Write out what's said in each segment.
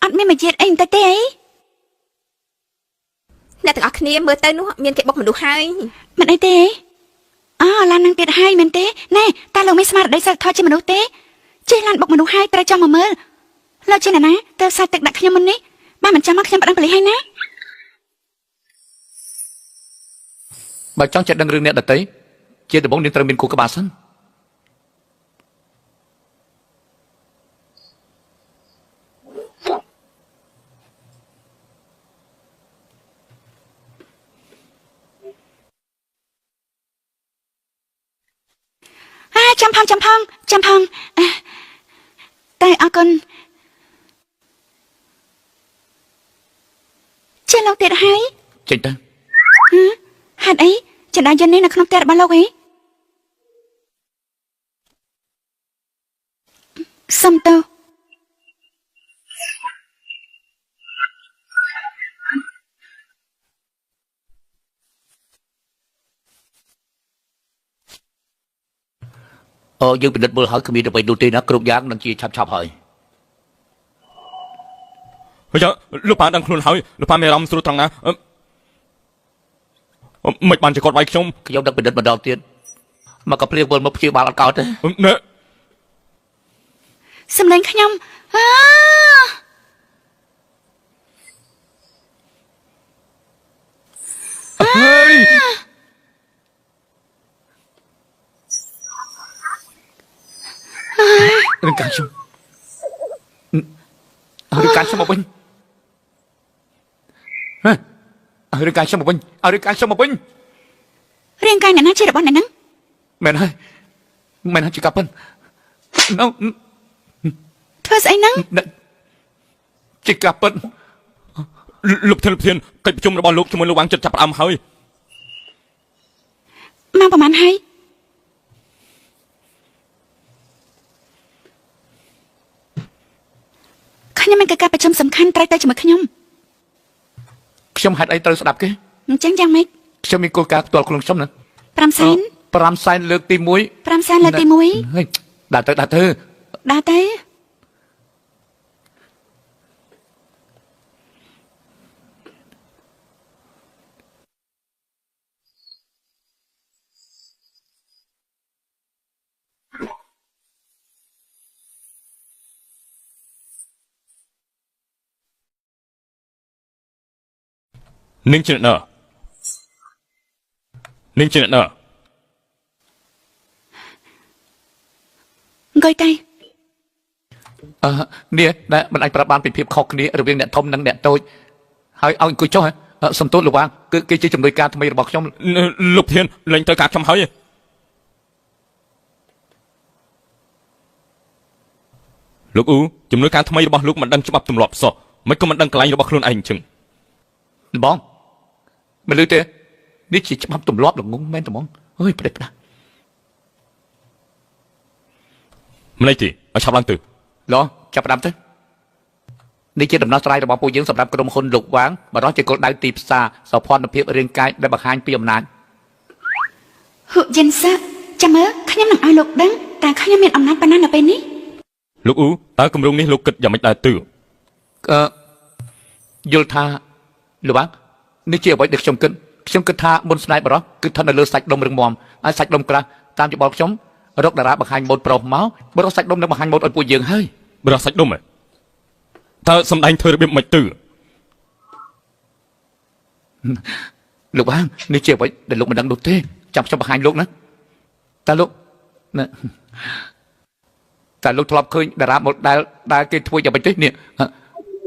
អត់មានមកជាតិអីមិនទៅទេអីអ្នកទាំងអស់គ្នាមើលទៅនោះមានគេបុកមនុស្សហើយមិនអីទេអើឡាននឹងទៀតហើយមែនទេណែតើលោកមានស្មារតីសិលធម៌ជាមនុស្សទេចេះឡានបុកមនុស្សហើយត្រូវចង់មកមើលលោកជាណាទៅសាច់ទឹកដាក់ខ្ញុំមុននេះបើមិនចាំមកខ្ញុំបដិងបលិហើយណាបើចង់ចេះដឹងរឿងអ្នកដទៃជាដំបូងនាងត្រូវមានគូក្បាលសិនចាំផងតែអរគុណចេះលោកទៀតហើយចេញទៅហេតុអីចន្ទាយន្តនេះនៅក្នុងផ្ទះរបស់លោកអីសុំទោសយើងពិនិត្យមើលហើយគ្មានអ្វីនោះទេណាគ្រប់យ៉ាងនឹងជាឆាប់ហើយហើយលោកប៉ាដឹងខ្លួនហើយលោកប៉ាមានអារម្មណ៍ស្រួលត្រង់ណាមិនបានជាគាត់វាយខ្ញុំដឹកពិនិត្យម្ដងទៀតមកក៏ព្រៀងវិលមកព្យាបាលអត់កោតទេណែសំឡេងខ្ញុំរឿងកាខ្ញុំរឿងកាខ្ញុំមកវិញរឿងកាខ្ញុំមកវិញរឿងកាខ្ញុំមកវិញរឿងកាអ្នកណាជារបស់អ្នកហ្នឹងមែនហើយជាកាប់ពិនធ្វើស្អីហ្នឹងជាកាប់ពិនលោកធានកិច្ចប្រជុំរបស់លោកជាមួយលោកវាងចិត្តចាប់ផ្ដើមហើយមកប្រហែលហើយខ្ញុំមានការប្រជុំសំខាន់ត្រូវទៅជាមួយខ្ញុំហេតុអីត្រូវស្ដាប់គេអញ្ចឹងយ៉ាងម៉េចខ្ញុំមានគោលការណ៍ផ្ទាល់ខ្លួនខ្ញុំណា5សែន5សែនលើកទី1 5សែនលើកទី1ហើយដើរទៅនឹងជាអ្នកណាអង្គុយទៅនេះដែលមិនអាចប្រាប់បានពីភាពខុសគ្នារវាងអ្នកធំនិងអ្នកតូចហើយឲ្យអង្គុយចុះសំទោសលោកវាងគឺគេជាជំនួយការថ្មីរបស់ខ្ញុំលោកធានលែងទៅការខ្ញុំហើយលោកអ៊ូជំនួយការថ្មីរបស់លោកមិនដឹងច្បាប់ទម្លាប់សោះមិនក៏មិនដឹងកន្លែងរបស់ខ្លួនឯងអញ្ចឹងបងមិនលឺទេនេះជាច្បាប់ទម្លាប់ល្ងងមែនទេហ្មងអើយផ្ដេសផ្ដាស់ម្លេចទេឲ្យឆាប់ឡើងទៅចាប់ផ្ដើមទៅនេះជាដំណោះស្រាយរបស់ពួកយើងសម្រាប់ក្រុមហ៊ុនលោកវាងបរោះជាគោលដៅទីផ្សារសោភ័ណភាពរាងកាយដែលបង្ហាញពីអំណាចហ៊ុយិនសាចាំមើលខ្ញុំនឹងឲ្យលោកដឹងតើខ្ញុំមានអំណាចប៉ុណ្ណានៅពេលនេះលោកអ៊ូតើគម្រោងនេះលោកគិតយ៉ាងម៉េចដែរទៅយល់ថាលោកវាងនេះជាអ្វីដែលខ្ញុំគិតថាមុនស្នេហ៍បរោះគឺស្ថិតនៅលើសាច់ដុំរឹងមាំហើយសាច់ដុំក្រាស់តាមយោបល់ខ្ញុំរកតារាបង្ហាញម៉ូដប្រុសមកបរោះសាច់ដុំនឹងបង្ហាញម៉ូដឲ្យពួកយើងហើយបរោះសាច់ដុំហ៎តើសម្ដែងធ្វើរបៀបមិនទៅលោកវាងនេះជាអ្វីដែលលោកមិនដឹងនោះទេចាំខ្ញុំបង្ហាញលោកណាតើលោកធ្លាប់ឃើញតារាម៉ូដែលគេធ្វើយ៉ាងម៉េចទេនេះ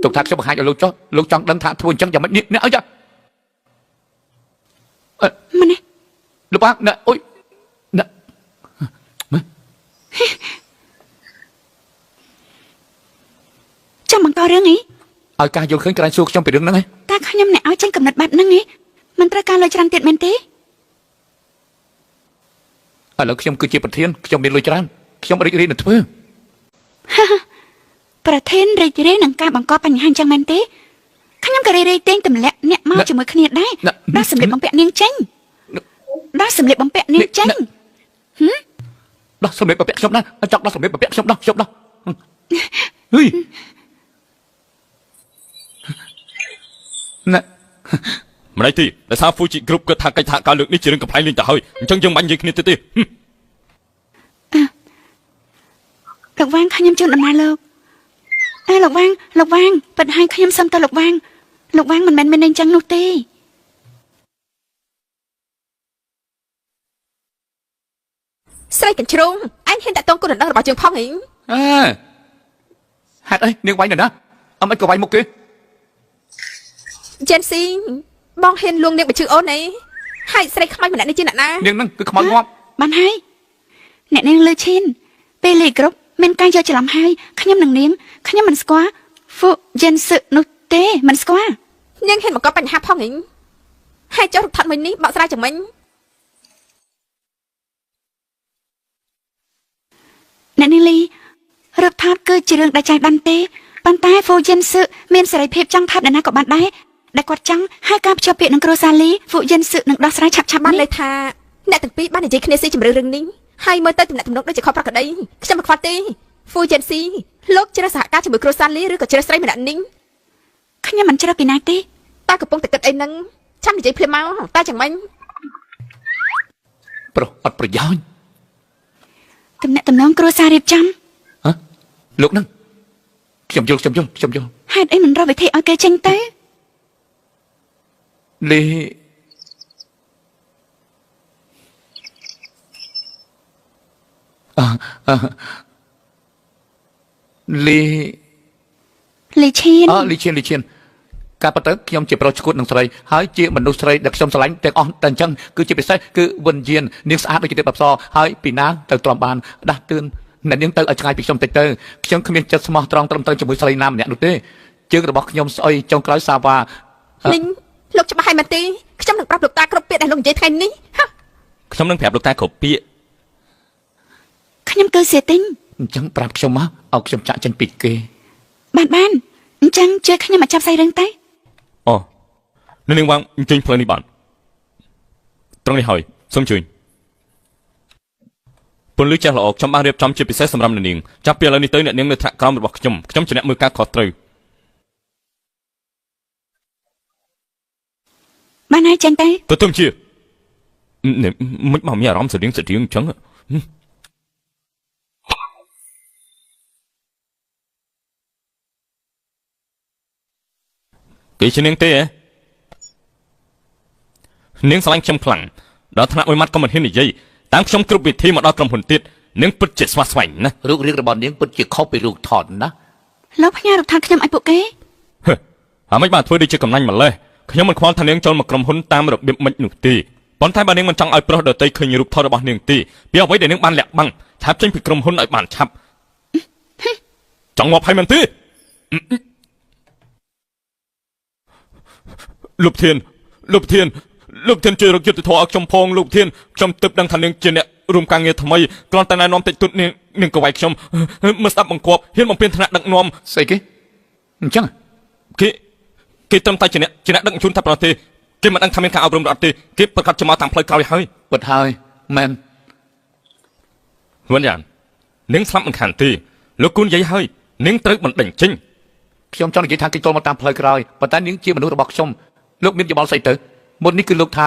ទុកថាខ្ញុំបង្ហាញឲ្យលោកចុះលោកចង់ដឹងថាធ្វើអញ្ចឹងយ៉ាងម៉េចនេះអើយម៉េចលោកបាក់ណែអុយណែចាំបន្តរឿងអីឲ្យការយល់ឃើញក្រែងសួរខ្ញុំពីរឿងហ្នឹងឯងតើខ្ញុំអ្នកឲ្យចេញកំណត់បាត់ហ្នឹងឯងមិនត្រូវការលុយច្រើនទៀតមែនទេឥឡូវខ្ញុំគឺជាប្រធានខ្ញុំមានលុយច្រើនខ្ញុំរីករាយនឹងធ្វើប្រធានរីករាយនឹងការបង្កបញ្ហាអញ្ចឹងមែនទេខ្ញុំក៏រីករាយទិញទម្លាក់អ្នកមកជាមួយគ្នាដែរដល់សម្លៀកបំពាក់នាងចេញដោះសម្លៀកបំពាក់នាងចេញដោះសម្លៀកបំពាក់ខ្ញុំណាចង់ដោះសម្លៀកបំពាក់ខ្ញុំដោះហុយ ម្ដេចទេដោយសារ Fuji Group គាត់ថាកិច្ចសហការលើកនេះជារឿងកំ pl ែងលេងទៅហើយអញ្ចឹងយើងមិននិយាយគ្នាទៀតទេ លោកវាងខ្ញុំជូនដំណើរលោកលោកវាងប៉ិតហើយខ្ញុំសុំទៅលោកវាងមិនមែនមានអីចឹងនោះទេ ស្រីកញ្ជ្រោងអញហ៊ានតាក់ទងគុណដណ្ដឹងរបស់យើងផងហី ហេតុអីនាងវាយនៅណាអមិនក៏វាយមុខគេ ចេនស៊ីបងហ៊ានលួងនាងបញ្ជឺអូនអីហើយស្រីខ្មៅម្នាក់នេះជាអ្នកណា នាងហ្នឹងគឺខ្មៅងាប់ បានហើយអ្នកនាងលើឈិនពេលលេគ្រប់មានការយកច្រឡំហើយខ្ញុំនឹងនាងខ្ញុំមិនស្គាល់ហ្វូយិនសឹនោះទេមិនស្គាល់ នាងហ៊ានបង្កបញ្ហាផងហីហើយចុះរូបថតមួយនេះបកស្រាយយ៉ាងម៉េច អ្នកនាងលីរូបថតគឺជារឿងដែលចៃដន្យទេប៉ុន្តែហ្វូយិនសឹមានសេរីភាពចង់ថតអ្នកណាក៏បានដែរដែលគាត់ចង់ឲ្យការភ្ជាប់ពាក្យនឹងគ្រូសាលីហ្វូយិនសឹនឹងដោះស្រាយឆាប់ៗ បានន័ នេះ យថាអ្នកទាំងពីរបាននិយាយគ្នាស៊ីជម្រៅរឿងនេះហើយមើលទៅទំនាក់ទំនងដូចជាខុសប្រក្រតីខ្ញុំមិនខ្វល់ទេ Full Agency លោកជ្រើសសហការជាមួយគ្រូសាលីឬក៏ជ្រើសស្រីម្នាក់នេះ ខ្ញុំមិនជ្រើសពីណាទេ តើកំពុងតែគិតអីហ្នឹងចាំនិយាយភ្លាមមកតើយ៉ាងម៉េច ប្រុសអត់ប្រយោជន៍ ទំនាក់ទំនងគ្រូសាររៀបចំ ហ៎លោកហ្នឹងខ្ញុំយល់ ហេតុអីមិនរកវិធីឲ្យគេចេញទៅ លីលី លីឈៀន លីឈៀនការប៉ះទៅខ្ញុំជាប្រុសឈួតនឹងស្រីហើយជាមនុស្សស្រីដែលខ្ញុំស្រឡាញ់ទាំងអស់តែអញ្ចឹងគឺជាពិសេសគឺវិញ្ញាណនាងស្អាតដូចជាទេពអប្សរហើយពីណាទៅទ្រាំបានដាស់តឿនអ្នកនាងទៅឲ្យឆ្ងាយពីខ្ញុំតិចទៅខ្ញុំគ្មានចិត្តស្មោះត្រង់ត្រឹមត្រូវជាមួយស្រីណាម្នាក់នោះទេជើងរបស់ខ្ញុំស្អុយចុងក្រោយសាវ៉ា នេះលោកច្បាស់ហើយមែនទេខ្ញុំនឹងប្រាប់លោកតាគ្រប់ពាក្យដែលលោកនិយាយថ្ងៃនេះ ខ្ញុំនឹងប្រាប់លោកតាគ្រប់ពាក្យ ខ្ញុំគឺសេទិញ អញ្ចឹងប្រាប់ខ្ញុំមកឲ្យខ្ញុំចាក់ចេញពីគេ បានអញ្ចឹងជួយខ្ញុំមកចាប់សាយរឿងទៅ អូនៅនឹងវងអញ្ជើញផ្លូវនេះបានត្រង់នេះហើយសូមជួយពន្លឺចាស់ល្អខ្ញុំបានរៀបចំជាពិសេសសម្រាប់អ្នកនាងចាប់ពីឥឡូវនេះទៅអ្នកនាងនៅថ្នាក់ក្រោមរបស់ខ្ញុំជាអ្នកមើលការខុសត្រូវ បានហើយចេញទៅ ទៅទៅជាមិនមកមានអារម្មណ៍ស្រៀងអញ្ចឹងគេជានាងទេនាងស្រឡាញ់ខ្ញុំខ្លាំងដល់ថ្នាក់មួយម៉ាត់ក៏មិនហ៊ាននិយាយតាមខ្ញុំគ្រប់វិធីមកដល់ក្រុមហ៊ុនទៀតនាងពិតជាស្វាស្វែងណា រូបរាងរបស់នាងពិតជាខុសពីរូបថតណា លោកផ្ញើរូបថតខ្ញុំឲ្យពួកគេ ហើយមិនបានធ្វើដូចជាកំណាញ់ម្លេះខ្ញុំមិនខ្វល់ថានាងចូលមកក្រុមហ៊ុនតាមរបៀបមិននោះទេប៉ុន្តែបើនាងមិនចង់ឲ្យប្រុសដទៃឃើញរូបថតរបស់នាងទេពីអ្វីដែលនាងបានលាក់បាំងឆាប់ចេញពីក្រុមហ៊ុនឲ្យបានឆាប់ចង់មកហើយមែនទេលោកធានជួយរកយុទ្ធធម៌ឲ្យខ្ញុំផងលោកធានខ្ញុំទើបដឹងថានាងជាអ្នករួមការងារថ្មីគ្រាន់តែណែនាំតិចតួចនាងក៏វាយខ្ញុំមើលស្ដាប់បង្គាប់ហ៊ានបំពេញថ្នាក់ដឹកនាំ ស្អីគេអញ្ចឹង គេត្រឹមតែជាអ្នកដឹកជញ្ជូនថាប្រទេសគេមិនដឹងថាមានការអប់រំអត់ទេគេប្រកាសចមកតាមផ្លូវក្រោយហើយ ពិតហើយមែន វ៉ាន់យ៉ាងនាងស្លាប់មិនខានទេលោកគូននិយាយហើយនាងត្រូវបណ្ដេញចេញ ខ្ញុំចង់និយាយថាគេចូលមកតាមផ្លូវក្រោយប៉ុន្តែនាងជាមនុស្សរបស់ខ្ញុំលោកមានយោបល់ស្អីទៅមុននេះគឺលោកថា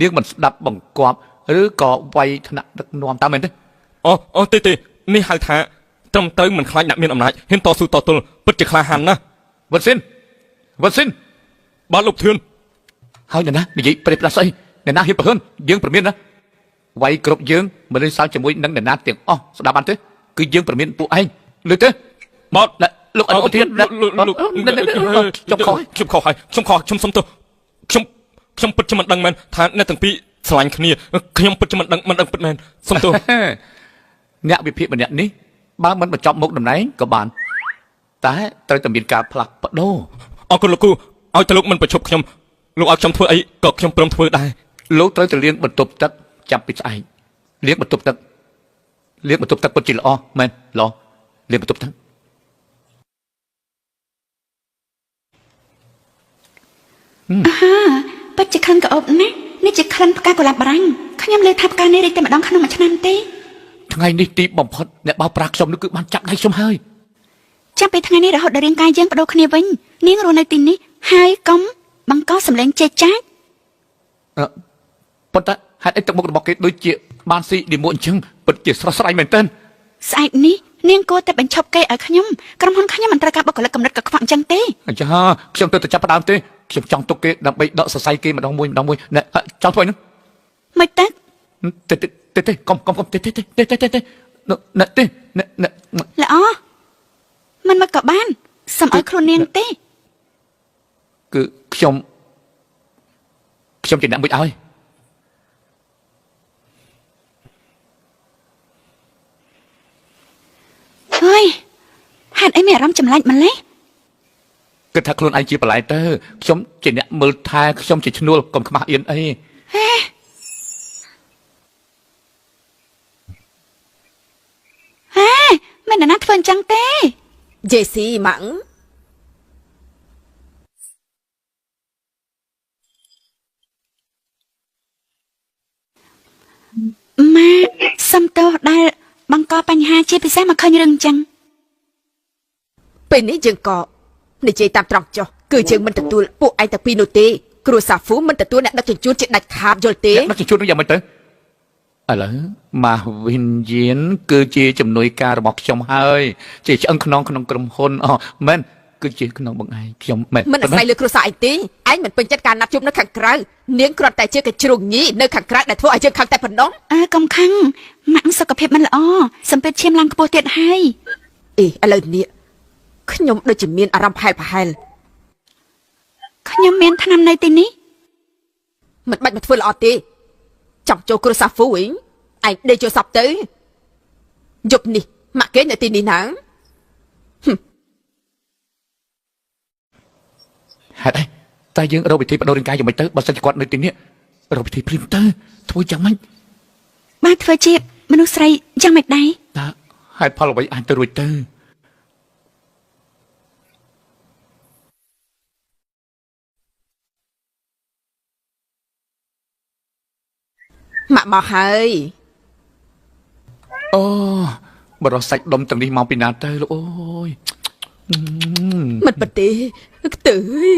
នាងមិនស្ដាប់បង្គាប់ឬក៏វាយថ្នាក់ដឹកនាំតាមមែនទេ អូទេនេះហៅថាត្រឹមត្រូវមិនខ្លាចអ្នកមានអំណាចហ៊ានតស៊ូតទល់ពិតជាក្លាហានណាស់ វ៉ាត់ស៊ីន បាទលោកធឿន ហើយអ្នកណានិយាយប្រេះផ្ដាស់ស្អីអ្នកណាហ៊ានប្រហឹនយើងប្រមានណាវាយគ្រប់យើងមិននឹងសើចជាមួយនឹងអ្នកណាទាំងអស់ស្ដាប់បានទេគឺយើងប្រមានពួកឯងលើទៅ បាទ លោកអនុធានលោកខ្ញុំខុសហើយ ខ្ញុំសុំទោសខ្ញុំពិតជាមិនដឹងមែនថាអ្នកទាំងពីរស្រឡាញ់គ្នាខ្ញុំពិតជាមិនដឹងពិតមែនសុំទោស អ្នកវិភាគម្នាក់នេះបើមិនបញ្ចប់មុខតំណែងក៏បានតែត្រូវតែមានការផ្លាស់ប្ដូរ អរគុណលោកគូឲ្យតែលោកមិនប្រជុំខ្ញុំលោកឲ្យខ្ញុំធ្វើអីក៏ខ្ញុំព្រមធ្វើដែរ លោកត្រូវទៅលាងបន្ទប់ទឹកចាប់ពីស្អែកលាងបន្ទប់ទឹកពិតជាល្អមែនល្អលាងបន្ទប់ទឹក ពិតជាក្លិនក្រអូបណាស់នេះជាក្លិនផ្កាកុលាបបារាំងខ្ញុំលើថាផ្កានេះរីកតែម្ដងក្នុងមួយឆ្នាំទេ ថ្ងៃនេះទីបំផុតអ្នកបោកប្រាស់ខ្ញុំនោះគឺបានចាប់ដៃខ្ញុំហើយ ចាប់ពីថ្ងៃនេះរហូតដល់រាងកាយយើងបដូរគ្នាវិញនាងរស់នៅទីនេះហើយកុំ បង្កសម្លេងចេះចាច់ ប៉ុន្តែហេតុអីទឹកមុខរបស់គេដូចជាបានស៊ីឌីមួអញ្ចឹងពិតជាស្រស់ស្រាយមែនទែន ស្អែកនេះនាងគួរតែបញ្ឈប់គេឲ្យខ្ញុំក្រុមហ៊ុនខ្ញុំមិនត្រូវការបុគ្គលិកកំណត់កខ្វក់អញ្ចឹងទេ អញ្ចឹងខ្ញុំទៅចាប់ផ្ដើមទេខ្ញុំចង់ទុកគេដើម្បីដកសរសៃគេម្ដងមួយណែចង់ធ្វើហ្នឹង មិនទេ ទេកុំទេណែ ល្អមិនមកក៏បានសុំឲ្យខ្លួននាងទេ គឺខ្ញុំជាអ្នកមួយឲ្យ เฮ้ยហេតុអីមានអារម្មណ៍ចម្លែកម្ល៉េះ គិតថាខ្លួនឯងជាបន្លែទៅខ្ញុំជាអ្នកមើលថែខ្ញុំជាឈ្នួលកុំខ្មាស់អៀនអី ហេមិននរណាធ្វើអញ្ចឹងទេ យេស៊ីម៉ាំង ម៉ាសំទោសដែលបង្កបញ្ហាជាពិសេសមកឃើញរឿងអញ្ចឹង ពេលនេះយើងក៏និយាយតាមត្រង់ចុះគឺយើងមិនទទួលពួកឯងតែពីរនោះទេគ្រួសារហ្វូមិនទទួលអ្នកដឹកជញ្ជូនជាដាច់ខាតយល់ទេ ដឹកជញ្ជូននឹងយ៉ាងម៉េចទៅឥឡូវម៉ាស់វិនយានគឺជាជំនួយការរបស់ខ្ញុំហើយជាឆ្អឹងខ្នងក្នុងក្រុមហ៊ុនមែនគឺជាក្នុងបងឯងខ្ញុំមែន មិនអាស្រ័យលើគ្រួសារឯងទេឯងមិនពេញចិត្តការណាត់ជួបនៅខាងក្រៅនាងគ្រាន់តែជាកញ្ជ្រោងញីនៅខាងក្រៅដែលធ្វើឲ្យយើងខឹងតែប៉ុណ្ណោះ កុំខឹងម៉ាក់សុខភាពមិនល្អសម្ពេតឈាមឡើងខ្ពស់ទៀតហើយ អេឥឡូវនេះខ្ញុំដូចជាមានអារម្មណ៍ប្រហែល ខ្ញុំមានថ្នាំនៅទីនេះ មិនបាច់មកធ្វើល្អទេចង់ចូលគ្រួសារហ្វូវិញឯងដេកចូលសពទៅយប់នេះម៉ាក់គេនៅទីនេះណា ហេតុអីតែយើងរកវិធីបដូររាងកាយយ៉ាងម៉េចទៅបើសិនជាគាត់នៅទីនេះរកវិធីព្រាមទៅធ្វើយ៉ាងម៉េច បាទធ្វើជាមនុស្សស្រីយ៉ាងម៉េចដែរ តើហេតុផលអ្វីអាចទៅរួចទៅ ម៉ាក់មកហើយ អូបរោះសាច់ដុំទាំងនេះមកពីណាទៅលោកអូយ មិនពិតទេខ្ទើយ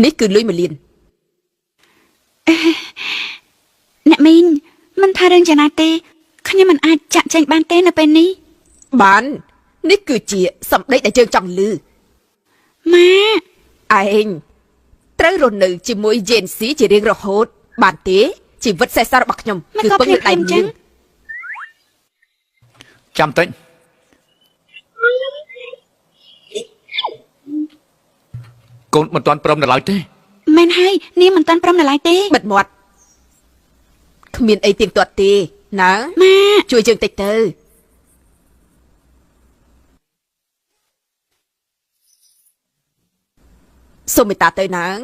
នេះគឺលុយ1លាន អ្នកមីងមិនថារឿងយ៉ាងណាទេខ្ញុំមិនអាចចាក់ចែងបានទេនៅពេលនេះ បាននេះគឺជាសម្ដីដែលយើងចង់ឮ ម៉ា ឯងត្រូវរស់នៅជាមួយយេនស៊ីជារៀងរហូតបានទេជីវិតសេះសាររបស់ខ្ញុំ មិន គឺ ក៏ ពឹង ភ្លា លើដៃ មៗអញ្ចឹ នា ង ង ចាំតិចកូនមិនទាន់ព្រមនៅឡើយទេ មែនហើយនាងមិនតាន់ព្រមនៅឡើយទេ បិទមាត់គ្មានអីទៀងទាត់ទេណា ម៉ា ជួយយើងតិចទៅសូមមេត្តាទៅណាង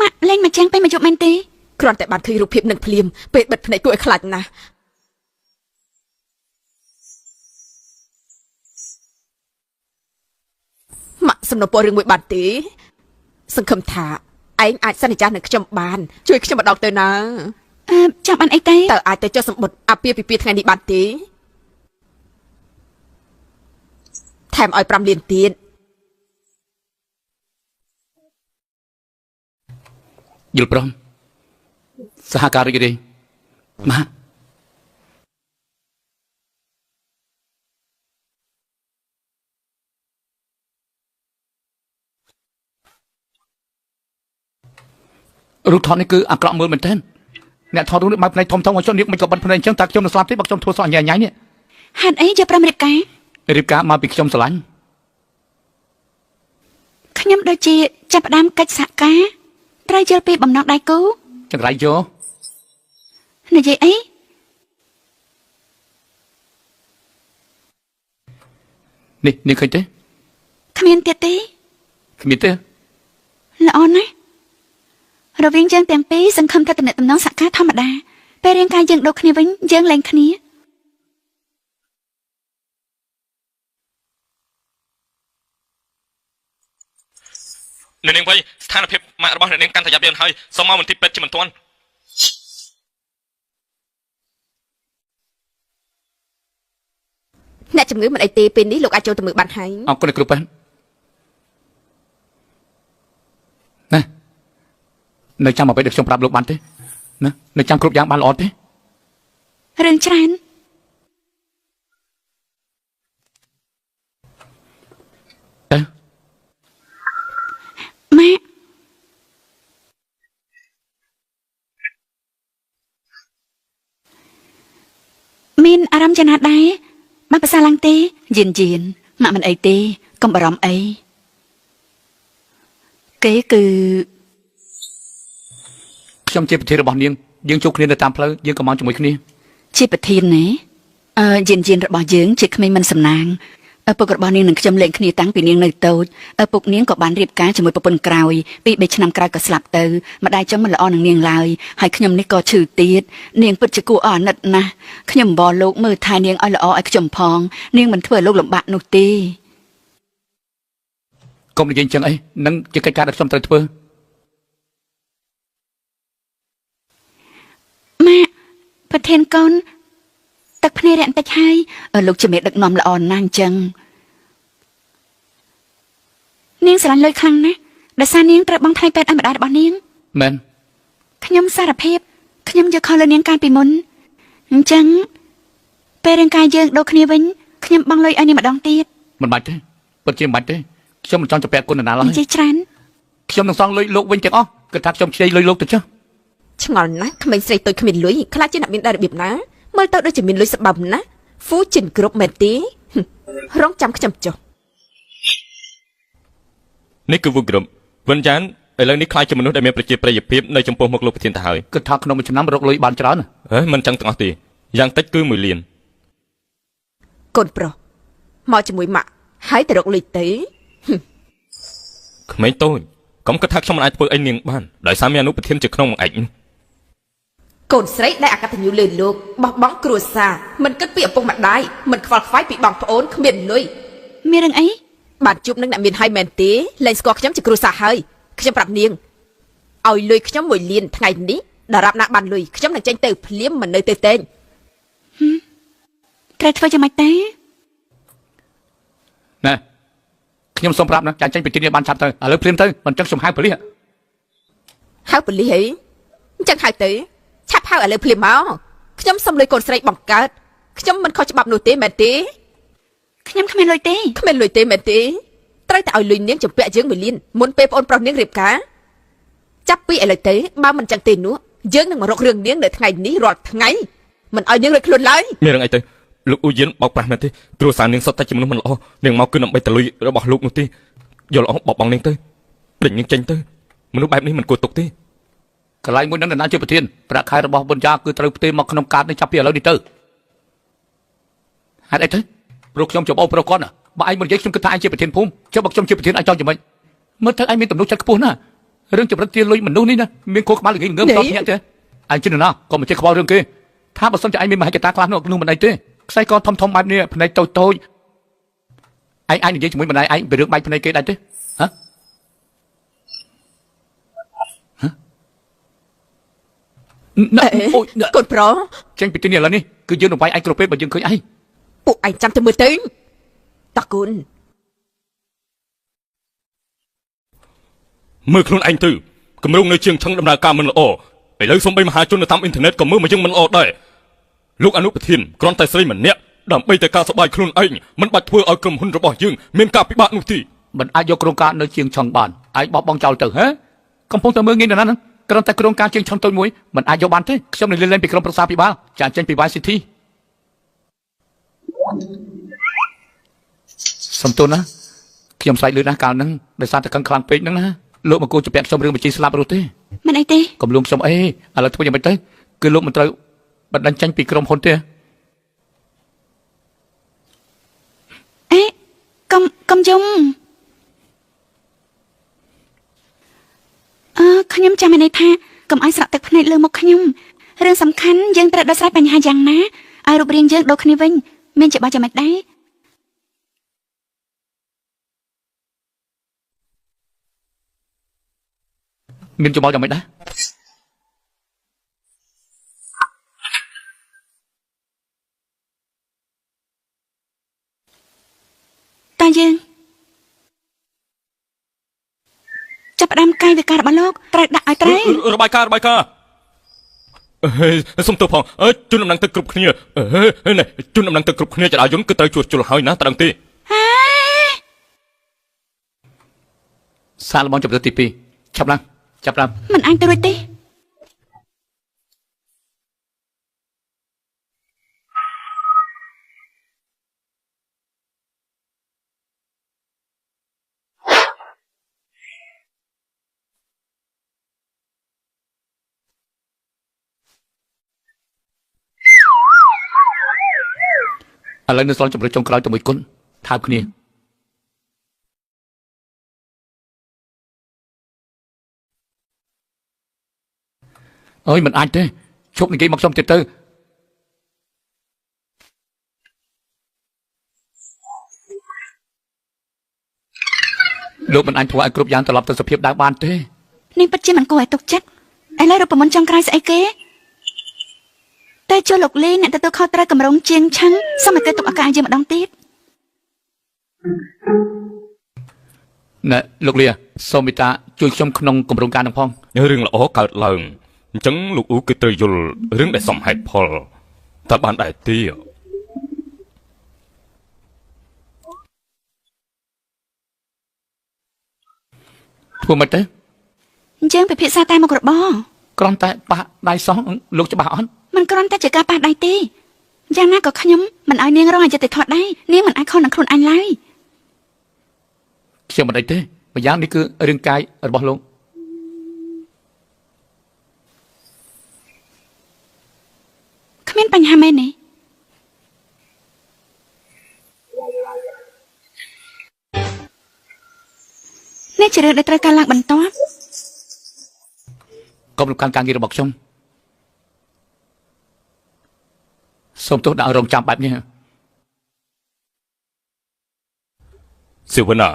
ម៉ាក់លេងមកចឹងពេលមកយប់មែនទេ គ្រាន់តែបានឃើញរូបភាពនឹងភ្លាមពេលបិទភ្នែកគួរឲ្យខ្លាចណាស់ម៉ាក់សំណពររឿងមួយបានទេសង្ឃឹមថាឯងអាចសន្យានឹងខ្ញុំបានជួយខ្ញុំម្ដងទៅណា ចាំបានអីទេ តើអាចទៅចុះសម្បត្តិអាពាហ៍ពិពាហ៍ថ្ងៃនេះបានទេថែមឲ្យ5លានទៀត យល់ព្រមសហការរីករាយម៉ារូបថតនេះគឺអាក្រក់មើលមែនទែនអ្នកថតរូបនេះបើផ្នែកធំៗឲ្យចុះនេះមិនក៏បាត់ផ្នែកអញ្ចឹងតើខ្ញុំនឹងស្លាប់ទេបើខ្ញុំធ្វើសោះញ៉ៃញ៉ៃនេះ ហេតុអីយកប្រមរៀបការ រៀបការមកពីខ្ញុំស្រឡាញ់ ខ្ញុំដូចជាចាប់ផ្ដើមកិច្ចសហការត្រូវយល់ពីបំណងដៃគូ ចង្រៃយក និយាយអី នេះនាងឃើញទេ គ្មានទៀតទេ គ្មានទេ ល្អណាស់រវាងយើងទាំងពីរសង្ឃឹមថាតំណែងសហការធម្មតាពេលរាងកាយយើងដូចគ្នាវិញយើងលែងគ្នា អ្នកនាងវៃស្ថានភាពម៉ាក់របស់អ្នកនាងកាន់តែយ៉ាប់យ៉ឺនហើយសូមមកមន្ទីរពេទ្យជាមិនទាន់ អ្នកជំងឺមិនអីទេពេលនេះលោកអាចចូលទៅមើលបានហើយ អរគុណគ្រូប៉ែនណានៅចាំអ្វីដែលខ្ញុំប្រាប់លោកបានទេណានៅចាំគ្រប់យ៉ាងបានល្អទេ រឿងច្រើន ទៅ ម៉ាក់មានអារម្មណ៍យ៉ាងណាដែរម៉ាក់ភាសាឡើងទេយិនម៉ាក់មិនអីទេកុំបារម្ភអីគេគឺ ខ្ញុំជាប្រធានរបស់នាងយើងជួបគ្នានៅតាមផ្លូវយើងក៏មកជាមួយគ្នា ជាប្រធានណាយិនរបស់យើងជាក្មេងមិនសំណាងឪពុករបស់នាងនឹងខ្ញុំលែងគ្នាតាំងពីនាងនៅតូចឪពុកនាងក៏បានរៀបការជាមួយប្រពន្ធក្រោយពី3ឆ្នាំក្រោយក៏ស្លាប់ទៅម្ដាយចឹងមិនល្អនឹងនាងឡើយហើយខ្ញុំនេះក៏ឈឺទៀតនាងពិតជាគួរអាណិតណាស់ខ្ញុំបរលោកមើលថែនាងឲ្យល្អឲ្យខ្ញុំផងនាងមិនធ្វើឲ្យលោកលំបាកនោះទេ កុំនិយាយចឹងអីនឹងជាកិច្ចការដែលខ្ញុំត្រូវធ្វើ ម៉ាក់ប្រធានកូនទឹកភ្នែករាក់បន្តិចហើយលោកជាមេដឹកនាំល្អណាស់អញ្ចឹងនាងស្រឡាញ់លុយខ្លាំងណាស់ដោយសារនាងត្រូវបង់ថ្លៃពេទ្យឲ្យម្ដាយរបស់នាង មែន ខ្ញុំសារភាពខ្ញុំយកខុសលើនាងកាលពីមុនអញ្ចឹងពេលរាងកាយយើងដូរគ្នាវិញខ្ញុំបង់លុយឲ្យនាងម្ដងទៀត មិនបាច់ទេពិតជាមិនបាច់ទេខ្ញុំមិនចង់ជពាក់គុណនរណាឡើយ និយាយច្រើន ខ្ញុំនឹងសងលុយលោកវិញទាំងអស់គឺថាខ្ញុំខ្ចីលុយលោកទៅចុះ ឆ្ងល់ណាស់ក្មេងស្រីតូចគ្មានលុយខ្លាចជាអ្នកមានដែររបៀបណាមើលទៅដូចជាមានលុយស្បំណាស់ហ្វូចិនគ្រប់មែនទេរងចាំខ្ញុំចុះ នេះគឺវូក្រុមវិនចានឥឡូវនេះខ្លាចជាមនុស្សដែលមានប្រជាប្រិយភាពនៅចំពោះមុខលោកប្រធានទៅហើយ គឺថាក្នុងមួយឆ្នាំរកលុយបានច្រើនណា ហេមិនចឹងទាំងអស់ទេយ៉ាងតិចគឺ1លាន កូនប្រុសមកជាមួយម៉ាក់ហើយទៅរកលុយទេ ក្មេងតូចកុំគិតថាខ្ញុំមិនអាចធ្វើអីនាងបានដោយសារមានអនុប្រធានជាក្នុងមួយឯង កូនស្រីដែលអកតញ្ញូលើលោកបោះបង់គ្រួសារមិនគិតពីឪពុកម្ដាយមិនខ្វល់ខ្វាយពីបងប្អូនគ្មានលុយ មានរឿងអី បានជួបនឹងអ្នកមានហើយមែនទេលែងស្គាល់ខ្ញុំជាគ្រួសារហើយខ្ញុំប្រាប់នាងឲ្យលុយខ្ញុំ1លានថ្ងៃនេះដរាបណាបានលុយខ្ញុំនឹងចេញទៅភ្លាមមិននៅទេទេ ត្រូវធ្វើយ៉ាងម៉េចទេ ណែខ្ញុំសូមប្រាប់ណាចាញ់ចេញពីទីនេះបានឆាប់ទៅឥឡូវព្រាមទៅមិនចឹងខ្ញុំហៅប៉ូលីស ហៅប៉ូលីសហីអញ្ចឹងហៅទៅឆាប់ហៅឥឡូវភ្លាមមកខ្ញុំសុំលុយកូនស្រីបង្កើតខ្ញុំមិនខុសច្បាប់នោះទេមែនទេ ខ្ញុំគ្មានលុយទេ គ្មានលុយទេមែនទេត្រូវតែឲ្យលុយនាងចម្ពាក់យើង1លានមុនពេលប្អូនប្រុសនាងរៀបការចាប់ពីឥឡូវទៅបើមិនចឹងទេនោះយើងនឹងមករករឿងនាងនៅថ្ងៃនេះរាល់ថ្ងៃមិនឲ្យនាងរត់ខ្លួនឡើយ មានរឿងអីទៅលោកអ៊ូយិនបោកប្រាស់មែនទេគ្រួសារនាងសុទ្ធតែជាមនុស្សមិនល្អនាងមកគឺដើម្បីតែលុយរបស់លោកនោះទេយល់អស់បបងនាងទៅដេញនាងចេញទៅមនុស្សបែបនេះមិនគួរទុកទេ កន្លែងមួយនឹងនរណាជាប្រធានប្រាក់ខែរបស់បុនយ៉ាគឺត្រូវផ្ទេរមកក្នុងកាតនេះចាប់ពីឥឡូវនេះទៅហេតុអីទៅព្រោះខ្ញុំជាបងប្រុសគាត់ណាបើឯងមិននិយាយខ្ញុំគិតថាឯងជាប្រធានភូមិចុះបើខ្ញុំជាប្រធានឯងចង់យ៉ាងម៉េចមើលទៅឯងមានទំនុកចិត្តខ្ពស់ណាស់រឿងចម្រិតទាលុយមនុស្សនេះណាមានខួរក្បាលល្ងងងើមតភ្ញាក់ទេឯងជិះណាក៏មិនចេះខ្វល់រឿងគេថាបើសិនជាឯងមានមហិច្ឆតាខ្លះនោះមិនអីទេខ្សែកធំធំបែបនេះភ្នែកតូចតូចឯងអាចនិយាយជាមួយម្ដាយឯងពីរឿងបែកភ្នែកគេដែរទេហ៎ អូយក ូនប្រុស ចេញពីទីនេះឥឡូវនេះគឺយើងនឹងវាយឯងគ្រប់ពេលបើយើងឃើញឯង ពួកឯងចាំទៅមើលទៅតើកូន មើលខ្លួនឯងទៅគម្រោងនៅជាងឆឹងដំណើរការមិនល្អឥឡូវសំបីមហាជននៅតាមអ៊ីនធឺណិតក៏មើលមកយើងមិនល្អដែរលោកអនុប្រធានគ្រាន់តែស្រីម្នាក់ដើម្បីតែការសប្បាយខ្លួនឯងមិនបាច់ធ្វើឲ្យក្រុមហ៊ុនរបស់យើងមានការពិបាកនោះទេ មិនអាចយកក្រុមការនៅជាងឆឹងបានឯងបោះបង់ចោលទៅហ៎កំពុងតែមើលងាយនរណាហ្នឹងគ្រាន់តែក្រុមការជាងឆឹងតូចមួយមិនអាចយកបានទេខ្ញុំនឹងលេងពីក្រុមប្រឹក្សាពិបាលចាចេញពី YCT សំទោសណាខ្ញុំស្រែកលឺណាស់កាលហ្នឹងដោយសារតែកឹងខ្លាំងពេកហ្នឹងណាលោកមកគូជពាក់ខ្ញុំរឿងបញ្ជីស្លាប់រស់ទេ មិនអីទេ កំលួងខ្ញុំអីឥឡូវធ្វើយ៉ាងម៉េចទៅគឺលោកមិនត្រូវបណ្ដឹងចេញពីក្រុមហ៊ុនទេ អេកុំយំខ្ញុំចាំមានន័យថាកុំឲ្យស្រក់ទឹកភ្នែកលើមុខខ្ញុំរឿងសំខាន់យើងត្រូវដោះស្រាយបញ្ហាយ៉ាងណាឲ្យរូបរាងយើងដូចគ្នាវិញមានច្បាស់យ៉ាងម៉េចដែរ មានច្បល់យ៉ាងម៉េចដែរ វិការរបស់លោកត្រូវដាក់ឲ្យត្រូវ របាយការណ៍សុំទោសផងជន់ដំណឹងទឹកគ្រប់គ្នានេះជន់ដំណឹងទឹកគ្រប់គ្នាចរាយន្តគឺត្រូវជួសជុលហើយណាត្រឹងទេ សារលំងជំរឿនទី2ចាប់ឡើង មិនអាចទៅរួចទេ ឥឡូវនៅស្លងជំរឿនចុងក្រោយទៅមួយគុណថើបគ្នាអើយមិនអាចទេឈប់និយាយមកខ្ញុំទៀតទៅលោកមិនអាចធ្វើឲ្យគ្រប់យ៉ាងត្រឡប់ទៅសភាពដើមបានទេ នាងពិតជាមិនគួរឲ្យទុកចិត្តឥឡូវរូបមន្តចុងក្រោយស្អីគេតែចូលលោកលីអ្នកទទួលខុសត្រូវកម្រងជាងឆឹងសូមឲ្យគេទុកឱកាសឲ្យយើងម្ដងទៀត ណែលោកលាសូមមេត្តាជួយខ្ញុំក្នុងគម្រោងការនឹងផង រឿងល្អកើតឡើងអញ្ចឹងលោកអ៊ូគឺត្រូវយល់រឿងដែលសមហេតុផលតើបានដែរទេ ធ្វើមិនទេ យើងពិភាក្សាតែមុខរបរ គ្រាន់តែប៉ះដៃសោះលោកច្បាស់អត់ មិនគ្រាន់តែជាការប៉ះដៃទេយ៉ាងណាក៏ខ្ញុំមិនឲ្យនាងរងអយុត្តិធម៌ដែរនាងមិនអាចខុសនឹងខ្លួនឯងឡើយ ខ្ញុំមិនអីទេម្យ៉ាងនេះគឺរឿងកាយរបស់លោក គ្មានបញ្ហាមែនទេនេះជារឿងដែលត្រូវការឡើងបន្ទាប់ កុំរំខានការងាររបស់ខ្ញុំសូមទោសដាក់រងចាំបែបនេះ សិវណ្ណា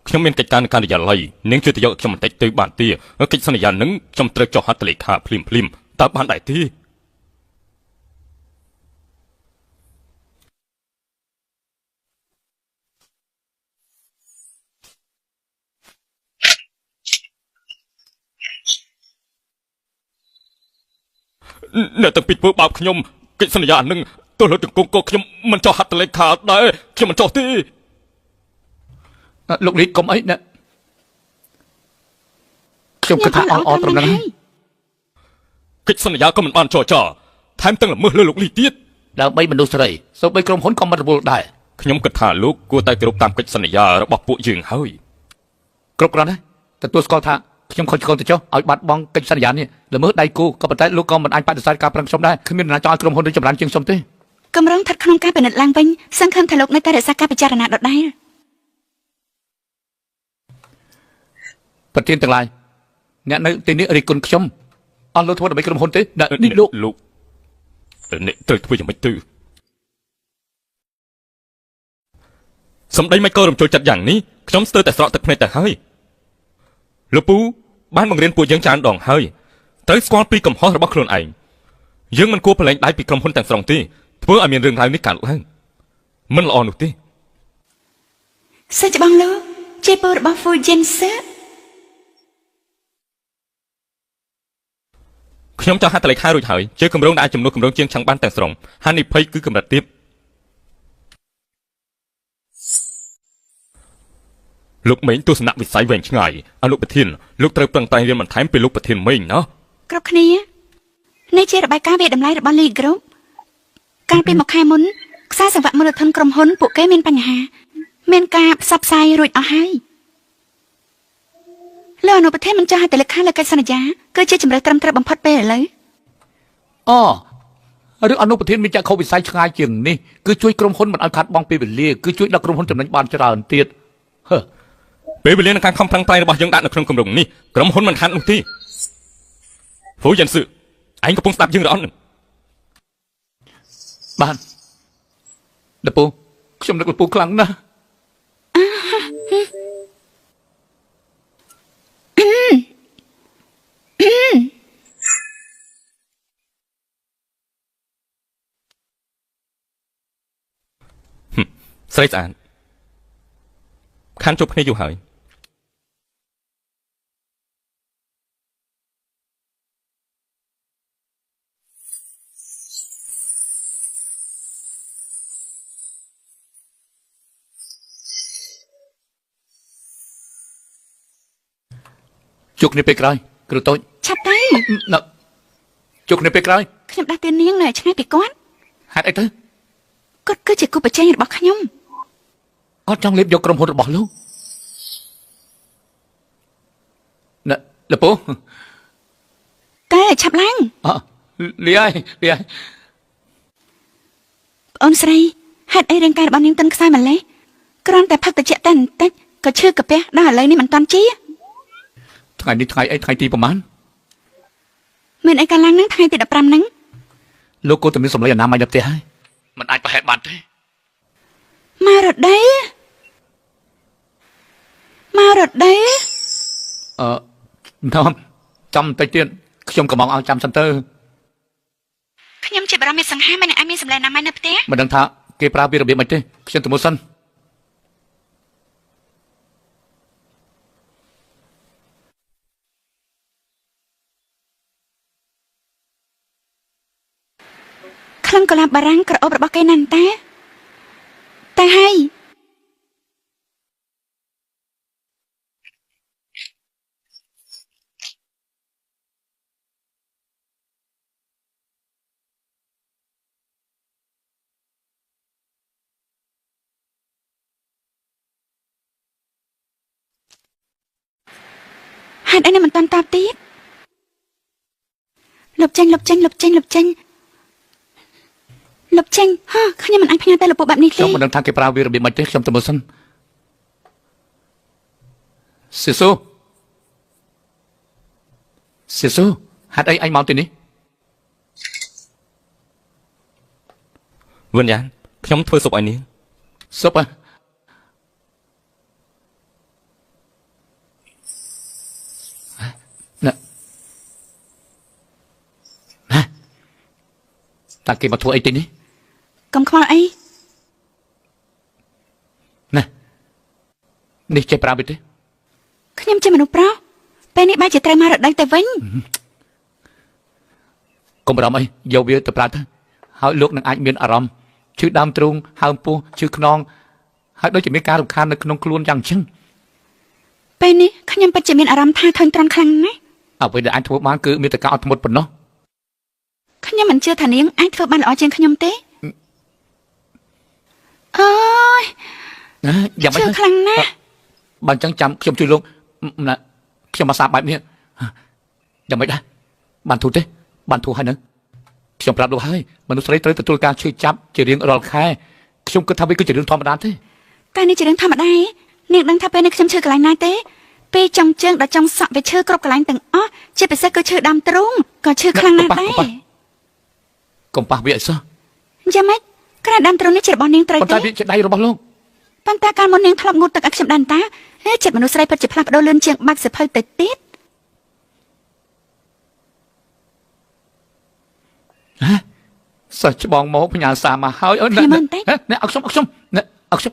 ខ្ញុំមានកិច្ចការនៅការិយាល័យនាងជួយទៅយកខ្ញុំបន្តិចទៅបានទេកិច្ចសន្យានឹងខ្ញុំត្រូវចុះហត្ថលេខាភ្លាមតើបានដែរទេ អ្នកទាំងពីរធ្វើបាបខ្ញុំកិច្ចសន្យានឹងទោះលើទាំងគង់ក៏ខ្ញុំមិនចោះហត្ថលេខាដែរខ្ញុំមិនចោះទេ លោកលីកុំអីណាខ្ញុំគិតថាអត់ត្រឹមហ្នឹង កិច្ចសន្យាក៏មិនបានចរចាថែមទាំងល្មើសលើលោកលីទៀត ដើម្បីមនុស្សស្រីសូម្បីក្រុមហ៊ុនក៏មិនរវល់ដែរ ខ្ញុំគិតថាលោកគួរតែគោរពតាមកិច្ចសន្យារបស់ពួកយើងហើយ គ្រប់គ្រាន់ណាទទួលស្គាល់ថាខ្ញុំខុសឆ្គងទៅចុះឲ្យបាត់បង់កិច្ចសន្យានេះល្មើសដៃគូក៏ប៉ុន្តែលោកក៏មិនអាចបដិសេធការប្រឹងខ្ញុំដែរគ្មានអ្នកចង់ឲ្យក្រុមហ៊ុនរីកចម្រើនជាងខ្ញុំទេ កម្រងស្ថិតក្នុងការពិនិត្យឡើងវិញសង្ឃឹមថាលោកនៅតែរក្សាការពិចារណាដដែល ប្រធានទាំងឡាយអ្នកនៅទីនេះរិះគន់ខ្ញុំអត់លោកធ្វើដើម្បីក្រុមហ៊ុនទេនេះលោក អ្នកត្រូវធ្វើយ៉ាងម៉េចទៅសម្ដីមិនក៏រំជើលចិត្តយ៉ាងនេះខ្ញុំស្ទើរតែស្រក់ទឹកភ្នែកទៅហើយលោកពូបានបង្រៀនពួកយើងច្រើនដងហើយត្រូវស្គាល់ពីកំហុសរបស់ខ្លួនឯងយើងមិនគួរប្រឡែងដៃពីក្រុមហ៊ុនទាំងស្រុងទេធ្វើឲ្យមានរឿងរ៉ាវនេះកើតឡើងមិនល្អនោះទេ សិច្ចបងលោកជាពូរបស់ Fujianse ខ្ញុំចង់ហត្ថលេខារួចហើយជាគម្រោងដែលអាចជំនួសគម្រោងជាងឆាំងបានទាំងស្រុងហានិភ័យគឺកម្រិតទាបលោកមេងទស្សនវិស័យវែងឆ្ងាយអនុប្រធានលោកត្រូវប្រឹងប្រែងរៀនបន្ថែមពីលោកប្រធានមេងណា គ្រប់គ្នានេះជារបាយការណ៍វិតម្លៃរបស់ Lee Group កាលពីមួយខែមុនខ្សែសង្វាក់មូលធនក្រុមហ៊ុនពួកគេមានបញ្ហាមានការផ្សព្វផ្សាយរួចអស់ហើយលោកអនុប្រធានមិនចាស់តែលេខាលើកិច្ចសន្យាគឺជាជំរឿត្រឹមត្រូវបំផុតពេលឥឡូវ រឿងអនុប្រធានមានចក្ខុវិស័យឆ្ងាយជាងនេះគឺជួយក្រុមហ៊ុនមិនឲ្យខាត់បង់ពេលវេលាគឺជួយដល់ក្រុមហ៊ុនចំណេញបានច្រើនទៀតហឺ ពេលវេលានៃការខំប្រឹងប្រែងរបស់យើងដាក់នៅក្នុងគម្រោងនេះក្រុមហ៊ុនមិនខាត់នោះទេហ្វូយ៉ានស៊ឺឯងកំពុងស្ដាប់យើងឬអត់ បានលពូខ្ញុំនឹកលពូខ្លាំងណាស់ ស្រីស្អាតខានជប់គ្នាយូរហើយ ជួបគ្នាពេលក្រោយគ្រូតូច ឆាប់ទៅ ណ៎ជួបគ្នាពេលក្រោយ ខ្ញុំដាស់តឿននាងនៅឆ្ងាយពីគាត់ ហេតុអីទៅ គាត់គឺជាគូប្រជែងរបស់ខ្ញុំ គាត់ចង់លេបយកក្រុមហ៊ុនរបស់លោកណ៎លពូ តែឆាប់ឡើង អលីហើយលីហើយ អូនស្រីហេតុអីរាងកាយរបស់នាងទន់ខ្សោយម្លេះគ្រាន់តែផឹកត្រជាក់តែបន្តិចក៏ឈឺកាពះដល់ឥឡូវនេះមិនតាន់ជា ថ្ងៃនេះថ្ងៃអីថ្ងៃទីប្រហែល មានអីកាលឡើងហ្នឹងថ្ងៃទី15ហ្នឹង លោកគួរតែមានសម្លេងអនាម័យនៅផ្ទះហើយมันអាចប្រហែលបានទេ មករត់ដីមករត់ដី នាំចាំតិចទៀតខ្ញុំកំងឲ្យចាំសិនទៅ ខ្ញុំជាបារម្ភមានសង្ហាមិនអាចមានសម្លេងអនាម័យនៅផ្ទះ មិនដឹងថាគេប្រើវារបៀបម៉េចទេខ្ញុំទៅមុនសិន ក្លិនកុលាបបារាំងក្រអូបរបស់គេណាស់តែហើយហេតុអីនៅមិនតាន់តបទៀតលុបចេញលុបចេញលុបចេញលុបចេញលុបចេញហ៎ខ្ញុំមិនអាចផ្ញើទៅលពបែបនេះទេ ខ្ញុំមិនដឹងថាគេប្រើវារបៀបម៉េចទេខ្ញុំទៅមុនសិនស៊ីស៊ូហេតុអីអញមកទីនេះ វិញ្ញាណខ្ញុំធ្វើស៊ុបឲ្យនាង ស៊ុបហ៎ណែតាគេមកធ្វើអីទីនេះ កុំខ្វល់អី ណែនេះចេះប្រើវាទេ ខ្ញុំជាមនុស្សប្រុសពេលនេះបែរជាត្រូវមករដូវទៅវិញ កុំបារម្ភអីយកវាទៅប្រើទៅហើយលោកនឹងអាចមានអារម្មណ៍ឈឺដើមទ្រូងហើមពោះឈឺខ្នងហើយដូចជាមានការរំខាននៅក្នុងខ្លួនយ៉ាងអញ្ចឹង ពេលនេះខ្ញុំពិតជាមានអារម្មណ៍ថាធុញទ្រាន់ខ្លាំងណាស់ អ្វីដែលអាចធ្វើបានគឺមានតែការអត់ធ្មត់ប៉ុណ្ណោះ ខ្ញុំមិនជឿថានាងអាចធ្វើបានល្អជាងខ្ញុំទេអើយ ណាយ៉ាងម៉េច ជឿខ្លាំងណាស់ បើអញ្ចឹងចាំខ្ញុំជួយលោកណាខ្ញុំមកសាបែបនេះយ៉ាងម៉េចដែរបានធូរទេបានធូរហើយនៅខ្ញុំប្រាប់លោកហើយមនុស្សស្រីត្រូវទទួលការឈឺចាប់ជារៀងរាល់ខែខ្ញុំគិតថាវាគឺជារឿងធម្មតាទេ តែនេះជារឿងធម្មតានាងដឹងថាពេលនេះខ្ញុំឈឺកន្លែងណាទេពេលចុងជើងដល់ចុងសក់វាឈឺគ្រប់កន្លែងទាំងអស់ជាពិសេសគឺឈឺដើមទ្រូងក៏ឈឺខ្លាំងណាស់ដែរ កុំប៉ះវាអីសោះ យ៉ាងម៉េចក្រែដើមទ្រូងនេះជារបស់នាងត្រូវ ប៉ុន្តែ ទេ វាជាដៃរបស់លោក ប៉ុន្តែកាលមុននាងធ្លាប់ងូតទឹកឲ្យខ្ញុំដែរតាចិត្តមនុស្សស្រីពិតជាផ្លាស់ប្ដូរលឿនជាងបាច់សភៅទៅទៀត សិស្សច្បងមកផ្ញើសារមកហើយអើណែឲ្យខ្ញុំណែឲ្យខ្ញុំ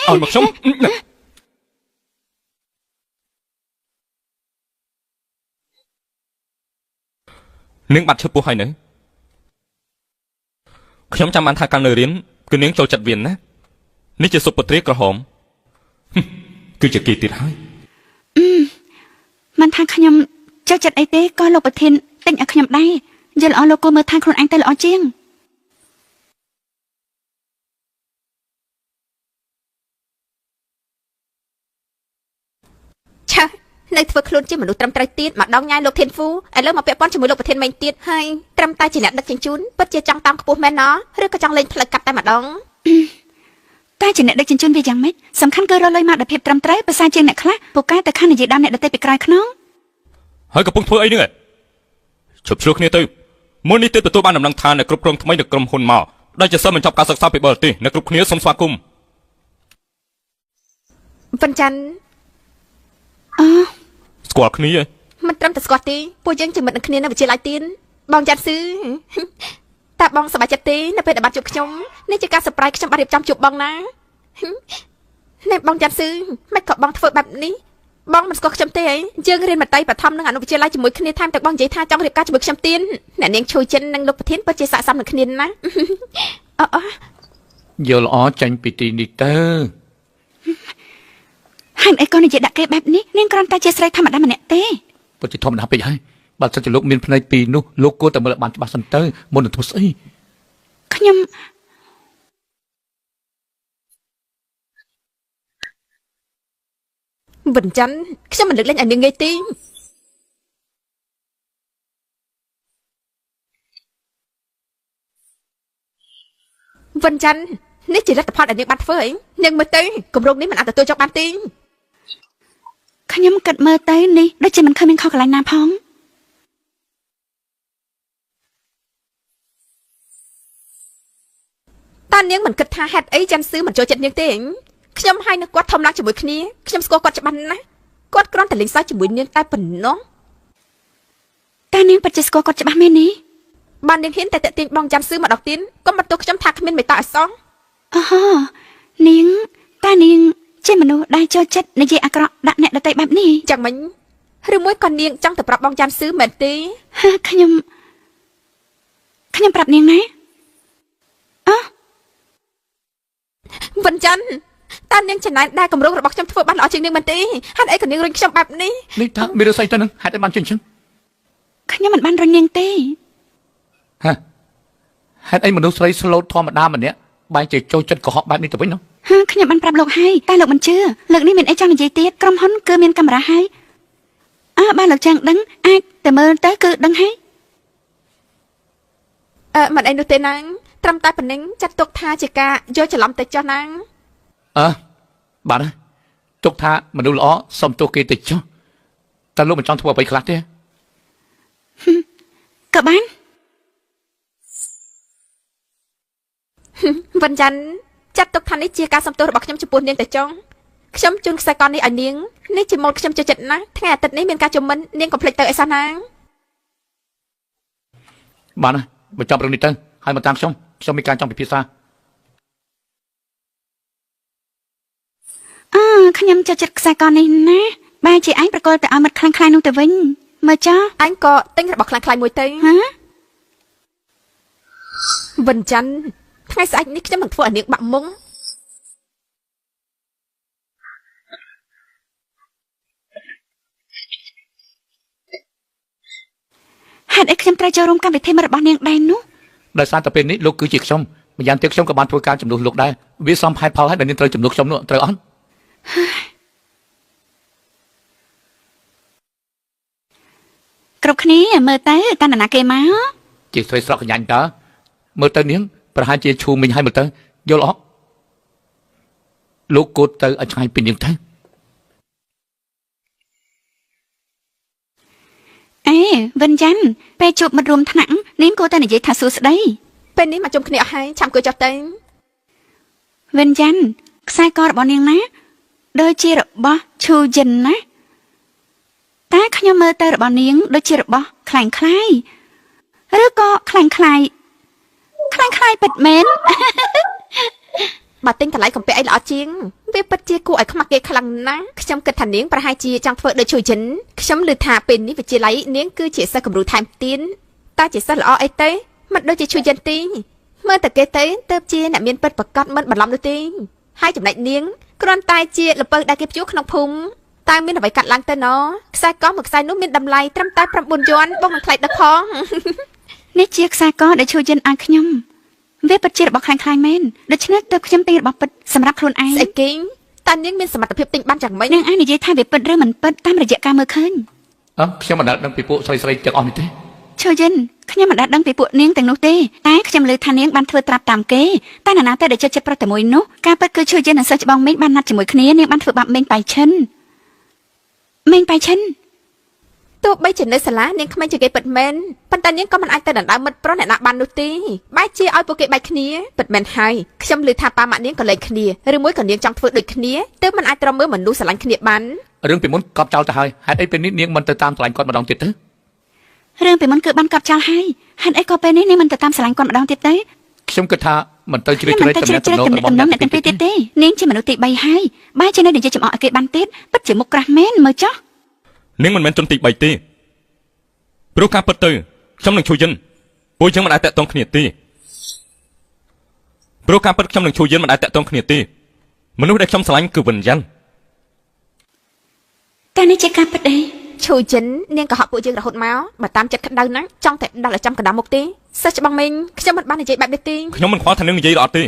ឲ្យមកខ្ញុំនាងបាត់ឈឺពោះហើយនៅខ្ញុំចាំបានថាកាលនៅរៀនគឺនាងចូលចិត្តវាណានេះជាសុពត្រីក្រហមគឺជាគេទៀតហើយ មិនថាខ្ញុំចូលចិត្តអីទេក៏លោកប្រធានទិញឲ្យខ្ញុំដែរយល់អស់លោកគួរមើលថាខ្លួនឯងទៅល្អជាង ឆានៅធ្វើខ្លួនជាមនុស្សត្រឹមត្រូវទៀតម្ដងញ៉ាយលោកធានហ្វូឥឡូវមកពាក់ព័ន្ធជាមួយលោកប្រធានមិញទៀតហើយត្រឹមតែជាអ្នកដឹកជញ្ជូនពិតជាចង់តាមខ្ពស់មែនណោះឬក៏ចង់លេងផ្លូវកាត់តែម្ដង តែជាអ្នកដឹកជញ្ជូនវាយ៉ាងម៉េចសំខាន់គឺរកលុយមកដោយភាពត្រឹមត្រូវប្រសើរជាងអ្នកខ្លះពូកែទៅខាងនិយាយដើមអ្នកដទៃពីក្រោយខ្នង ហើយកំពុងធ្វើអីហ្នឹងជប់ឆ្លោះគ្នាទៅមុននេះទើបទទួលបានដំណឹងថាអ្នកគ្រប់គ្រងថ្មីនៅក្រុមហ៊ុនមកដែលជាសិស្សបញ្ចប់ការសិក្សាពីបរទេសអ្នកគ្រប់គ្នាសូមស្វាគមន៍ វិនច័ន្ទ អូ ស្គាល់គ្នាហ៎ មិនត្រឹមតែស្គាល់ទេពួកយើងជាមិត្តនឹងគ្នានៅវិទ្យាល័យទៀនបងចាត់ស៊ឺតើបងសប្បាយចិត្តទេនៅពេលដែលបានជួបខ្ញុំនេះជាការសប្បាយខ្ញុំបានរៀបចំជួបបងណាណែបងចាត់ស៊ឺមិនក៏បងធ្វើបែបនេះ បងមិនស្គាល់ខ្ញុំទេអីយើងរៀនមត្តេយ្យបឋមនិងអនុវិទ្យាល័យជាមួយគ្នាថែមទាំងបងនិយាយថាចង់រៀបការជាមួយខ្ញុំទៀនអ្នកនាងឈួយចិននិងលោកប្រធានពិតជាស័ក្តិសមនឹងគ្នាណាអូ យល់ល្អចាញ់ពីទីនេះទៅ ហើយអីក៏និយាយដាក់គេបែបនេះនាងគ្រាន់តែជាស្រីធម្មតាម្នាក់ទេ ពិតជាធម្មតាពេកហើយបើសិនជាលោកមានភ្នែកពីរនោះលោកគួរតែមើលឲ្យបានច្បាស់សិនទៅមុននឹងធ្វើស្អី ខ្ញុំ វិនច័ន្ទខ្ញុំមិនលើកលែងឲ្យនាងងាយទេវិនច័ន្ទនេះជាលទ្ធផលដែលនាងបានធ្វើអីនាងមើលទៅគម្រោងនេះមិនអាចទទួលយកបានទេ ខ្ញុំគិតមើលទៅនេះដូចជាមិនឃើញមានខុសកន្លែងណាផង តើនាងមិនគិតថាហេតុអីចាំស៊ឺមិនចូលចិត្តនាងទេខ្ញុំហើយនឹងគាត់ធំឡើងជាមួយគ្នាខ្ញុំស្គាល់គាត់ច្បាស់ណាស់គាត់គ្រាន់តែលេងសើចជាមួយនាងតែប៉ុណ្ណោះ តែនាងពិតជាស្គាល់គាត់ច្បាស់មែននេះ បាននាងហ៊ានតែតាក់ទាញបងចាំស៊ឺមកដល់ទៀតកុំបន្ទោសខ្ញុំថាគ្មានមេត្តាអសង អូហូនាងតែនាងជាមនុស្សដែលចូលចិត្តនិយាយអាក្រក់ដាក់អ្នកដទៃបែបនេះ យ៉ាងមិញឬមួយក៏នាងចង់ទៅប្រាប់បងចាំស៊ឺមែនទេ ខ្ញុំប្រាប់នាងណាអោះ វិនច័ន្ទតើនាងចំណែនដែលគម្រោងរបស់ខ្ញុំធ្វើបានល្អជាងនាងមែនទេហេតុអីក៏នាងរុញខ្ញុំបែបនេះ នេះថាមានរឿងស្អីទៅនឹងហេតុអីបានជាអញ្ចឹង ខ្ញុំមិនបានរញនាងទេ ហ៎ហេតុអីមនុស្សស្រីស្លូតធម្មតាម្នាក់បែរជាចូលចិត្តកុហកបែបនេះទៅវិញនោះ ខ្ញុំបានប្រាប់លោកហើយតែលោកមិនជឿលើកនេះមានអីចង់និយាយទៀតក្រុមហ៊ុនគឺមានកាមេរ៉ាហើយបើលោកចង់ដឹងអាចទៅមើលទៅគឺដឹងហើយ មិនអីនោះទេណាងត្រឹមតែប៉ុណ្្នឹងចាត់ទុកថាជាការយកច្រឡំទៅចុះណាង បាទទុកថាមនុស្សល្អសុំទោសគេទៅចុះតែលោកមិនចង់ធ្វើអ្វីខ្លះទេ ក៏បាន វិនច័ន្ទចាត់ទុកថានេះជាការសំទោសរបស់ខ្ញុំចំពោះនាងតែចុងខ្ញុំជូនខ្សែកនេះឲ្យនាងនេះជាម៉ូតខ្ញុំចូលចិត្តណាស់ថ្ងៃអាទិត្យនេះមានការជំនុំនាងកុំភ្លេចទៅអីសោះណាង បាទបញ្ចប់រឿងនេះទៅហើយមកតាមខ្ញុំមានការចង់ពិភាក្សា ខ្ញុំចូលចិត្តខ្សែកនេះណាបែរជាឯងប្រកល់ទៅឲ្យមិត្តខ្លាំងៗនោះទៅវិញមើលចុះ អញក៏ទិញរបស់ខ្លាំងៗមួយទៅ ហ៎ វិនច័ន្ទថ្ងៃស្អែកនេះខ្ញុំនឹងធ្វើឲ្យនាងបាក់មុង ហេតុអីខ្ញុំត្រូវចូលរួមកម្មវិធីមួយរបស់នាងដែរនោះ ដោយសារតែពេលនេះលោកគឺជាខ្ញុំម្យ៉ាងទៀតខ្ញុំក៏បានធ្វើការជំនួសលោកដែរវាសំហេតុផលហើយដែលនាងត្រូវជំនួសខ្ញុំនោះត្រូវអត់ គ្រប់គ្នាមើលទៅតើនរណាគេមក ជាស្រីស្រក់កញ្ញាញ់តើមើលទៅនាងប្រហែលជាឈូមិញហើយមើលទៅយល់អត់លោកគួរទៅឲ្យឆ្ងាយពីនាងទៅ វិនច័ន្ទពេលជួបមិត្តរួមថ្នាក់នាងគួរតែនិយាយថាសួស្ដី ពេលនេះមកជុំគ្នាអស់ហើយឆាំគួរចុះទៅ វិនច័ន្ទខ្សែករបស់នាងណាដូចជារបស់ឈូយិនណាតែខ្ញុំមើលទៅរបស់នាងដូចជារបស់ខ្លាំងខ្លាយឬក៏ខ្លាំងខ្លាយពិតមែន បើទិញកន្លែងកំពាក់អីល្អជាងវាពិតជាគួរឲ្យខ្មាស់គេខ្លាំងណាស់ខ្ញុំគិតថានាងប្រហែលជាចង់ធ្វើដូចជួយចិនខ្ញុំឮថាពេលនេះវិទ្យាល័យនាងគឺជាសិស្សគំរូថែមទៀនតែជាសិស្សល្អអីទេមិនដូចជាជួយចិនទេមើលតែគេទៅទៅជាអ្នកមានពិតប្រកបមិនបន្លំនោះទេហើយចំណែកនាងគ្រាន់តែជាលពៅដែលគេភ្ជួរក្នុងភូមិតែមានអ្វីកាត់ឡើងទៅណខ្សែកមួយខ្សែនោះមានតម្លៃត្រឹមតែ9យួនបងនឹងថ្លៃដឹកផង នេះជាខ្សែកដែលឈូយិនឲ្យខ្ញុំវាពិតជារបស់ខ្លាំងខ្លាយមែនដូច្នេះទើបខ្ញុំទិញរបស់ពិតសម្រាប់ខ្លួនឯង ស្អីគេតើនាងមានសមត្ថភាពទិញបានយ៉ាងម៉េច នាងអាចនិយាយថាវាពិតឬមិនពិតតាមរយៈការមើលឃើញ ខ្ញុំមិនដែលដឹងពីពួកស្រីទាំងអស់នេះទេ ឈូយិនខ្ញុំមិនដែលដឹងពីពួកនាងទាំងនោះទេតែខ្ញុំឮថានាងបានធ្វើត្រាប់តាមគេតែនរណាទៅដែលចិត្តប្រុសតែមួយនោះការពិតគឺឈូយិននិងសិស្សច្បងមេងបានណាត់ជាមួយគ្នានាងបានធ្វើបាបមេងបៃឈិន ទោះបីជានៅសាលានាងក្មេងជាងគេពិតមែនប៉ុន្តែនាងក៏មិនអាចទៅដណ្ដើមមិត្តប្រុសអ្នកណាបាននោះទេបែរជាឲ្យពួកគេបែកគ្នាពិតមែនហើយខ្ញុំឮថាប៉ាម៉ាក់នាងក៏លែងគ្នាឬមួយក៏នាងចង់ធ្វើដូចគ្នាទើបមិនអាចទ្រាំមើលមនុស្សស្រឡាញ់គ្នាបាន រឿងពីមុនកប់ចោលទៅហើយហេតុអីពេលនេះនាងមិនទៅតាមឆ្លាញ់គាត់ម្ដងទៀតទៅ រឿងពីមុនគឺបានកប់ចោលហើយហេតុអីក៏ពេលនេះនាងមិនទៅតាមស្រឡាញ់គាត់ម្ដងទៀតទេ ខ្ញុំគិតថា មិនទៅជ្រើ ខ្ញុំ ស មិន ជ្រែ ទៅ ក ជ្រើស តំ ជ្រែក ណ ទំ ង នាក់ របស់ ទំនង អ្នក អ្នក ទាំង ទាំង ពី ពី រ រ ទៀត ទៀតទេនាងជាមនុស្សទី3ហើយបែរជានៅនិយាយចំអកគេបានទៀតពិតជាមុខក្រាស់មែនមើលចុះ នាងមិនមែនជនទី3ទេព្រោះការពិតទៅខ្ញុំនឹងឈូយិនពួកយើងមិនអាចតាក់ទងគ្នាទេព្រោះការពិតខ្ញុំនឹងឈូយិនមិនអាចតាក់ទងគ្នាទេមនុស្សដែលខ្ញុំស្រឡាញ់គឺវិនយ៉ាន់ តែនេះជាការពិតអី ឈូចិននាងកុហកពួកយើងរហូតមកបើតាមចិត្តក្តៅណាស់ចង់តែដល់ឲ្យចំកណ្ដាលមុខទេសិស្សច្បាំងមីងខ្ញុំមិនបាននិយាយបែបនេះទេ ខ្ញុំមិនខ្វល់ថានាងនិយាយល្អទេ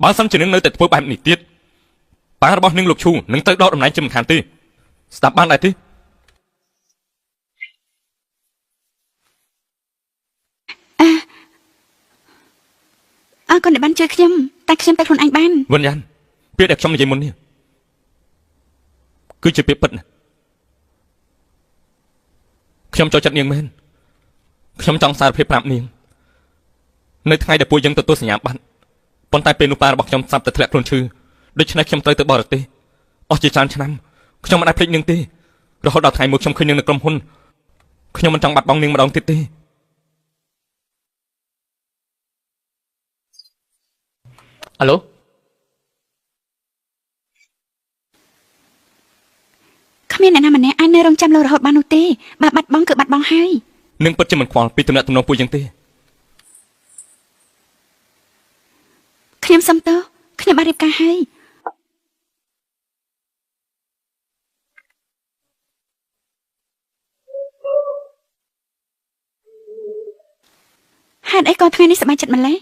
បើសិនជានាងនៅតែធ្វើបែបនេះទៀតប៉ារបស់នាងលោកឈូនឹងទៅដកតំណែងជាមិនខានទេស្ដាប់បានដែរទេ អរគុណដែលបានជួយខ្ញុំតែខ្ញុំទៅខ្លួនឯងបាន វិនយ៉ាន់ពាក្យដែលខ្ញុំនិយាយមុននេះគឺជាពាក្យពិតណាស់ខ្ញុំចូលចិត្តនាងមែនខ្ញុំចង់សារភាពប្រាប់នាងនៅថ្ងៃដែលពួកយើងទទួលសញ្ញាបត្រប៉ុន្តែពេលនោះប៉ារបស់ខ្ញុំស្លាប់តែធ្លាក់ខ្លួនឈឺដូច្នេះខ្ញុំត្រូវទៅបរទេសអស់ជាច្រើនឆ្នាំខ្ញុំមិនអាចភ្លេចនាងទេរហូតដល់ថ្ងៃមួយខ្ញុំឃើញនាងនៅក្រុមហ៊ុនខ្ញុំមិនចង់បាត់បង់នាងម្ដងទៀតទេ អាឡូ គ្មានអ្នកណាម្នាក់អាចនៅរងចាំលោករហូតបាននោះទេបើបាត់បង់គឺបាត់បង់ហើយ នាងពិតជាមិនខ្វល់ពីទំនាក់ទំនងពួកយើងទេ ខ្ញុំសុំទោសខ្ញុំបានរៀបការហើយហេតុអីក៏ថ្ងៃនេះសប្បាយចិត្តម្ល៉េះ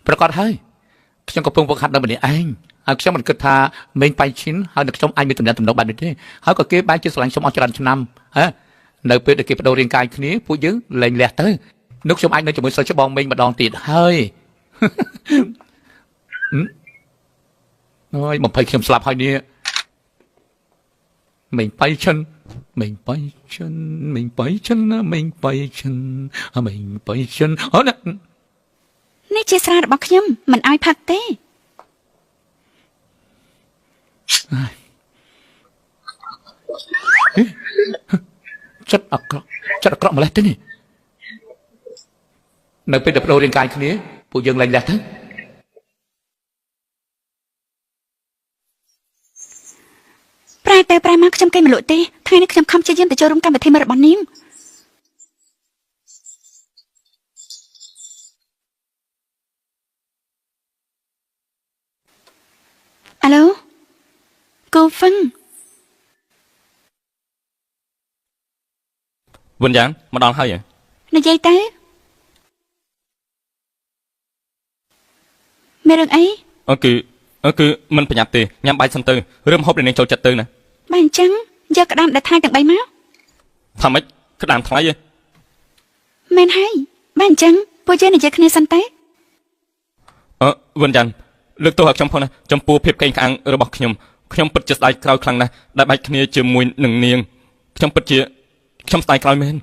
ប្រកាសហើយខ្ញុំកំពុងវឹកហាត់នៅម្នាក់ឯងហើយខ្ញុំមិនគិតថាមេងបៃឈិនហើយនឹងខ្ញុំអាចមានទំនាក់ទំនងបែបនេះទេហើយក៏គេបែរជាស្រឡាញ់ខ្ញុំអស់ច្រើនឆ្នាំនៅពេលដែលគេបដូររាងកាយគ្នាពួកយើងលែងលះទៅនោះខ្ញុំអាចនៅជាមួយសិស្សច្បងមេងម្ដងទៀតហើយអូយបំភ័យខ្ញុំស្លាប់ហើយនេះមេងបៃឈិនមេងបៃឈិនមេងបៃឈិនមេងបៃឈិនមេងបៃឈិនអូណា នេះជាស្រារបស់ខ្ញុំមិនឲ្យផឹកទេ ចិត្តអាក្រក់ម្លេះទេនេះនៅពេលដែលបដូររាងកាយគ្នាពួកយើងលែងលះទៅ ប្រែទៅប្រែមកខ្ញុំកេងមិនលក់ទេថ្ងៃនេះខ្ញុំខំព្យាយាមទៅចូលរួមកម្មវិធីមួយរបស់នាងអាឡូគូហ្វឹង វិនយ៉ាងមកដល់ហើយហ៎ និយាយទៅមានរឿងអី គឺមិនប្រញាប់ទេញ៉ាំបាយសិនទៅរឿងហូបដែលនាងចូលចិត្តទៅណា បើអញ្ចឹងយកក្តាមដែលថ្លៃទាំង3មក ថាម៉េចក្តាមថ្លៃហ៎ មែនហើយបើអញ្ចឹងពួកយើងនិយាយគ្នាសិនទៅ វិនយ៉ាងលើកទោសឲ្យខ្ញុំផងណាចំពោះភាពកេងក្អាងរបស់ខ្ញុំពិតជាស្ដាយក្រោយខ្លាំងណាស់ដែលបាច់គ្នាជាមួយនឹងនាងខ្ញុំពិតជាខ្ញុំស្ដាយក្រោយមែន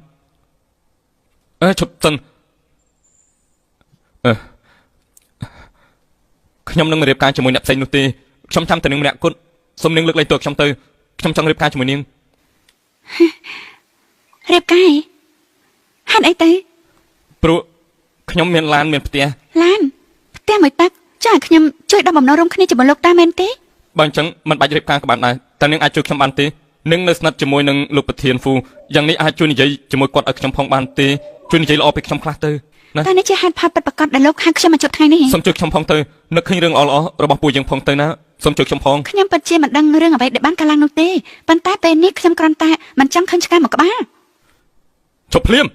ឈប់សិនខ្ញុំនឹងរៀបការជាមួយអ្នកផ្សេងនោះទេខ្ញុំចាំតែនាងម្នាក់គត់សូមនាងលើកលែងទោសខ្ញុំទៅខ្ញុំចង់រៀបការជាមួយនាង រៀបការឯងហាត់អីទៅ ព្រោះខ្ញុំមានឡានមានផ្ទះ ឡានផ្ទះមួយទឹកចាឲ្យខ្ញុំជួយដល់បំណងរួមគ្នាជាមួយលោកតាមែនទេ បើអញ្ចឹងមិនបាច់រៀបការក៏បានដែរតែនាងអាចជួយខ្ញុំបានទេនាងនៅស្និទ្ធជាមួយនឹងលោកប្រធានហ្វូយ៉ាងនេះអាចជួយនិយាយជាមួយគាត់ឲ្យខ្ញុំផងបានទេជួយនិយាយល្អពីខ្ញុំខ្លះទៅណា តែនេះជាហេតុផលពិតប្រាកដដែលលោកហៅខ្ញុំមកជួបថ្ងៃនេះ សូមជួយខ្ញុំផងទៅនឹកឃើញរឿងល្អៗរបស់ពួកយើងផងទៅណាសូមជួយខ្ញុំផង ខ្ញុំពិតជាមិនដឹងរឿងអ្វីដែលបានកើតឡើងនោះទេប៉ុន្តែពេលនេះខ្ញុំគ្រាន់តែមិនចង់ឃើញឆ្កែមកក្បាល ជប់ភ្លាម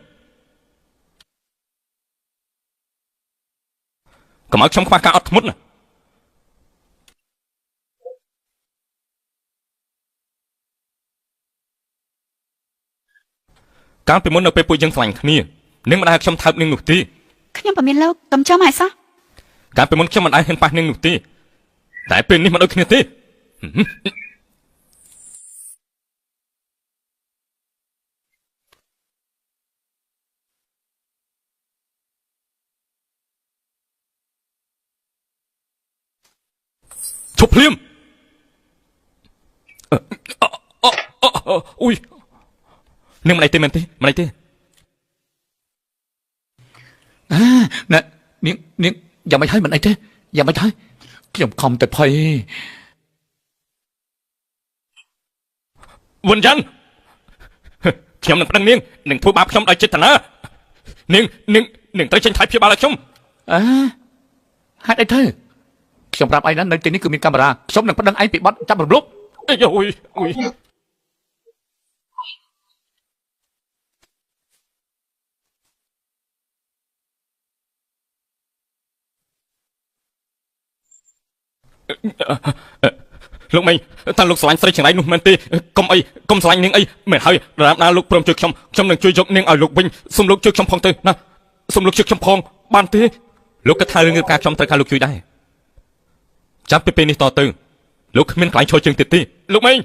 កុំឲ្យខ្ញុំខ្វះការអត់ធ្មត់ណាកាលពីមុននៅពេលពួកយើងស្លាញ់គ្នានាងមិនដែលឲ្យខ្ញុំថើបនាងនោះទេ ខ្ញុំប្រមានលោកកុំចោលមកឲ្យសោះ កាលពីមុនខ្ញុំមិនដែលហ៊ានប៉ះនាងនោះទេតែពេលនេះមិនដូចគ្នាទេ ឈប់ភ្លាមអុយនាងមិនអីទេមែនទេមិនអីទេ ណានាង อย่าไม่ให้มันไอ้เต้อย่าไม่ให้ខ្ញុំខំតែភ័យ វិនយ៉ាន់ខ្ញុំនឹងប្តឹងនាងនឹងធ្វើបាបខ្ញុំដោយចេតនានាងត្រូវចេញថៃព្យាបាលឲ្យខ្ញុំ អើហេតុអីទៅខ្ញុំប្រាប់ឯងណានៅទីនេះគឺមានកាមេរ៉ាខ្ញុំនឹងប្តឹងឯងពីបទចាប់រំលោភ អីអូយ លោកមីងតើលោកស្រឡាញ់ស្រីចង្រៃនោះមែនទេកុំស្រឡាញ់នាងអីមែនហើយដរាបណាលោកព្រមជួយខ្ញុំនឹងជួយយកនាងឲ្យលោកវិញសូមលោកជួយខ្ញុំផងទៅណាសូមលោកជួយខ្ញុំផងបានទេលោកគិតថារឿងរៀបការខ្ញុំត្រូវការលោកជួយដែរចាប់ពីពេលនេះតទៅលោកគ្មានកន្លែងឈរជើងទៀតទេលោកមីង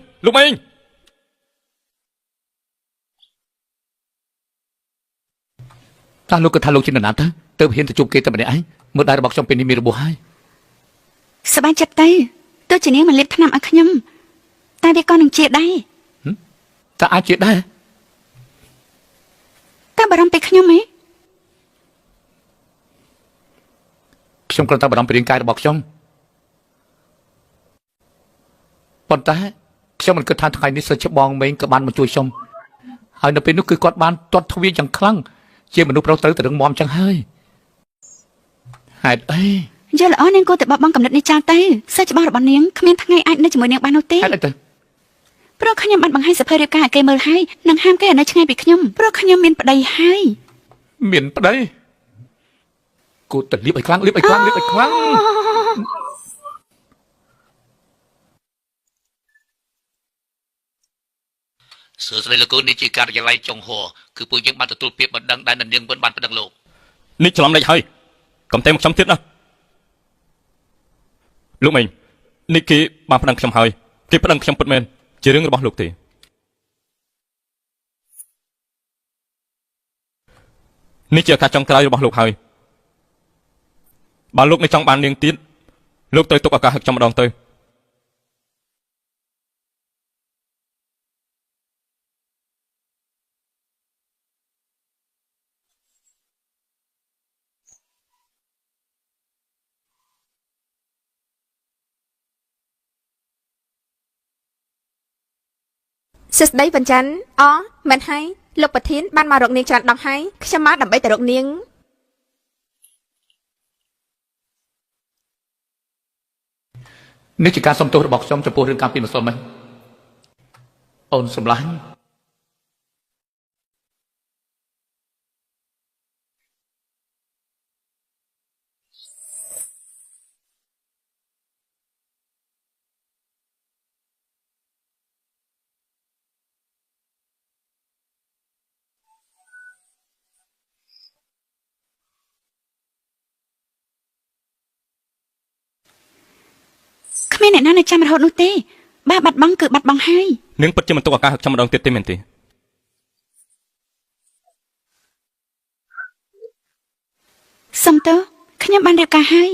តើលោកគិតថាលោកជានរណាទៅហ៊ានទៅជួបគេតែម្នាក់ឯងមើលដៃរបស់ខ្ញុំពេលនេះមានរបួសហើយ សប្បាយចិត្តទៅទោះជានាងមិនលាបថ្នាំឲ្យខ្ញុំតែវាក៏នឹងជាដែរ តើអាចជាដែរ តើបារម្ភពីខ្ញុំហ៎ ខ្ញុំគ្រាន់តែបារម្ភពីរាងកាយរបស់ខ្ញុំប៉ុន្តែខ្ញុំមិនគិតថាថ្ងៃនេះស្រីច្បងមេងក៏បានមកជួយខ្ញុំហើយនៅពេលនោះគឺគាត់បានទាត់ទ្វារយ៉ាងខ្លាំងជាមនុស្សប្រុសត្រូវតែរឹងមាំចឹងហើយហេតុអី យល់ល្អនាងគួរតែបោះបង់កំណត់នេះចោលទៅសិស្សច្បងរបស់នាងគ្មានថ្ងៃអាចនៅជាមួយនាងបាននោះទេ ហេតុអីទៅ ព្រោះខ្ញុំបានបង្ហាញសភៅរៀបការឲ្យគេមើលហើយនឹងហាមគេឲ្យនៅឆ្ងាយពីខ្ញុំព្រោះខ្ញុំមានប្តីហើយ មានប្តីគូទៅលាបឲ្យខ្លាំង សួស្តីលោកគ្រូនេះជាការិយាល័យចុងហួរគឺពួកយើងបានទទួលពាក្យបណ្ដឹងដែលនាងវិនបានប្តឹងលោក នេះច្រឡំលេខហើយកុំតែមកខ្ញុំទៀតណាលោកមីងនេះគេបានប្តឹងខ្ញុំហើយគេប្តឹងខ្ញុំពិតមែនជារឿងរបស់លោកទេនេះជាការចុងក្រោយរបស់លោកហើយបើលោកនៅចង់បាននាងទៀតលោកត្រូវទុកឱកាសឲ្យខ្ញុំម្ដងទៅ សួស្តីវិនចាន់អូមែនហើយលោកប្រធានបានមករកនាងច្រើនដងហើយខ្ញុំមកដើម្បីទៅរកនាង នេះជាការសុំទោសរបស់ខ្ញុំចំពោះរឿងការពីម្សិលមិញអូនសម្លាញ់ គ្មានអ្នកណានៅចាំរហូតនោះទេបើបាត់បង់គឺបាត់បង់ហើយ នាងពិតជាមិនទុកឱកាសឲ្យខ្ញុំម្ដងទៀតទេមែនទេ សុំទោសខ្ញុំបានរៀបការហើយ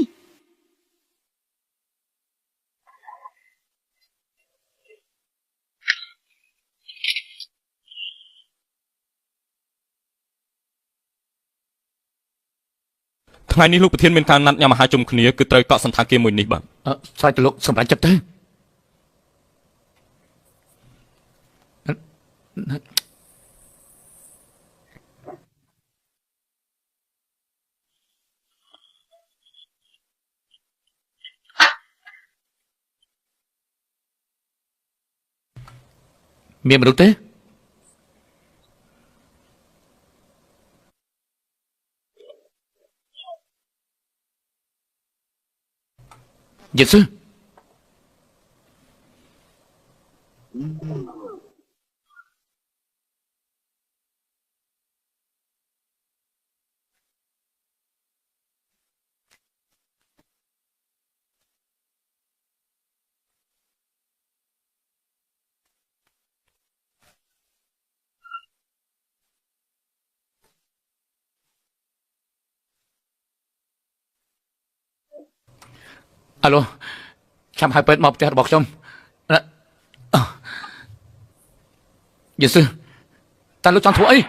ថ្ងៃនេះលោកប្រធានមានការណាត់ញ៉ាំអាហារជុំគ្នាគឺត្រូវកក់សន្តាគារមួយនេះបាទ ស្រេចទៅលោកសម្រាប់ចិត្តទៅ មានមនុស្សទេ Dịch sư. Alo, chăm hai bên một bọc trong. Dịch sư, ta lúc trong thủ ấy.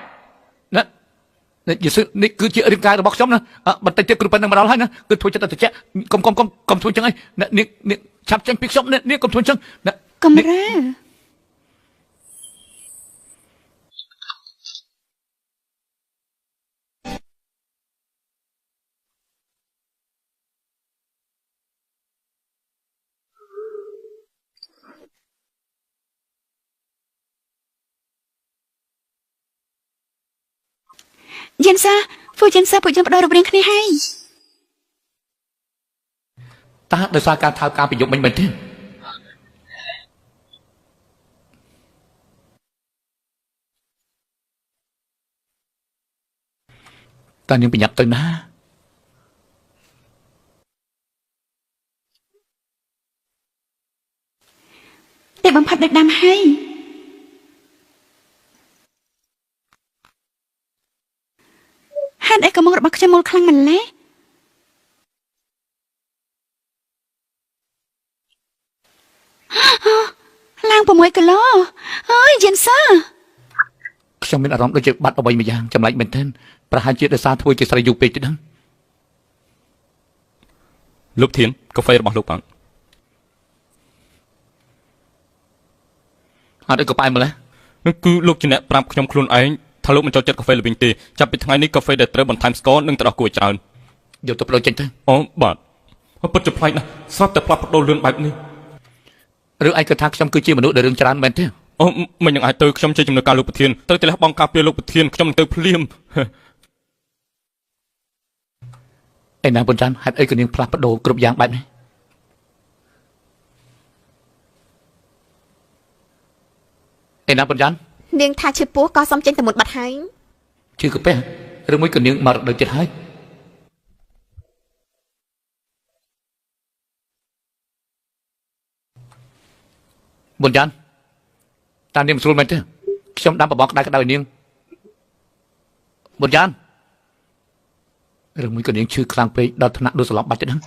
យេស៊ូនេះគឺជារាងកាយរបស់ខ្ញុំណាបន្តិចទៀតគ្រូប៉ែននឹងមកដល់ហើយណាគឺធ្វើចិត្តតែតិចកុំធ្វើចឹងហើយនេះឆាប់ចេញពីខ្ញុំនេះកុំធ្វើចឹង កំរើ យិនសាពួកយើងបដររូបរាងគ្នាហើយ តើដោយសារការថើបការប្រយុទ្ធមិញមែនទេតើនាងប្រញាប់ទៅណាតែបំផាត់ដឹកដាំហើយហេតុអីក៏មករបស់ខ្ញុំមូលខ្លាំងម្ល៉េះឡើង6គីឡូអើយយិនសា ខ្ញុំមានអារម្មណ៍ដូចជាបាត់អ្វីមួយយ៉ាងចម្លែកមែនទែនប្រហែលជាដោយសារធ្វើជាស្រីយូរពេកទៅដឹង លោកធានកាហ្វេរបស់លោកបង អត់អីក៏ប៉ែម្ល៉េះ នោះគឺលោកជាអ្នកប្រាប់ខ្ញុំខ្លួនឯងថាលោកមិនចូលចិត្តកាហ្វេល្វីងទេចាប់ពីថ្ងៃនេះកាហ្វេដែលត្រូវបន្ថែមស្ករនិងទឹកដោះគួរច្រើន យកទៅប្រូចចេញទៅ អូបាទពិតជាប្លែកណាស់ស្រាប់តែផ្លាស់ប្ដូរលឿនបែបនេះ ឬឯងគិតថាខ្ញុំគឺជាមនុស្សដែលរឿងច្រើនមែនទេ អូមិននឹងអាចទៅខ្ញុំជាជំនួយការលោកប្រធានត្រូវតែលះបង់ការពារលោកប្រធានខ្ញុំនឹងទៅភ្លាម ឯណាប៉ុន្តែហេតុអីក៏នាងផ្លាស់ប្ដូរគ្រប់យ៉ាងបែបនេះឯណាប៉ុន្តែ នាងថាឈឺពោះក៏សុំចេញទៅមុនបាត់ហើយ ជឿកាពះឬមួយក៏នាងមករដូវទៀតហើយបុនយ៉ានតានាងស្រួលមែនទេខ្ញុំដាំបបរក្តៅឲ្យនាងបុនយ៉ានឬមួយក៏នាងឈឺខ្លាំងពេកដល់ថ្នាក់ដួលសន្លប់បាច់ទៅដឹង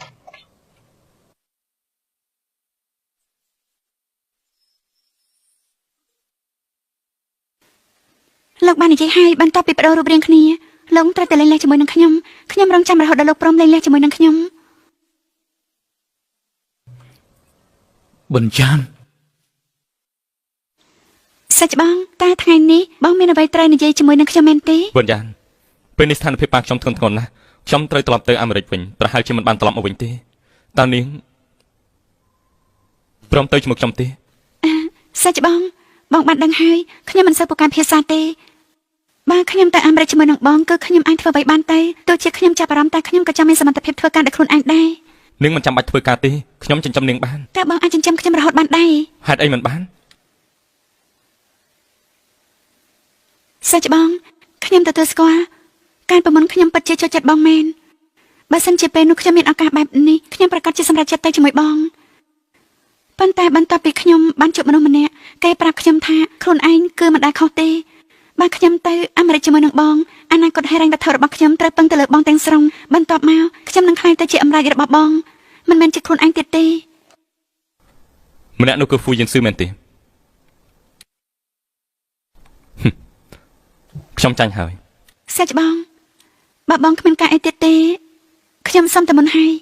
លោកបាននិយាយហើយបន្ទាប់ពីបដររូបរាងគ្នាលោកត្រូវតែលេងលះជាមួយនឹងខ្ញុំរងចាំរហូតដល់លោកព្រមលេងលះជាមួយនឹងខ្ញុំ បុនយ៉ាន សាច់បងតើថ្ងៃនេះបងមានអ្វីត្រូវនិយាយជាមួយនឹងខ្ញុំមែនទេ វិញ្ញាណពេលនេះស្ថានភាពប៉ាខ្ញុំធ្ងន់ធ្ងរណាស់ខ្ញុំត្រូវត្រឡប់ទៅអាមេរិកវិញប្រហែលជាមិនបានត្រឡប់មកវិញទេតើនាងព្រមទៅជាមួយខ្ញុំទេ សាច់បងបានដឹងហើយខ្ញុំមិនសូវពូកែភាសាទេបើខ្ញុំទៅអាមេរិកជាមួយនឹងបងគឺខ្ញុំអាចធ្វើអ្វីបានទៅទោះជាខ្ញុំចាប់អារម្មណ៍តែខ្ញុំក៏ចាំមានសមត្ថភាពធ្វើការដោយខ្លួនឯងដែរ នាងមិនចាំបាច់ធ្វើការទេខ្ញុំចិញ្ចឹមនាងបាន តើបងអាចចិញ្ចឹមខ្ញុំរហូតបានដែរ ហេតុអីមិនបាន សាច់បងខ្ញុំទទួលស្គាល់ការប្រមុនខ្ញុំពិតជាចូលចិត្តបងមែនបើសិនជាពេលនោះខ្ញុំមានឱកាសបែបនេះខ្ញុំប្រកាសជាសម្រេចចិត្តទៅជាមួយបងប៉ុន្តែបន្ទាប់ពីខ្ញុំបានជួបមនុស្សម្នាក់គេប្រាប់ខ្ញុំថាខ្លួនឯងគឺមិនដែលខុសទេបើខ្ញុំទៅអាមេរិកជាមួយនឹងបងអនាគតហិរញ្ញវត្ថុរបស់ខ្ញុំត្រូវពឹងទៅលើបងទាំងស្រុងបន្ទាប់មកខ្ញុំនឹងក្លាយទៅជាអំណាចរបស់បងមិនមែនជាខ្លួនឯងទៀតទេ ម្នាក់នោះគឺហ្វូយិនស៊ឺមែនទេខ្ញុំចាញ់ហើយ សាច់បងបើបងគ្មានការអីទៀតទេខ្ញុំសុំតែមុនហើយ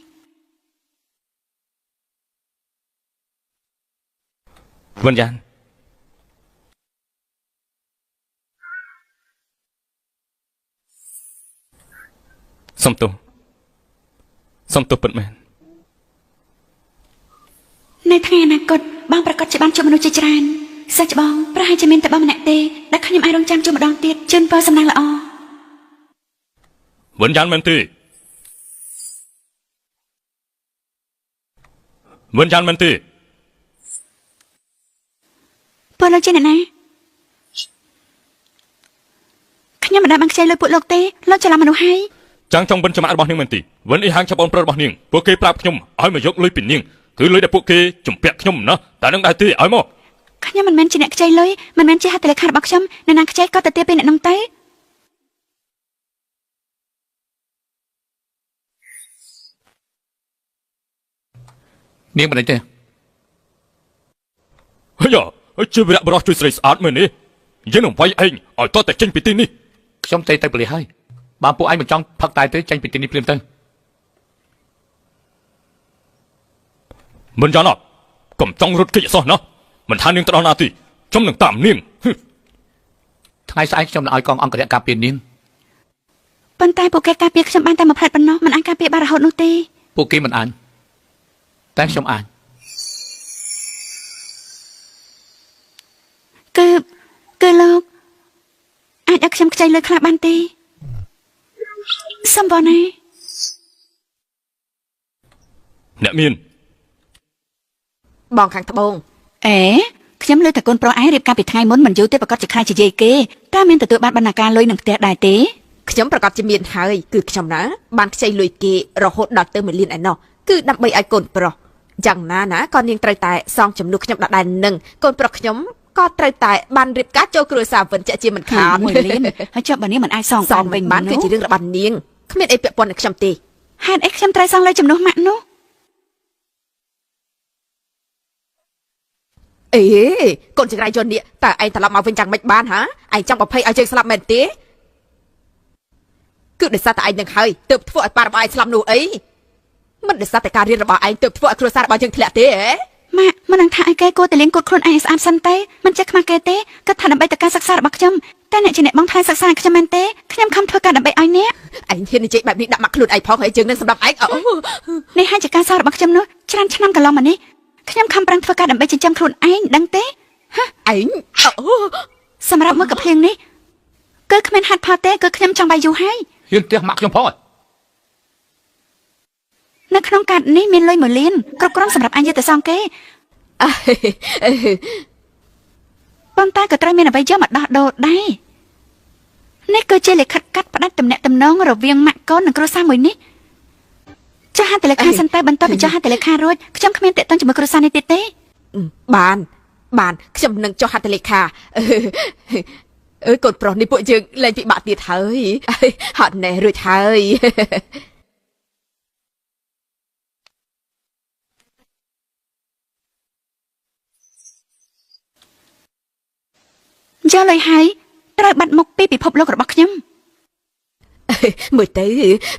វិញ្ញាណសុំទោសពិតមែន នៅថ្ងៃអនាគតបងប្រកាសជាបានជួបមនុស្សជាច្រើនសាច់បងប្រហែលជាមានតែបងម្នាក់ទេដែលខ្ញុំអាចរងចាំជួបម្ដងទៀតជូនពរសំណាងល្អ វិញ្ញាណមែនទេវិញ្ញាណមែនទេ ពលលោកជាអ្នកណាខ្ញុំមិនដែលបានខ្ចីលុយពួកលោកទេលោកច្រឡំមនុស្សហើយ ចាំងចង់វិនចំអាក់របស់នាងមែនទេវិនអ៊ីហាងចាប់អូនប្រុសរបស់នាងពួកគេប្រាប់ខ្ញុំឲ្យមកយកលុយពីនាងគឺលុយដែលពួកគេជំពាក់ខ្ញុំណាតែនឹងដែរទេឲ្យមក ខ្ញុំមិនមែនជាអ្នកខ្ចីលុយមិនមែនជាហត្ថលេខារបស់ខ្ញុំអ្នកណាខ្ចីក៏ទៅទាពីអ្នកនោះទៅ នាងមិនដឹងទេ ហើយជាវីរៈបរិសុទ្ធជួយស្រីស្អាតមែនទេយើងនឹងវាយឯងឲ្យតតែចេញពីទីនេះ ខ្ញុំចេះទៅប៉ូលីសហើយ បើពួកឯងមិនចង់ផឹកតែទេចេញពីទីនេះភ្លាមទៅ មិនយ៉ាងណាកុំចង់រត់គេចអសោះណាមិនថានាងទៅដល់ណាទីខ្ញុំនឹងតាមនាង ថ្ងៃស្អែកខ្ញុំនឹងឲ្យកងអង្គរៈការពារនាង ប៉ុន្តែពួកគេការពារខ្ញុំបានតែមួយផ្លែតប៉ុណ្ណោះមិនអាចការពារបានរហូតនោះទេ ពួកគេមិនអាចតែខ្ញុំអាច គឺលោកអាចឲ្យខ្ញុំខ្ចីលុយខ្លះបានទេសំបណា អ្នកមាន បងខាងត្បូង អេខ្ញុំលើតែកូនប្រុសឯងរៀបការពីថ្ងៃមុនមិនយូរទេប្រកាសជាខ្លាចជាយាយគេតើមានទទួលបានបណ្ណាការលុយនឹងផ្ទះដែរទេ ខ្ញុំប្រកាសជាមានហើយគឺខ្ញុំណាបានខ្ចីលុយគេរហូតដល់ទៅ1លានឯណោះគឺដើម្បីឲ្យកូនប្រុសយ៉ាងណាក៏នាងត្រូវតែសងចំនួនខ្ញុំដដែលនឹងកូនប្រុសខ្ញុំក៏ត្រូវតែបានរៀបការចូលគ្រួសារវិនជាមិនខាន 1លានហើយចុះបើនាងមិនអាចសង សងវិញបានគឺជារឿងរបស់នាងគ្មានអីពាក់ព័ន្ធនឹងខ្ញុំទេ ហេតុអីខ្ញុំត្រូវសងលុយចំនួនម៉ាក់នោះ អេកូនចង្រៃយន់នេះតើឯងត្រឡប់មកវិញយ៉ាងម៉េចបានហ៎ឯងចង់ប្រភ័យឲ្យយើងស្លាប់មែនទេគឺដោយសារតែឯងនឹងហើយទើបធ្វើឲ្យប៉ារបស់ឯងស្លាប់នោះអីមិនដោយសារតែការរៀនរបស់ឯងទើបធ្វើឲ្យគ្រួសាររបស់យើងធ្លាក់ទេហ៎ ម៉ាក់មិននឹងថាឲ្យគេគួរតែលៀងគូតខ្លួនឯងស្អាតសិនទេមិនចេះខ្មាស់គេទេគាត់ថាដើម្បីតែការសិក្សារបស់ខ្ញុំតែអ្នកជាអ្នកបងថ្លៃសិក្សាខ្ញុំមែនទេខ្ញុំខំធ្វើការដើម្បីឲ្យអ្នក ឯងហ៊ាននិយាយបែបនេះដាក់មកខ្លួនឯងផងហើយយើងនឹងសម្រាប់ឯងអូ នេះហើយជាការសោរបស់ខ្ញុំនោះច្រើនឆ្នាំកន្លងមកនេះខ្ញុំខំប្រឹងធ្វើការដើម្បីចិញ្ចឹមខ្លួនឯងដឹងទេ ឯងអូ សម្រាប់មើលកាភ្លៀងនេះគឺគ្មានហាត់ផលទេគឺខ្ញុំចង់បាយយូរហើយ ហ៊ានផ្ទះម៉ាក់ខ្ញុំផង នៅក្នុងកាតនេះមានលុយ1លានគ្រប់គ្រាន់សម្រាប់អញយកទៅសងគេប៉ុន្តែក៏ត្រូវមានអ្វីយកមកដោះដូរដែរនេះគឺជាលិខិតកាត់ផ្ដាច់ទំនាក់ទំនងរវាងម៉ាក់កូននិងគ្រួសារមួយនេះចុះហត្ថលេខាសិនទៅបន្តពីចុះហត្ថលេខារួចខ្ញុំគ្មានតេតងជាមួយគ្រួសារនេះទៀតទេ បានខ្ញុំនឹងចុះហត្ថលេខាអើយកូនប្រុសនេះពួកយើងលែងពិបាកទៀតហើយហត់ណែរួចហើយ យកលុយហើយត្រូវបាត់មុខពីពិភពលោករបស់ខ្ញុំ មើលទៅ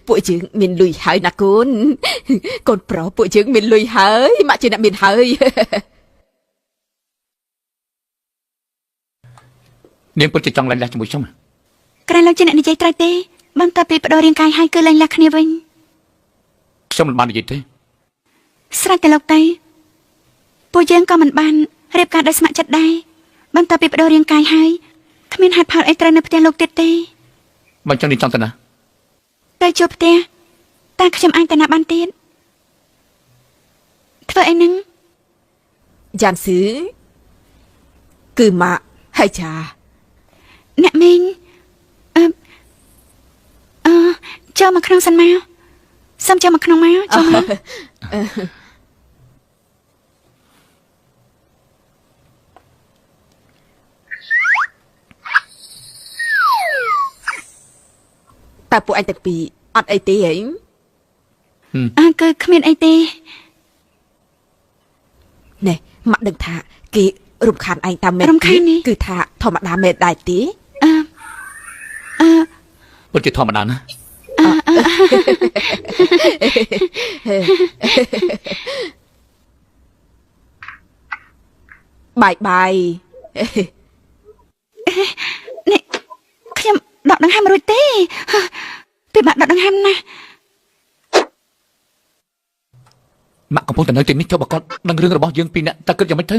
ពួកយើងមានលុយហើយណាកូនកូនប្រុសពួកយើងមានលុយហើយម៉ាក់ជាអ្នកមានហើយ នាងពិតជាចង់លែងលះជាមួយខ្ញុំ ក្រែងលោកជាអ្នកនិយាយត្រូវទេបន្ទាប់ពីបដូររាងកាយហើយគឺលែងលះគ្នាវិញ ខ្ញុំមិនបាននិយាយទេ ស្រេចតែលោកទៅពួកយើងក៏មិនបានរៀបការដោយស្ម័គ្រចិត្តដែរបន្ទាប់ពីបដូររាងកាយហើយគ្មានហេតុផលអីត្រូវនៅផ្ទះលោកទៀតទេ បើចឹងនាងចង់ទៅណា ទៅជួបផ្ទះតែខ្ញុំអាចទៅណាបានទៀតធ្វើអីនឹង យ៉ាន់ស៊ឺគឺម៉ាក់ហើយចា អ្នកមីងចូលមកក្នុងសិនមកសុំចូលមកក្នុងមកចូលមក តើពួកឯងទាំងពីរអត់អីទេហី គឺគ្មានអីទេ ណែម៉ាក់ដឹងថាគេរំខានឯងតាមមែនគឺថាធម្មតាមែនដែរទេ ពិតជាធម្មតាណា បាយ នេះខ្ញុំដកដង្ហើមរួចទេពិបាកដកដង្ហើមណាស់ ម៉ាក់កំពុងតែនៅទីនេះចុះបើគាត់ដឹងរឿងរបស់យើងពីរនាក់តើគិតយ៉ាងម៉េចទៅ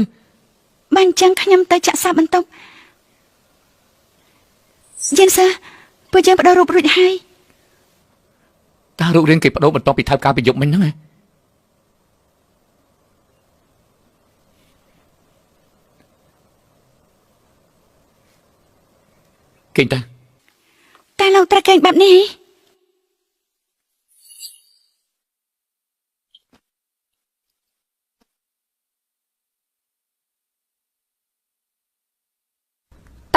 បើអញ្ចឹងខ្ញុំទៅចាក់សាបន្ទប់យិនសើពួកយើងបដូររូបរួចហើយ តើរូបរាងគេបដូរបន្ទាប់ពីថើបការពីយប់មិញហ្នឹងហ៎គេងទៅ តែលោកត្រូវកេងបែបនេះ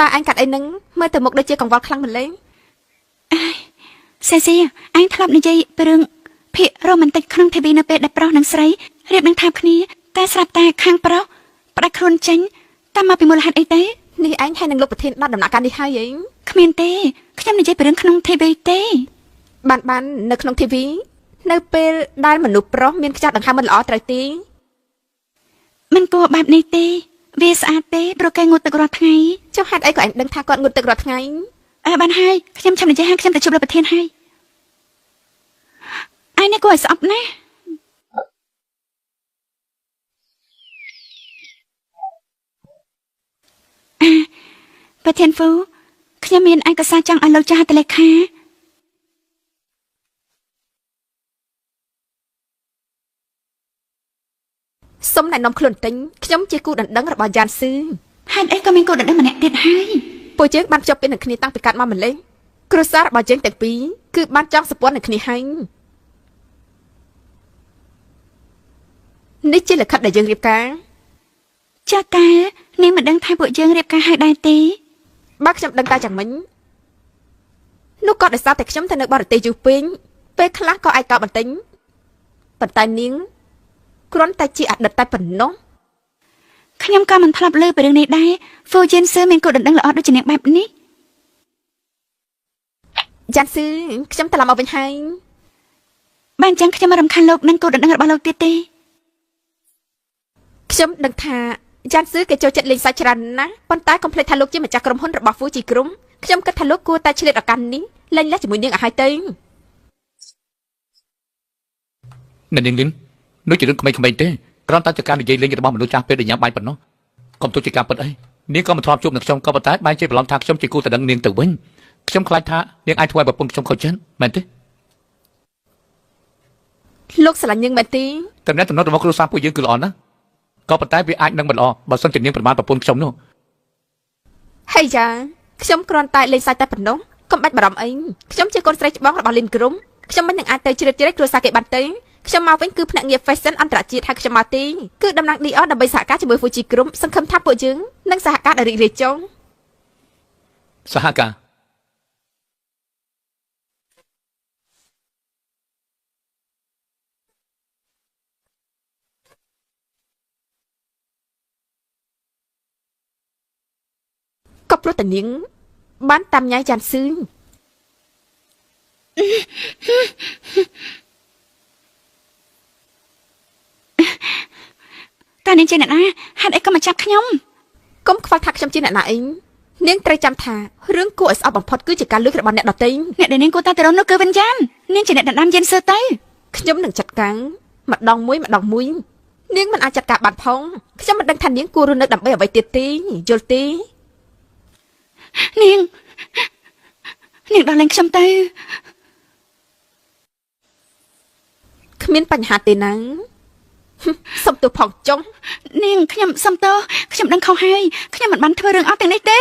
តើអញកាត់អីនឹងមើលទៅមុខដូចជាកង្វល់ខ្លាំងម្លេះ សេស៊ីអញធ្លាប់និយាយពីរឿងភាគរ៉ូមែនទិកក្នុងធីវីនៅពេលដែលប្រុសនិងស្រីរៀបនឹងថាបគ្នាតែស្រាប់តែខាងប្រុសផ្ដាច់ខ្លួនចេញតាមមកពីមូលហេតុអីទេ នេះឯងហើយនឹងលោកប្រធានដល់ដំណាក់កាលនេះហើយអី គ្មានទេខ្ញុំនិយាយពីរឿងក្នុង TV ទេ បាននៅក្នុង TV នៅពេលដែលមនុស្សប្រុសមានខ្យល់ដង្ហើមមិនល្អត្រូវទេ មិនគួរបែបនេះទេវាស្អាតទេព្រោះគេងូតទឹករាល់ថ្ងៃ ចុះហេតុអីក៏ឯងដឹងថាគាត់ងូតទឹករាល់ថ្ងៃ បានហើយខ្ញុំចាំនិយាយហើយខ្ញុំទៅជួបលោកប្រធានហើយឯនេះគួរឲ្យស្អប់ណាស់ប្រធានហ្វូខ្ញុំមានឯកសារចង់ឲ្យលោកចាស់ហត្ថលេខា សុំណែនាំខ្លួនទិញខ្ញុំជាគូដណ្ដឹងរបស់យ៉ានស៊ឺ ហេតុអីក៏មានគូដណ្ដឹងម្នាក់ទៀតហើយ ពួកយើងបានភ្ជាប់ពាក្យនឹងគ្នាតាំងពីកាត់មកម្លេះគ្រួសាររបស់យើងទាំងពីរគឺបានចងសម្ព័ន្ធនឹងគ្នាហើយនេះជាលិខិតដែលយើងរៀបការ ចាស់តានាងមិនដឹងថាពួកយើងរៀបការហើយដែរទេ បើខ្ញុំដឹងតែយ៉ាងមិញនោះក៏ដោយសារតែខ្ញុំទៅនៅបរទេសយូរពេកពេលខ្លះក៏អាចកោតបន្ទិញប៉ុន្តែនាងគ្រាន់តែជាអតីតតែប៉ុណ្ណោះ ខ្ញុំក៏មិនធ្លាប់លើពីរឿងនេះដែរហ្វូជិនស៊ឺមានគូដណ្ដឹងល្អដូចជានាងបែបនេះ យ៉ាន់ស៊ឺខ្ញុំត្រឡប់មកវិញហើយ បានអញ្ចឹងខ្ញុំមិនរំខានលោកនឹងគូដណ្ដឹងរបស់លោកទៀតទេ ខ្ញុំដឹងថាយ៉ាន់ស៊ឺគេចូលចិត្តលេងសាច់ច្រើនណាស់ប៉ុន្តែកុំភ្លេចថាលោកជាម្ចាស់ក្រុមហ៊ុនរបស់ហ្វូជីក្រុមខ្ញុំគិតថាលោកគួរតែឆ្លៀតឱកាសនេះលេងលះជាមួយនាងឲ្យហើយទៅ នៅនាងលីននោះជារឿងក្មេងៗទេគ្រាន់តែជាការនិយាយលេងរបស់មនុស្សចាស់ពេលដែលញ៉ាំបាយប៉ុណ្ណោះកុំទុកជាការពិតអីនាងក៏មិនធ្លាប់ជួបនឹងខ្ញុំក៏ប៉ុន្តែបែរជាប្រឡំថាខ្ញុំជាគូតដឹងនាងទៅវិញខ្ញុំខ្លាចថានាងអាចធ្វើឲ្យប្រពន្ធខ្ញុំខូចចិត្តមែនទេ លោកស្រឡាញ់នាងមែនទេ តំណែងរបស់គ្រួសារពួកយើងគឺល្អណាស់ក៏ប៉ុន្តែវាអាចនឹងមិនល្អបើសិនជានាងប្រមាថប្រពន្ធខ្ញុំនោះ ហើយយ៉ាខ្ញុំគ្រាន់តែលេងសាច់តែប៉ុណ្ណោះកុំបាច់បារម្ភអីខ្ញុំជាកូនស្រីច្បងរបស់លីនក្រុមខ្ញុំមិននឹងអាចទៅជ្រៀតជ្រែកគ្រួសារគេបានទេខ្ញុំមកវិញគឺភ្នាក់ងារ Fashion អន្តរជាតិហើយខ្ញុំមកទេគឺតំណាង Dior ដើម្បីសហការជាមួយ Fuji Group សង្ឃឹមថាពួកយើងនឹងសហការដោយរីករាយចុង សហការក៏ព្រោះតែនាងបានតាមញ៉ាយយ៉ាន់ស៊ឺ តើនាងជាអ្នកណាហេតុអីក៏មកចាប់ខ្ញុំ កុំខ្វល់ថាខ្ញុំជាអ្នកណាអីនាងត្រូវចាំថារឿងគួរឲ្យស្អប់បំផុតគឺជាការលួចរបស់អ្នកដទៃ អ្នកដែលនាងគួរតែទៅរកនោះគឺវិញ្ញាណនាងជាអ្នកដណ្ដើមយិនស៊ឺទៅ ខ្ញុំនឹងចាត់ការម្ដងមួយនាងមិនអាចចាត់ការបានផងខ្ញុំមិនដឹងថានាងគួររស់នៅដើម្បីអ្វីទៀតទេយល់ទេ នាងដល់លេងខ្ញុំទៅ គ្មានបញ្ហាទេណាសុំទោសផងចុង នាងខ្ញុំសុំទោសខ្ញុំដឹងខុសហើយខ្ញុំមិនបានធ្វើរឿងអត់ទាំងនេះទេ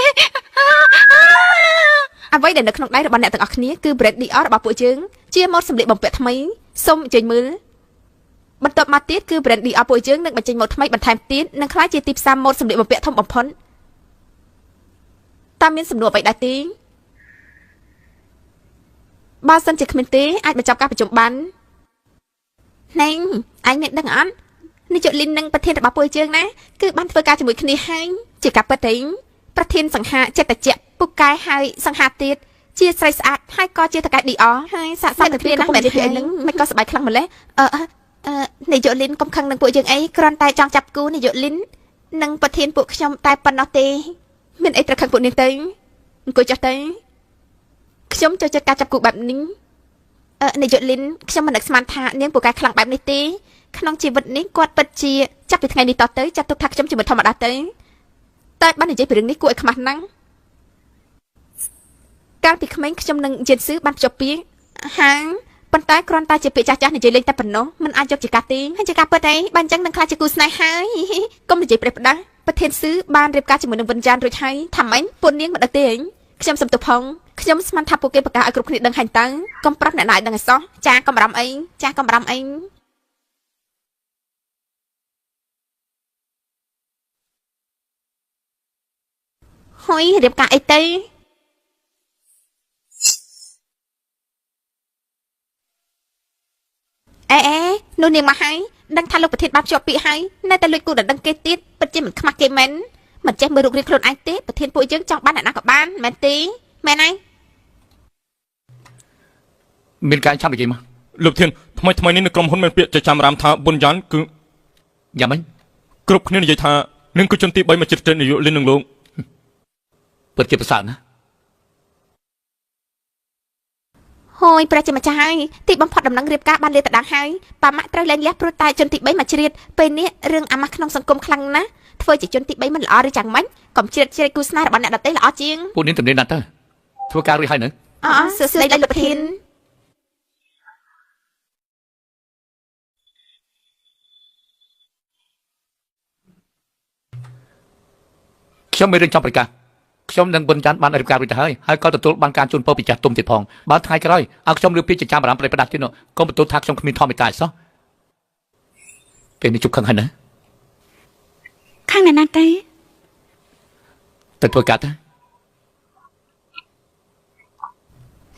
អ្វីដែលនៅក្នុងដៃរបស់អ្នកទាំងអស់គ្នាគឺ brand Dior របស់ពួកយើងជាម៉ូដសម្លៀកបំពាក់ថ្មីសូមអញ្ជើញមើលបន្ទាប់មកទៀតគឺ brand Dior ពួកយើងនឹងបញ្ចេញម៉ូដថ្មីបន្ថែមទៀតនិងក្លាយជាទីផ្សារម៉ូដសម្លៀកបំពាក់ធំបំផុតតាមមានសំណួរអ្វីដែរទេបើសិនជាគ្មានទេអាចបញ្ចប់ការប្រជុំបានណែងអញមានដឹងអត់នាយកលីននិងប្រធានរបស់ពួកយើងណាគឺបានធ្វើការជាមួយគ្នាហើយជាការពិតទេប្រធានសង្ហាចិត្តជាពូកែហើយសង្ហាទៀតជាស្រីស្អាតហើយក៏ជាតកែ Dior ហើយសាក់សមទៅគ្នាណាស់មែនទេនឹងមិនក៏សប្បាយខ្លាំងម្ល៉េះនាយកលីនកុំខឹងនឹងពួកយើងអីគ្រាន់តែចង់ចាប់គូនាយកលីននិងប្រធានពួកខ្ញុំតែប៉ុណ្ណោះទេមានអីត្រូវខឹងពួកនាងទៅអង្គុយចុះទៅខ្ញុំចូលចិត្តការចាប់គូបែបនេះនាយកលីនខ្ញុំមិននឹកស្មានថានាងពូកែខ្លាំងបែបនេះទេក្នុងជីវិតនេះគាត់ពិតជាចាប់ពីថ្ងៃនេះតទៅចាត់ទុកថាខ្ញុំជាមិនធម្មតាទេតែបាននិយាយពីរឿងនេះគួរឲ្យខ្មាស់ណាស់កាលពីក្មេងខ្ញុំនឹងយិនស៊ឺបានភ្ជាប់ពាក្យហាងប៉ុន្តែគ្រាន់តែជាពាក្យចាស់ៗនិយាយលេងតែប៉ុណ្ណោះមិនអាចយកជាការទេហើយជាការពិតទេបានអញ្ចឹងនឹងខ្លាចជាគូស្នេហ៍ហើយកុំនិយាយប្រេះផ្ដាស់ប្រធានស៊ឺបានរៀបការជាមួយនឹងវិញ្ញាណរួចហើយថាម៉េចពួកនាងមិនដឹងទេខ្ញុំសុំទោសផងខ្ញុំស្មានថាពួកគេប្រកាសឲ្យគ្រប់គ្នាដឹងហាញ់ទៅកុំប្រាប់អ្នកណាឲ្យដឹងឲ្យសោះចាកំរាំអីចាកំរាំអីហើយរៀបការអីទៅអេនោះនាងមកហើយដឹងថាលោកប្រធានបានភ្ជាប់ពាក្យហើយនៅតែលួចគូដណ្ដឹងគេទៀតពិតជាមិនខ្មាស់គេមែន មិនចេះមើលរូបរាងខ្លួនឯងទេប្រធានពួកយើងចង់បានអ្នកណាក៏បានមែនទេមែនហើយ មានការឆាប់និយាយមក លោកធានថ្មីនេះនៅក្រុមហ៊ុនមានពាក្យចចាមរាមថាបុនយ៉ានគឺ យ៉ាងម៉េច គ្រប់គ្នានិយាយថានឹងគឺជនទី3មកជិតចិត្តនាយកលិននឹងលោក ពិតជាប្រសើរណាស់ ហូយព្រះជាម្ចាស់ហើយទីបំផុតដំណឹងរៀបការបានលាតត្រដាងហើយប៉ាម៉ាក់ត្រូវលែងលះព្រោះតែជនទី3មកជ្រៀតពេលនេះរឿងអាម៉ាស់ក្នុងសង្គមខ្លាំងណាស់ធ្វើជាជនទី3មិនល្អឬយ៉ាងម៉េចកុំជ្រៀតជ្រែកគូស្នេហ៍របស់អ្នកដទៃល្អជាង ពួកនាងទំនេរណាស់ទៅធ្វើការរួចហើយនៅ អសួស្ដីលោកប្រធាន ខ្ញុំមានរឿងចង់ប្រកាសខ្ញុំនឹងបិណ្ឌច័ន្ទបានរៀបការរួចទៅហើយក៏ទទួលបានការជូនពរពីចាស់ទុំទៀតផងបើថ្ងៃក្រោយឲ្យខ្ញុំលើពាក្យចចាមអារម្មណ៍ប្រេះផ្ដាស់ទៀតនោះកុំបន្ទោសថាខ្ញុំគ្មានធម៌មេត្តាសោះពេលនេះជប់ខឹងហើយណា ខាងណាណាទេ ទៅធ្វើការទៅ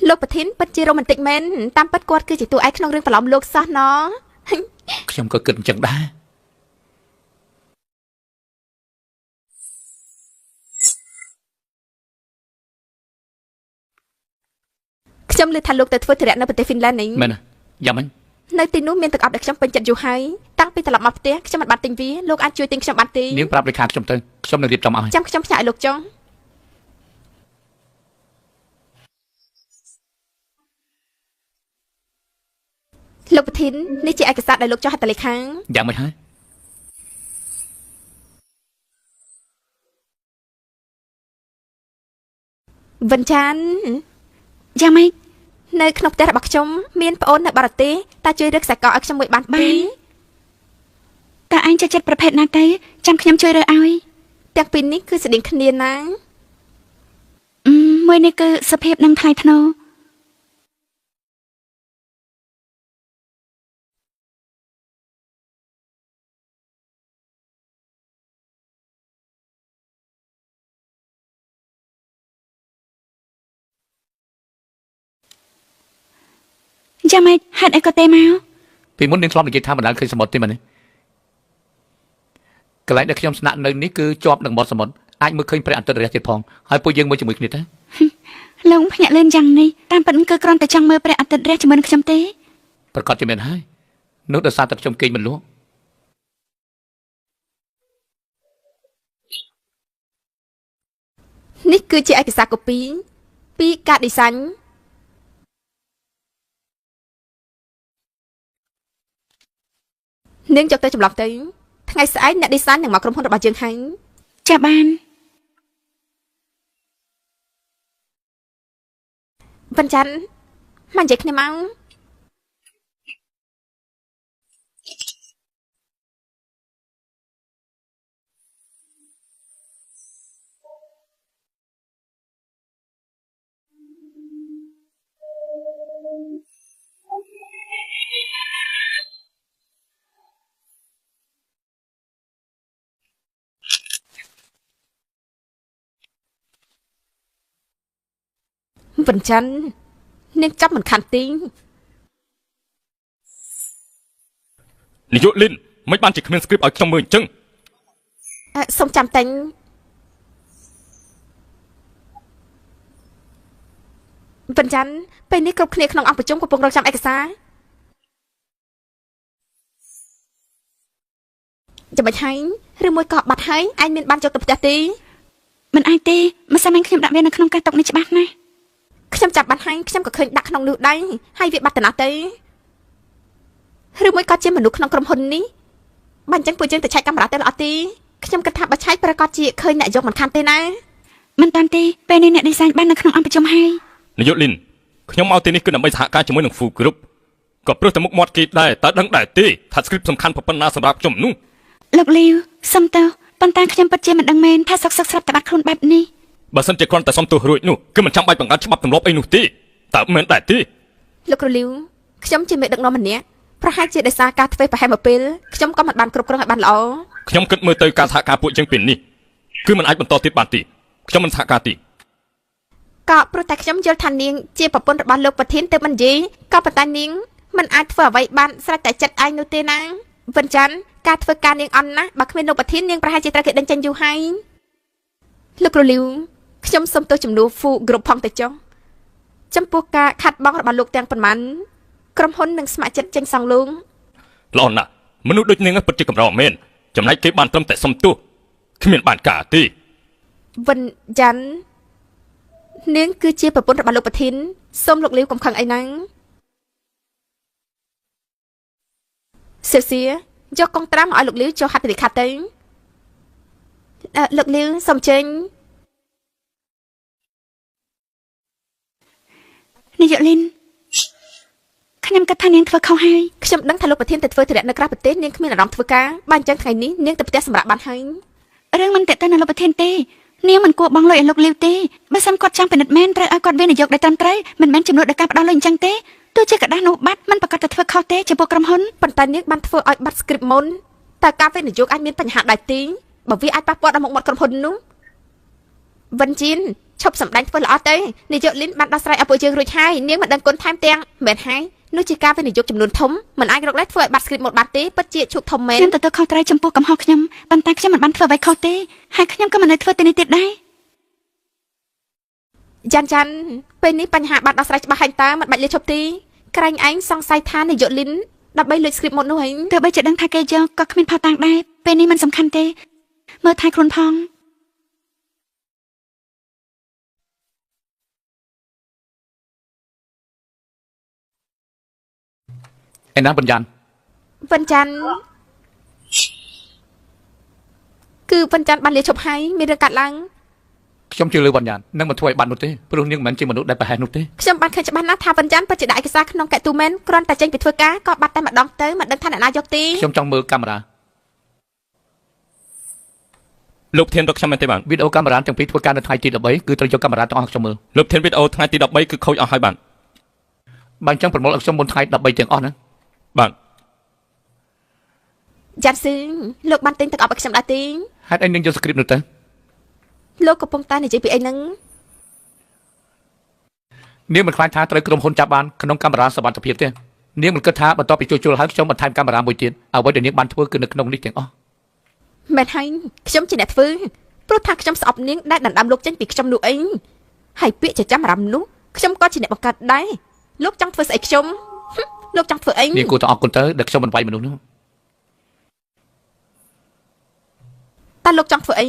លោកប្រធានពិតជារ៉ូមែនទិកមែនតាមពិតគាត់គឺជាតួឯកក្នុងរឿងប្រឡំលោកសោះណ ខ្ញុំក៏គិតអញ្ចឹងដែរ ខ្ញុំលើថាលោកទៅធ្វើធរៈនៅប្រទេសហ្វីនឡែននេះ មែនណាយ៉ាងម៉េច នៅទីនោះមានទឹកអប់ដែលខ្ញុំពេញចិត្តយូរហើយតាំងពីត្រឡប់មកផ្ទះខ្ញុំមិនបានទិញវាលោកអាចជួយទិញខ្ញុំបានទេ នាងប្រាប់លេខាខ្ញុំទៅខ្ញុំនឹងរៀបចំឲ្យ ចាំខ្ញុំផ្ញើឲ្យលោកចុងលោកប្រធាននេះជាឯកសារដែលលោកចុះហត្ថលេខា យ៉ាងម៉េចហើយ វិនចាន យ៉ាងម៉េច នៅក្នុងផ្ទះរបស់ខ្ញុំមានប្អូននៅបរទេសតើជួយរឹកខ្សែកឲ្យខ្ញុំមួយបានទេ តើអញចូលចិត្តប្រភេទណាទៅចាំខ្ញុំជួយរើឲ្យ ទាំងពីរនេះគឺស្តៀងគ្នាណា មួយនេះគឺសុភាពនិងថ្លៃថ្នូរ យ៉ាងម៉េចហេតុអីក៏ទេមក ពីមុននាងធ្លាប់និយាយថាមិនដែលឃើញសមុទ្រទេមែនទេកន្លែងដែលខ្ញុំស្នាក់នៅនេះគឺជាប់នឹងមាត់សមុទ្រអាចមើលឃើញព្រះអាទិត្យរះទៀតផងហើយពួកយើងមើលជាមួយគ្នាទៅ លោកភ្ញាក់លឿនយ៉ាងនេះតាមពិតគឺគ្រាន់តែចង់មើលព្រះអាទិត្យរះជាមួយនឹងខ្ញុំទេ ប្រកាសជាមែនហើយនោះដោយសារតែខ្ញុំគេងមិនលក់ នេះគឺជាឯកសារកូពីពីការឌីសាញនាងយកទៅចម្លងទៅថ្ងៃស្អែកអ្នកឌីសាញនឹងមកក្រុមហ៊ុនរបស់យើងហើយ ចាបាន វិនចាន់មកនិយាយគ្នាមក វិនចាន់នាងចាប់មិនខានទី នាយកលិនមិនបានជាគ្មានស្គ្រីបឲ្យខ្ញុំមើលអញ្ចឹង សូមចាំតែងវិនចាន់ពេលនេះគ្រប់គ្នាក្នុងអង្គប្រជុំកំពុងរងចាំឯកសារចាំបាច់ហើយឬមួយក៏បាត់ហើយឯងមានបានយកទៅផ្ទះទេ មិនអាចទេម្សិលមិញខ្ញុំដាក់វានៅក្នុងកាសតុកនេះច្បាស់ណាស់ ខ្ញុំចាប់បានហើយខ្ញុំក៏ឃើញដាក់ក្នុងនោះដែរហើយវាបាត់ទៅណាទៅឬមួយក៏ជាមនុស្សក្នុងក្រុមហ៊ុននេះបើអញ្ចឹងពួកយើងទៅឆែកកាមេរ៉ាទៅល្អទេខ្ញុំគិតថាបើឆែកប្រកាសជាឃើញអ្នកយកមិនខានទេណា មិនតាន់ទេពេលនេះអ្នកឌីសាញបាននៅក្នុងអង្គប្រជុំហើយ នាយកលិនខ្ញុំមកទីនេះគឺដើម្បីសហការជាមួយនឹង Fu Group ក៏ព្រោះតែមុខមាត់គេដែរតើដឹងដែរទេថា script សំខាន់ប៉ុណ្ណាសម្រាប់ខ្ញុំនោះ លោកលាវសុំទោសប៉ុន្តែខ្ញុំពិតជាមិនដឹងមែនថាសុកស្រាប់តែបាត់ខ្លួនបែបនេះ បើសិនជាគ្រាន់តែសុំទោសរួចនោះគឺមិនចាំបាច់បង្កើតច្បាប់ទម្លាប់អីនោះទេតើមិនដែរទេ លោករលីវខ្ញុំជាមេដឹកនាំម្នាក់ប្រហែលជាដោយសារការធ្វើប្រហែលមួយពេលខ្ញុំក៏មិនបានគ្រប់គ្រងឲ្យបានល្អ ខ្ញុំគិតមើលទៅការសហការពួកយើងពេលនេះគឺមិនអាចបន្តទៀតបានទេខ្ញុំមិនសហការទេ ក៏ព្រោះតែខ្ញុំយល់ថានាងជាប្រពន្ធរបស់លោកប្រធានទើបមិននិយាយក៏ប៉ុន្តែនាងមិនអាចធ្វើអ្វីបានស្រេចតែចិត្តឯងនោះទេណាវិនចាន់ការធ្វើការនាងអន់ណាស់បើគ្មានលោកប្រធាននាងប្រហែលជាត្រូវគេដេញចេញយូរហើយ លោករលីវខ្ញុំសូមទោសចំនួនហ្វូគ្រប់ផងទៅចុះចំពោះការខាត់បងរបស់លោកទាំងប៉ុន្មានក្រុមហ៊ុននឹងស្ម័គ្រចិត្តចេញសងលង ល្អណាស់មនុស្សដូចនាងពិតជាកម្រមែនចំណែកគេបានត្រឹមតែសុំទោសគ្មានបានការទេ វិនយ៉ាន់នាងគឺជាប្រពន្ធរបស់លោកប្រធានសូមលោកលីវកុំខឹងអីហ្នឹងសៀសៀយកកងត្រាំឲ្យលោកលីវចូលហាត់លិខិតទៅលោកលីវសូមចេញ នាយកលីនខ្ញុំគិតថានាងធ្វើខុសហើយ ខ្ញុំដឹងថាលោកប្រធានទៅធ្វើធរៈនៅក្រៅប្រទេសនាងគ្មានអារម្មណ៍ធ្វើការបានអញ្ចឹងថ្ងៃនេះនាងទៅផ្ទះសម្រាប់បានហើយ រឿងមិនតេទៅនឹងលោកប្រធានទេនាងមិនគួរបងលុយឲ្យលោកលីវទេបើសិនគាត់ចង់ពិនិត្យមែនត្រូវឲ្យគាត់វិនិយោគដោយត្រឹមត្រូវមិនមែនចំនួនដោយការផ្ដោតលុយអញ្ចឹងទេទោះជាกระดาษនោះបាត់មិនប្រកាសទៅធ្វើខុសទេចំពោះក្រុមហ៊ុន ប៉ុន្តែនាងបានធ្វើឲ្យបាត់ script មុនតែការវិនិយោគអាចមានបញ្ហាដែរទេបើវាអាចប៉ះពាល់ដល់មុខមាត់ក្រុមហ៊ុននោះវិនជីនឈប់សម្ដែងធ្វើល្អទៅនាយកលីនបានដោះស្រាយឲ្យពួកយើងរួចហើយនាងមិនដឹងគុណថែមទាំងមែនហើយនោះជាការវិនិយោគចំនួនធំមិនអាចរកលែងធ្វើឲ្យបាត់ script មកបានទេពិតជាឈុកធំមែន ខ្ញុំទទួលខុសត្រូវចំពោះកំហុសខ្ញុំប៉ុន្តែខ្ញុំមិនបានធ្វើអ្វីខុសទេហើយខ្ញុំក៏មិននៅធ្វើទៅនេះទៀតដែរ យ៉ាន់ពេលនេះបញ្ហាបានដោះស្រាយច្បាស់ហើយតើមិនបាច់លាឈប់ទេក្រែងឯងសង្ស័យថានាយកលីនដើម្បីលួច script មកនោះហី ទោះបីជាដឹងថាគេយកក៏គ្មានផុសតាំងដែរពេលនេះមិនសំខាន់ទេមើលថែខ្លួនផង ឯណាបញ្ញត្តិ វិនចាន់គឺវិនចាន់បានលាឈប់ហើយមានរឿងកាត់ឡើង ខ្ញុំជឿលើបញ្ញត្តិនឹងមិនធ្វើឲ្យបាត់នោះទេព្រោះនាងមិនមែនជាមនុស្សដែលប្រហែសនោះទេ ខ្ញុំបានឃើញច្បាស់ណាស់ថាវិនចាន់ពិតជាដាក់ឯកសារក្នុងកែទូមែនគ្រាន់តែចេញពីធ្វើការក៏បាត់តែម្ដងទៅមិនដឹងថាអ្នកណាយកទេ ខ្ញុំចង់មើលកាមេរ៉ា លោកធានរកខ្ញុំមែនទេបាទ វីដេអូកាមេរ៉ាទាំងពីរធ្វើការនៅថ្ងៃទី13គឺត្រូវយកកាមេរ៉ាទាំងអស់ខ្ញុំមើល លោកធានវីដេអូថ្ងៃទី13គឺខូចអស់ហើយបាទ បើអញ្ចឹងប្រមូលឲ្យខ្ញុំមុនថ្ងៃ13ទាំងអស់ណា បាទ យ៉ាន់ស៊ឹងលោកបានទិញទឹកអប់ឲ្យខ្ញុំដែរទេ ហេតុអីនាងយក script នោះទៅ លោកកំពុងតែនិយាយពីអីហ្នឹង នាងមិនខ្លាចថាត្រូវក្រុមហ៊ុនចាប់បានក្នុងកាមេរ៉ាសុវត្ថិភាពទេនាងមិនគិតថាបន្ទាប់ពីជួសជុលហើយខ្ញុំបន្ថែមកាមេរ៉ាមួយទៀតអ្វីដែលនាងបានធ្វើគឺនៅក្នុងនេះទាំងអស់ មែនហើយខ្ញុំជាអ្នកធ្វើព្រោះថាខ្ញុំស្អប់នាងដែលដណ្ដើមលោកចេញពីខ្ញុំនោះអីហើយពាក្យចាំរំនោះខ្ញុំក៏ជាអ្នកបង្កើតដែរលោកចង់ធ្វើស្អីខ្ញុំលោកចង់ធ្វើអី នាងគួរតែអរគុណទៅដែលខ្ញុំមិនវាយមនុស្សនោះ តែលោកចង់ធ្វើអី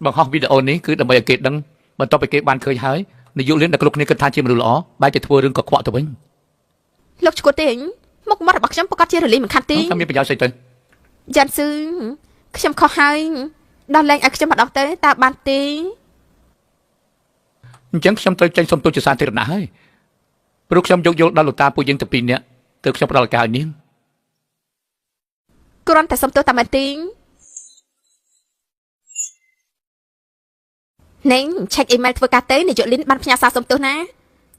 បង្ហោះវីដេអូនេះគឺដើម្បីឲ្យគេដឹងបន្ទាប់ពីគេបានឃើញហើយនាយកលៀនដែលគ្រប់គ្នាគិតថាជាមនុស្សល្អបែរជាធ្វើរឿងកខ្វក់ទៅវិញ លោកឈួតទេមុខមាត់របស់ខ្ញុំប្រកាសជារលីមិនខាត់ទេ ថាមានប្រយោជន៍ស្អីទៅ យ៉ាន់ស៊ឺខ្ញុំខុសហើយដោះលែងឲ្យខ្ញុំម្ដងទៅតើបានទេ អញ្ចឹងខ្ញុំត្រូវចេញសុំទោសជាសាធារណៈហើយព្រោះខ្ញុំយកយល់ដល់លោកតាពួកយើងទាំងពីរនាក់ទើបខ្ញុំផ្ដល់ឱកាសឲ្យនាង គ្រាន់តែសុំទោសតែមែនទេនេងឆែកអ៊ីមែលធ្វើការទៅនាយកលីនបានផ្ញើសារសុំទោសណា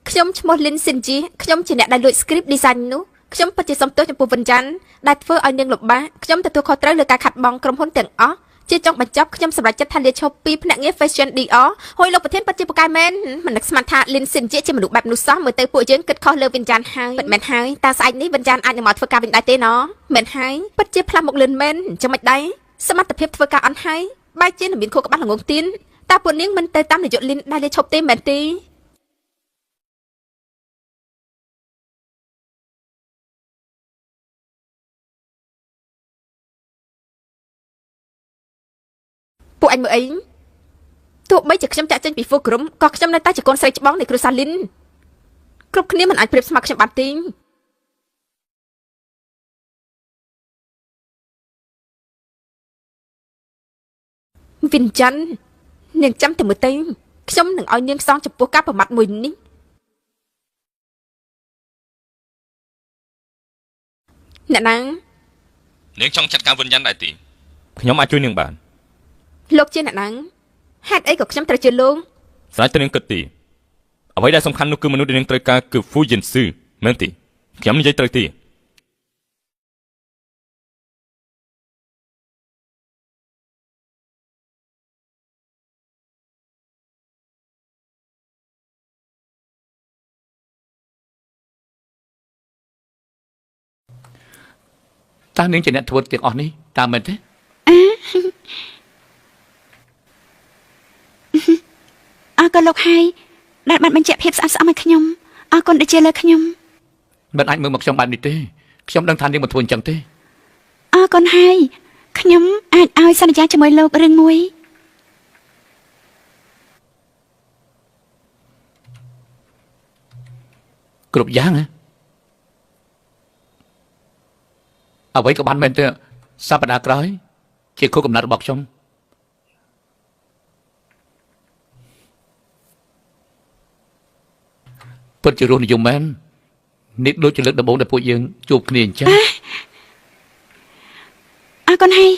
ខ្ញុំឈ្មោះលីនស៊ីនជីខ្ញុំជាអ្នកដែលលួច script design នោះខ្ញុំពិតជាសុំទោសចំពោះវិនចាន់ដែលធ្វើឲ្យនាងលំបាកខ្ញុំទទួលខុសត្រូវលើការខាត់បងក្រុមហ៊ុនទាំងអស់ជាចុងបញ្ចប់ខ្ញុំសម្រេចចិត្តថាលាឈប់ពីភ្នាក់ងារ Fashion DR ហើយលោកប្រធានពិតជាពូកែមែនមិននឹកស្មានថាលីនស៊ីនជីជាមនុស្សបែបនោះសោះមើលទៅពួកយើងគិតខុសលើវិនចាន់ហើយពិតមែនហើយតើស្អែកនេះវិនចាន់អាចនឹងមកធ្វើការវិញដែរទេណមែនហើយពិតជាផ្លាស់មុខលឿនមែនចាំមិនដែរសមត្ថភាពធ្វើការអន់ហើយបែរជានឹងមានខួរក្បាលល្ងងទៀនតើពួកនាងមិនទៅតាមនាយកលីនដែលលាឈប់ទេមែនទេពួកអញមើលអីទោះបីជាខ្ញុំចាក់ចេញពីហ្វូក្រុមក៏ខ្ញុំនៅតែជាកូនស្រីច្បងនៃគ្រួសារលីនគ្រប់គ្នាមិនអាចប្រៀបស្មើខ្ញុំបានទេវិនចាន់នាងចាំតែមើលទៅខ្ញុំនឹងឲ្យនាងសងចំពោះការប្រមាថមួយនេះអ្នកណា នាងចង់ចាត់ការវិញ្ញាណដែរទេខ្ញុំអាចជួយនាងបាន លោកជាអ្នកណាហេតុអីក៏ខ្ញុំត្រូវជាលោក ស្រេចទៅនាងគិតទីអ្វីដែលសំខាន់នោះគឺមនុស្សដែលនាងត្រូវការគឺ Fu Jinsu មែនទេខ្ញុំនិយាយត្រូវទេតើនាងជាអ្នកធ្វើទាំងអស់នេះតើមែនទេ អ ក៏លោកហើយដែលបានបញ្ជាក់ភាពស្អាតស្អំឲ្យខ្ញុំអរគុណដែលជាលើខ្ញុំ មិនអាចមើលមកខ្ញុំបែបនេះទេខ្ញុំដឹងថានាងមិនធ្វើអញ្ចឹងទេ អរគុណហើយខ្ញុំអាចឲ្យសន្យាជាមួយលោករឿងមួយ គ្រប់យ៉ាងហ៎អ្វីក៏បានមែនទេសប្តាហ៍ក្រោយជាខួបកំណត់របស់ខ្ញុំពិតជារស់និយមមែននេះដូចជាលើកដំបូងដែលពួកយើងជួបគ្នាអញ្ចឹង អរគុណហើយ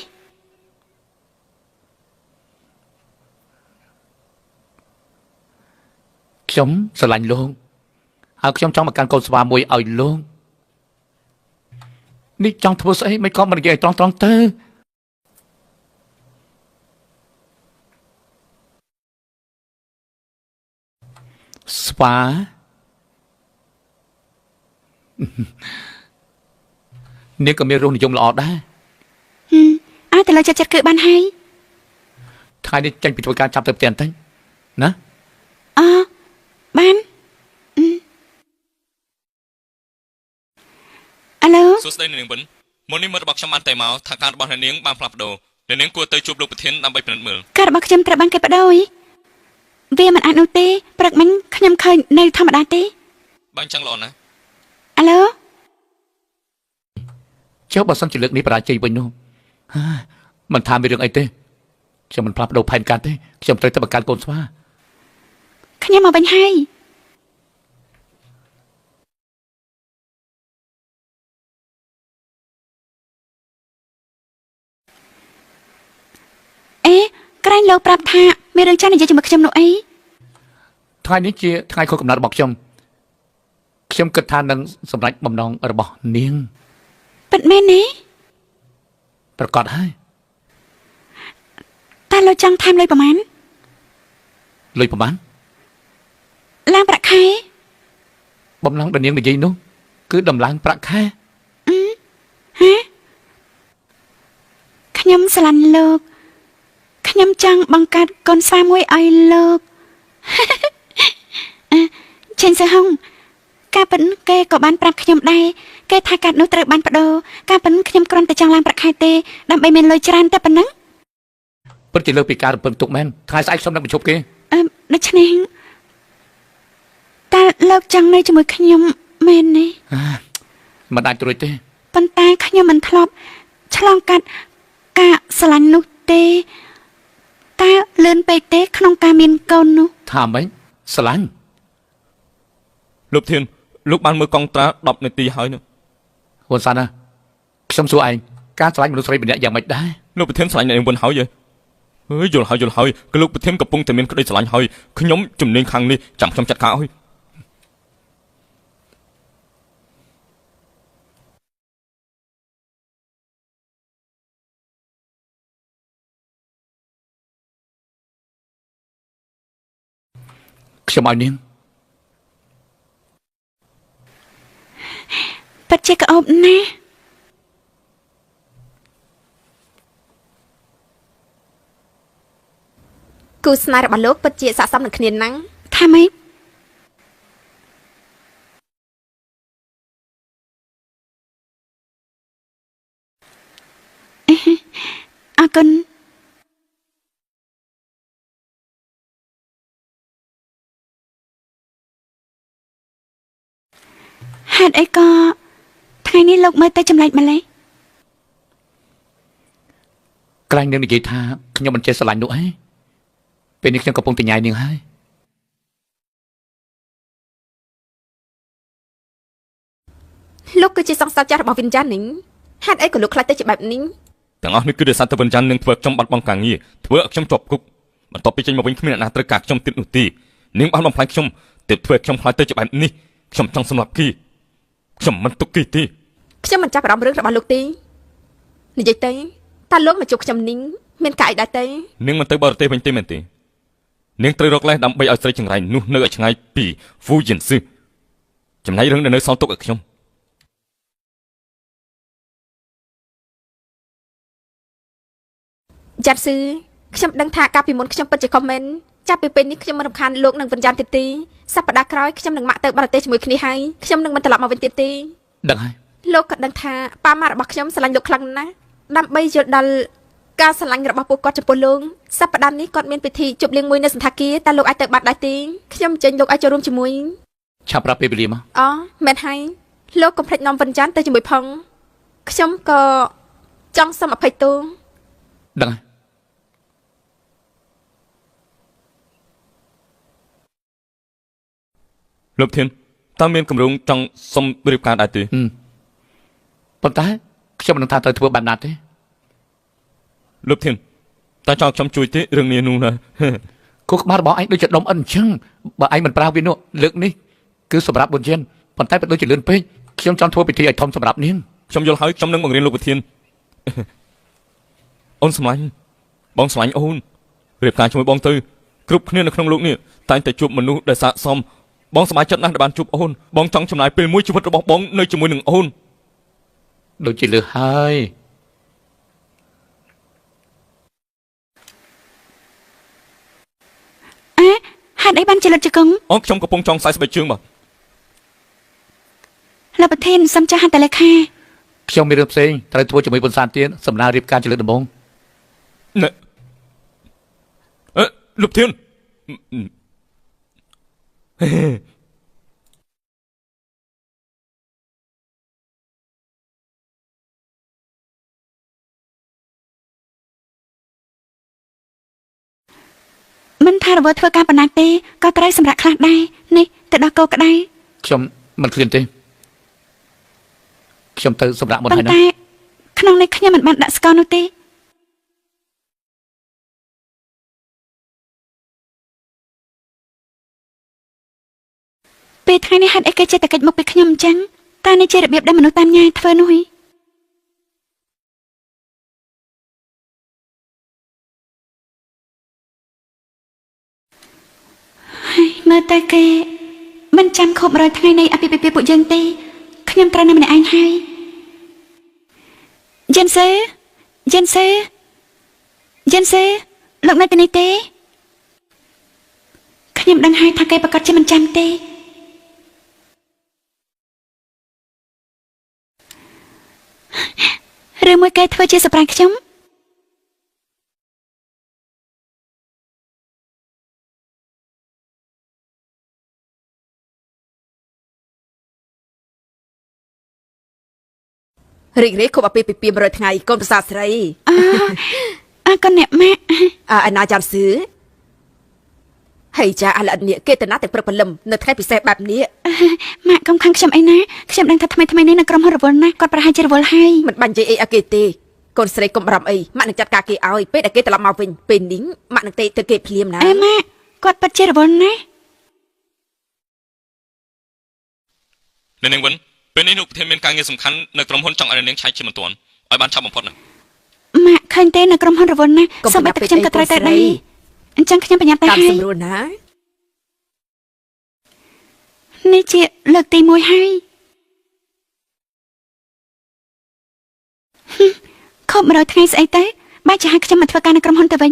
ខ្ញុំស្រឡាញ់លោកហើយខ្ញុំចង់មកកាន់កូនស្វាមួយឲ្យលោកនេះចង់ធ្វើស្អីមិនក៏មិននិយាយត្រង់ទៅស្វានេះក៏មានរសនិយមល្អដែរ អើតែលោកចិត្តគឺបានហើយ ថ្ងៃនេះចេញពីធ្វើការចាប់ទៅផ្ទះបន្តិចណា អបាន អាឡូ សួស្តីនាងប៊ិនមុននេះមើលរបស់ខ្ញុំបានតែមកថាការរបស់នាងបានផ្លាស់ប្ដូរនាងគួរទៅជួបលោកប្រធានដើម្បីពិនិត្យមើល ការរបស់ខ្ញុំត្រូវបានគេបដូរវាមិនអាចនោះទេព្រឹកមិញខ្ញុំឃើញនៅធម្មតាទេ បានចឹងល្អណាស់ អាឡូ ចុះបើសិនជាលើកនេះបរាជ័យវិញនោះមិនថាមានរឿងអីទេខ្ញុំមិនផ្លាស់ប្ដូរផែនការទេខ្ញុំត្រូវតែបង្កើតកូនស្វា ខ្ញុំមកវិញហើយអេក្រែងលោកប្រាប់ថាមានរឿងចាស់និយាយជាមួយខ្ញុំនោះអី ថ្ងៃនេះជាថ្ងៃខួបកំណត់របស់ខ្ញុំគិតថានឹងសម្រេចបំណងរបស់នាង ពិតមែនទេ ប្រកាសហើយ តើលោកចង់ថែមលុយប្រមាណ លុយប្រមាណ ឡើងប្រាក់ខែ បំណងដែលនាងនិយាយនោះគឺដំឡើងប្រាក់ខែ ហ៎ខ្ញុំស្រឡាញ់លោកខ្ញុំចង់បង្កើតកូនស្វាមួយឲ្យលោក ចេញសើហុងការពិតគេក៏បានប្រាប់ខ្ញុំដែរគេថាកាត់នោះត្រូវបានបដូរការពិតខ្ញុំគ្រាន់តែចង់ឡើងប្រាក់ខែទេដើម្បីមានលុយច្រើនតែប៉ុណ្ណឹង ពិតជាលើកពីការរំពឹងទុកមែនថ្ងៃស្អែកខ្ញុំនឹងបញ្ឈប់គេ ដូច្នេះតើលោកចង់នៅជាមួយខ្ញុំមែនទេ មិនអាចត្រួយទេ ប៉ុន្តែខ្ញុំមិនធ្លាប់ឆ្លងកាត់ការស្រឡាញ់នោះទេតើលឿនពេកទេក្នុងការមានកូននោះ ថាម៉េចស្រឡាញ់ លោកប្រធានលោកបានមើលកង់ត្រា10នាទីហើយនោះ ហ៊ុនសានណាខ្ញុំសួរឯងការស្រឡាញ់មនុស្សស្រីម្នាក់យ៉ាងម៉េចដែរ លោកប្រធានស្រឡាញ់នាងប៊ុនហើយយល់ហើយក៏លោកប្រធានកំពុងតែមានក្តីស្រឡាញ់ហើយខ្ញុំជំនាញខាងនេះចាំខ្ញុំចាត់ការឲ្យ ខ្ញុំឲ្យនាង ពិតជាក្អប់ណាស់ គូស្នេហ៍របស់លោកពិតជាស័ក្តិសមនឹងគ្នាណាស់ ថាម៉េចអរគុណហេតុអីក៏ថ្ងៃនេះលោកមើលទៅចម្លែកម្លេះ ក្រែងនាងនិយាយថាខ្ញុំមិនចេះស្រឡាញ់នោះឯងពេលនេះខ្ញុំកំពុងតែញ៉ាយនាងហើយ លោកគឺជាសង្សារចាស់របស់វិញ្ញាណនេះហេតុអីក៏លោកខ្លាចទៅជាបែបនេះ ទាំងអស់នេះគឺដោយសារតែវិញ្ញាណនឹងធ្វើខ្ញុំបាត់បង់ការងារធ្វើឲ្យខ្ញុំជាប់គុកបន្ទាប់ពីចេញមកវិញគ្មានអ្នកណាត្រូវការខ្ញុំទៀតនោះទេនាងបានបំផ្លាញខ្ញុំទើបធ្វើឲ្យខ្ញុំខ្លាចទៅជាបែបនេះខ្ញុំចង់សម្លាប់គេខ្ញុំមិនទុកគេទេ ខ្ញុំមិនចាប់អារម្មណ៍រឿងរបស់លោកទេនិយាយទៅតើលោកមកជួបខ្ញុំនេះមានការអីដែរទេ នាងមិនទៅបរទេសវិញទេមែនទេនាងត្រូវរកលេសដើម្បីឲ្យស្រីចង្រៃនោះនៅឲ្យឆ្ងាយពីវូយិនស៊ឺចំណែករឿងដែលនៅសល់ទុកឲ្យខ្ញុំ យ៉ាត់ស៊ឺខ្ញុំដឹងថាកាលពីមុនខ្ញុំពិតជាខមមិន ចាប់ពីពេលនេះខ្ញុំមិនរំខានលោកនឹងបញ្ចាំទៀតទេសប្តាហ៍ក្រោយខ្ញុំនឹងមកទៅបរទេសជាមួយគ្នាហើយខ្ញុំនឹងមិនត្រឡប់មកវិញទៀតទេ ដឹងហើយ លោកក៏ដឹងថាប៉ាម៉ារបស់ខ្ញុំស្រឡាញ់លោកខ្លាំងណាស់ដើម្បីយល់ដល់ការស្រឡាញ់របស់ពួកគាត់ចំពោះលោកសប្តាហ៍នេះគាត់មានពិធីជប់លៀងមួយនៅសន្តាគារតើលោកអាចទៅបាត់ដែរទេខ្ញុំអញ្ជើញលោកឲ្យចូលរួមជាមួយ ឆាប់ប្រាប់ពេលវេលាមក អូមែនហើយលោកកុំភ្លេចនាំវិនចាន់ទៅជាមួយផងខ្ញុំក៏ចង់សូមអភ័យទោស ដឹងហើយ លោកធានតើមានគម្រោងចង់សុំរៀបការដែរទេ ប៉ុន្តែខ្ញុំមិនដឹងថាត្រូវធ្វើបែបណាទេ លោកធានតើចង់ខ្ញុំជួយទេរឿងនេះនោះណា គូក្បាលរបស់ឯងដូចជាដុំអិនអញ្ចឹងបើឯងមិនប្រើវានោះលើកនេះគឺសម្រាប់បុញ្ញប៉ុន្តែវាដូចជាលឿនពេកខ្ញុំចង់ធ្វើពិធីឲ្យធំសម្រាប់នាង ខ្ញុំយល់ហើយខ្ញុំនឹងបង្រៀនលោកវិធាន អូនស្រឡាញ់បងស្រឡាញ់អូនរៀបការជាមួយបងទៅគ្រប់គ្នានៅក្នុងលោកនេះតែងតែជួបមនុស្សដែលស័ក្តិសមបងសប្បាយចិត្តណាស់ដែលបានជួបអូនបងចង់ចំណាយពេលមួយជីវិតរបស់បងនៅជាមួយនឹងអូន ដូចជាលឿនហើយ ហេតុអីបានជាលុតជង្គង់ អូនខ្ញុំកំពុងចង់ខ្សែស្បែកជើងបាទ លោកប្រធានសំចាស់ហត្ថលេខា ខ្ញុំមានរឿងផ្សេងត្រូវធ្វើជាមួយបុនសានទៀនសម្រាប់រៀបការជាលើកដំបូង ណែលោកធាន មិនថារវល់ធ្វើការប៉ុណ្ណាទេក៏ត្រូវសម្រាប់ខ្លះដែរនេះទៅដល់កោក្ដៅ ខ្ញុំមិនឃ្លានទេខ្ញុំទៅសម្រាប់មុន ប៉ុ ហើយ ន្ ណា តែក្នុងនេះខ្ញុំមិនបានដាក់ស្ករនោះទេពេលថ្ងៃនេះហេតុអីគេចេះតែកិច្ចមុខពីខ្ញុំអញ្ចឹងតើនេះជារបៀបដែលមនុស្សតាមញ៉ាយធ្វើនោះហីមើលតែគេមិនចាំខុប100ថ្ងៃនៃអាពាហ៍ពិពាហ៍ពួកយើងទេខ្ញុំត្រូវនៅម្នាក់ឯងហើយយិនសេលោកនៅទីនេះទេខ្ញុំដឹងហើយថាគេប្រកាសជាមិនចាំទេឬមួយគេធ្វើជាសប្រាំងខ្ញុំរីករាយគប់អាពាហ៍ពិពាហ៍100ថ្ងៃកូនប្រសាស្រី កូនអ្នកម៉ាក់ អណាចាំសឺហើយចាអាឡិតនេះគេទៅណាតែព្រឹកព្រលឹមនៅថ្ងៃពិសេសបែបនេះ ម៉ាក់កុំខឹងខ្ញុំអីណាខ្ញុំដឹងថាថ្មីនេះនៅក្រុមហ៊ុនរវល់ណាស់គាត់ប្រហែលជារវល់ហើយ មិនបាញ់និយាយអីឲ្យគេទេកូនស្រីកុំបារម្ភអីម៉ាក់នឹងចាត់ការគេឲ្យពេលដែលគេត្រឡប់មកវិញពេលនេះម៉ាក់នឹងទេទៅគេភ្លាមណា អេម៉ាក់គាត់ពិតជារវល់ណាស់ នាងវិនពេលនេះលោកប្រធានមានការងារសំខាន់នៅក្រុមហ៊ុនចង់ឲ្យនាងឆៃជាមិនទាន់ឲ្យបានឆាប់បំផុតណា ម៉ាក់ឃើញទេនៅក្រុមហ៊ុនរវល់ណាស់សូម្បីតែខ្ញុំក៏ត្រូវតែដែរអញ្ចឹងខ្ញុំប្រញាប់ទៅ តាម ហើយ សម្រួលណា នេះជាលើកទី1ហើយខុប100ថ្ងៃស្អីទៅបែរជាឲ្យខ្ញុំមកធ្វើការនៅក្រុមហ៊ុនទៅវិញ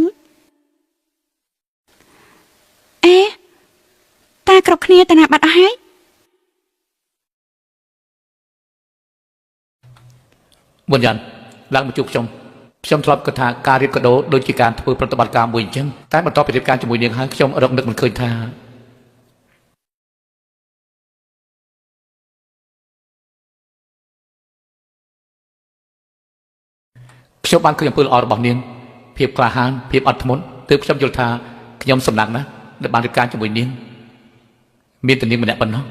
អេតាគ្រប់គ្នាទៅណាបាត់អស់ហើយ បុញ្ញឡើងមកជួបខ្ញុំធ្លាប់គិតថាការរៀបកាដូដូចជាការធ្វើប្រតិបត្តិការមួយអញ្ចឹងតែបន្ទាប់ពីរៀបការជាមួយនាងហើយខ្ញុំរកនឹកមិនឃើញថាខ្ញុំបានឃើញអំពើល្អរបស់នាងភាពក្លាហានភាពអត់ធ្មត់ទើបខ្ញុំយល់ថាខ្ញុំសំណាងណាស់ដែលបានរៀបការជាមួយនាងមានតែនាងម្នាក់ប៉ុណ្ណោះ